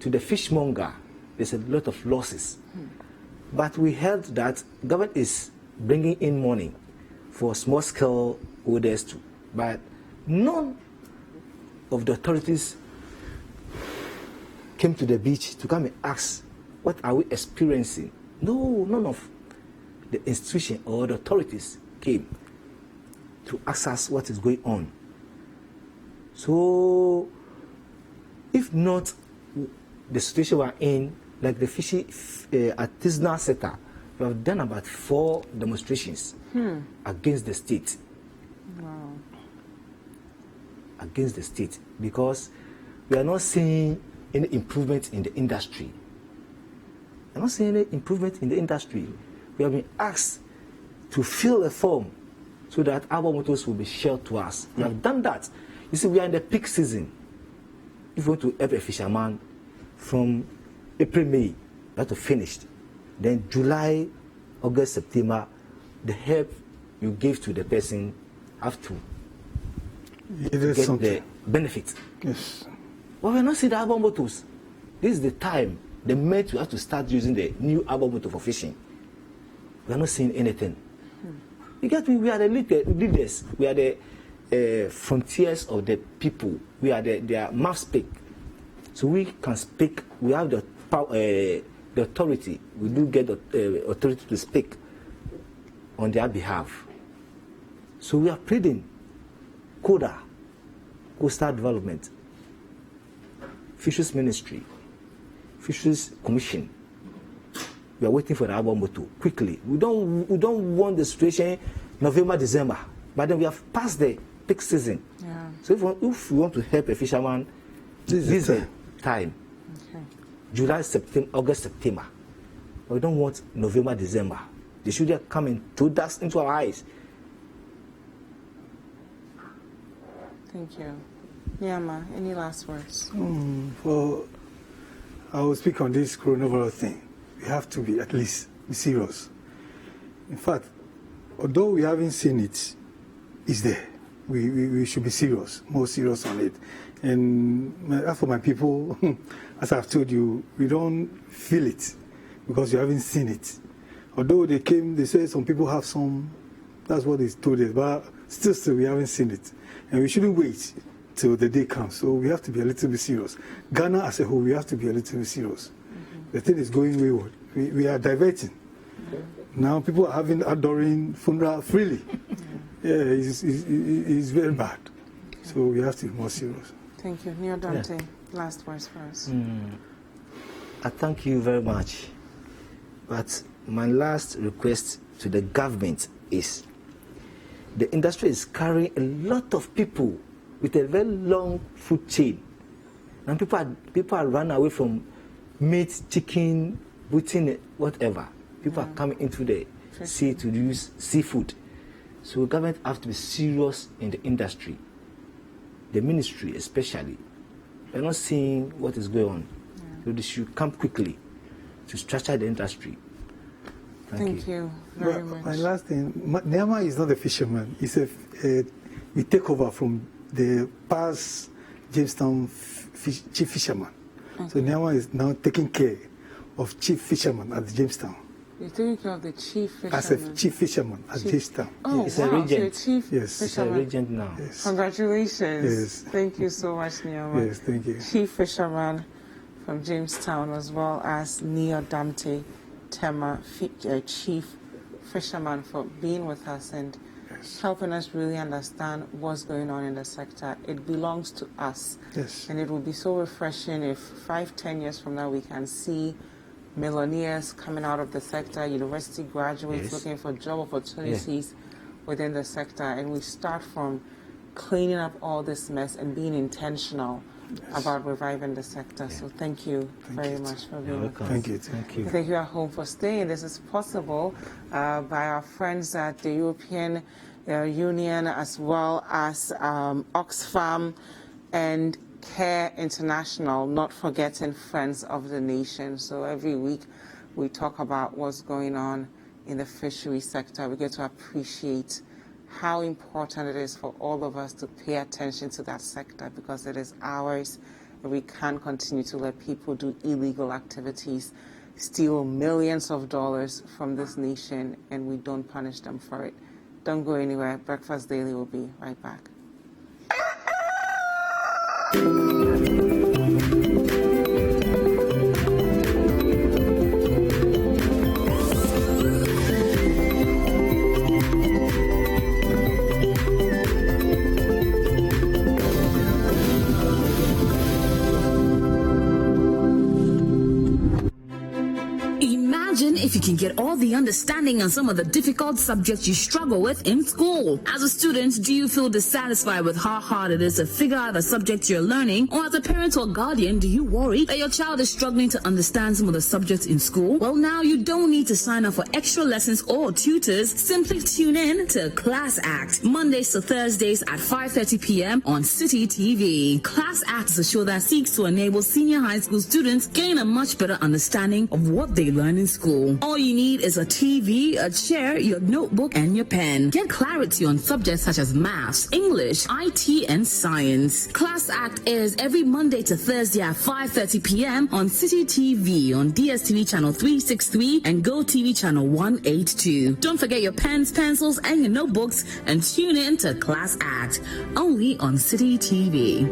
to the fishmonger, there's a lot of losses. But we heard that government is bringing in money for small-scale holders too. But none of the authorities came to the beach to come and ask, what are we experiencing? No, none of the institution or the authorities came to ask us what is going on. So, if not the situation we're in, like the fishy artisanal sector, we have done about 4 demonstrations against the state. Wow. Against the state, because we are not seeing any improvement in the industry. We are not seeing any improvement in the industry. We have been asked to fill a form so that our motors will be shared to us. We have done that. You see, we are in the peak season. If you want to help a fisherman from April, May, that will finish. Then July, August, September, the help you give to the person have to get the benefit. Yes. But we're not seeing the arbor motors. This is the time, the minute we have to start using the new arbor motor for fishing. We're not seeing anything. You get me? We are the leaders. We are the frontiers of the people. We are their mouth speak. So we can speak. We have the power, the authority. We do get the authority to speak on their behalf. So we are pleading CODA, Coastal Development, Fisheries Ministry, Fisheries Commission. We are waiting for the album motor quickly. We don't want the situation November, December, but then we have passed the peak season. Yeah. So if we want to help a fisherman, this is the time. Okay. July, September, August, September. But we don't want November, December. They should just come and throw dust into our eyes. Thank you. Nyama, any last words? Well, I will speak on this coronavirus thing. We have to be at least serious. In fact, although we haven't seen it, it's there. We should be serious, more serious on it. And for my people, as I've told you, we don't feel it because you haven't seen it. Although they said some people have some, that's what they told us, but still we haven't seen it. And we shouldn't wait till the day comes. So we have to be a little bit serious. Ghana as a whole, we have to be a little bit serious. The thing is going wayward. We are diverting. Now people are adoring funeral freely. It's very bad. So we have to be more serious. Thank you. Neo Dante, last words for us. I thank you very much. But my last request to the government is the industry is carrying a lot of people with a very long food chain. And people are running away from meat, chicken, butting, whatever. People are coming into the sea to use seafood. So government have to be serious in the industry. The ministry especially. They're not seeing what is going on. So they should come quickly to structure the industry. Thank you very much. My last thing, Nyama is not a fisherman. It's we take over from the past Jamestown chief fisherman. Okay. So Nyama is now taking care of chief fisherman at Jamestown. You're taking care of the chief fisherman? As a chief fisherman at Jamestown. Oh, yes. Wow. It's a regent. So chief yes. fisherman. It's a regent now. Yes. Congratulations. Yes. Thank you so much, Nyama. Yes, thank you. Chief fisherman from Jamestown, as well as Neo Dante Tema, chief fisherman, for being with us and helping us really understand what's going on in the sector. It belongs to us. Yes. And it will be so refreshing if 5-10 years from now we can see millionaires coming out of the sector, university graduates looking for job opportunities within the sector, and we start from cleaning up all this mess and being intentional about reviving the sector. So thank you very much for being with us. Thank you. Thank you. Thank you at home for staying. This is possible by our friends at the European Union, as well as Oxfam and Care International, not forgetting Friends of the Nation. So every week we talk about what's going on in the fishery sector. We get to appreciate how important it is for all of us to pay attention to that sector, because it is ours, and we can't continue to let people do illegal activities, steal millions of dollars from this nation, and we don't punish them for it. Don't go anywhere. Breakfast Daily will be right back. If you can get all the understanding on some of the difficult subjects you struggle with in school. As a student, do you feel dissatisfied with how hard it is to figure out the subjects you're learning? Or as a parent or guardian, do you worry that your child is struggling to understand some of the subjects in school? Well, now you don't need to sign up for extra lessons or tutors. Simply tune in to Class Act, Mondays to Thursdays at 5:30 p.m. on City TV. Class Act is a show that seeks to enable senior high school students gain a much better understanding of what they learn in school. All you need is a TV, a chair, your notebook, and your pen. Get clarity on subjects such as maths, English, IT, and science. Class Act airs every Monday to Thursday at 5:30 p.m. on City TV, on DSTV channel 363 and GoTV channel 182. Don't forget your pens, pencils, and your notebooks, and tune in to Class Act, only on City TV.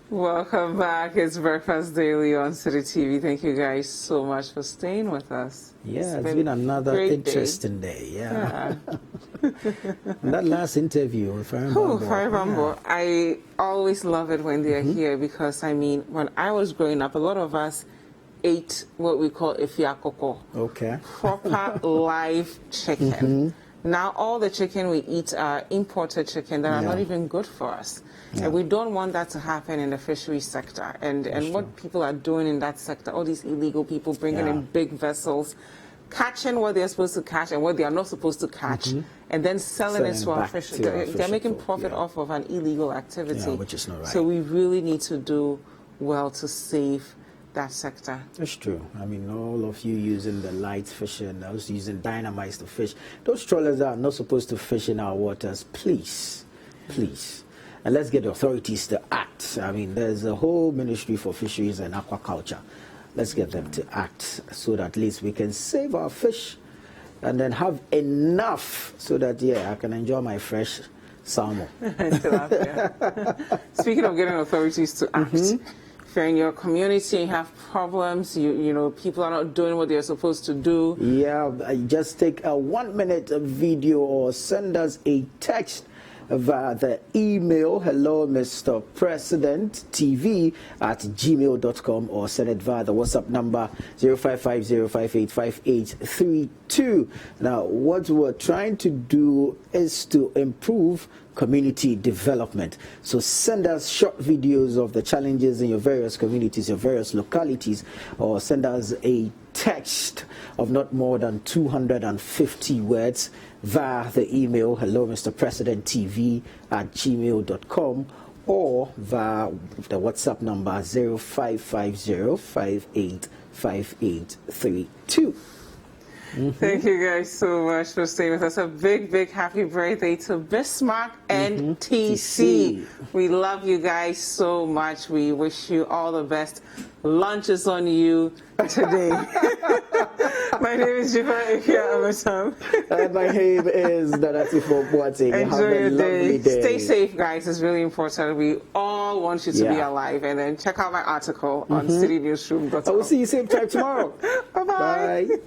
Welcome back. It's Breakfast Daily on City TV. Thank you guys so much for staying with us. Yeah, it's been another interesting day. Yeah. That last interview with Faribambo, I always love it when they're here because, I mean, when I was growing up, a lot of us ate what we call ifiakoko. Okay. Proper live chicken. Now all the chicken we eat are imported chicken that are not even good for us. And we don't want that to happen in the fishery sector. And what people are doing in that sector, all these illegal people bringing in big vessels, catching what they're supposed to catch and what they are not supposed to catch, and then selling it to our fish. They're making profit off of an illegal activity. Which is not right. So we really need to do well to save that sector. That's true. I mean, all of you using the light fishing, those using dynamites to fish, those trawlers that are not supposed to fish in our waters, please. And let's get the authorities to act. I mean, there's a whole ministry for fisheries and aquaculture. Let's get them to act so that at least we can save our fish and then have enough so that, I can enjoy my fresh salmon. Speaking of getting authorities to act, if you're in your community, you have problems, you know, people are not doing what they're supposed to do. Yeah, just take a 1-minute video or send us a text via the email hello Mr. President TV @gmail.com, or send it via the WhatsApp number 0550585832. Now, what we're trying to do is to improve community development. So send us short videos of the challenges in your various communities, your various localities, or send us a text of not more than 250 words via the email hello Mr. President TV @gmail.com, or via the WhatsApp number 0550585832. Thank you guys so much for staying with us. A big happy birthday to Bismarck and TC. We love you guys so much. We wish you all the best. Lunch is on you today. My name is Dziffa Ametam. And my name is Tuffour Boateng. Enjoy your day. Stay safe, guys. It's really important. We all want you to be alive. And then check out my article on citynewsroom.com. I will see you same time tomorrow. Bye-bye. Bye.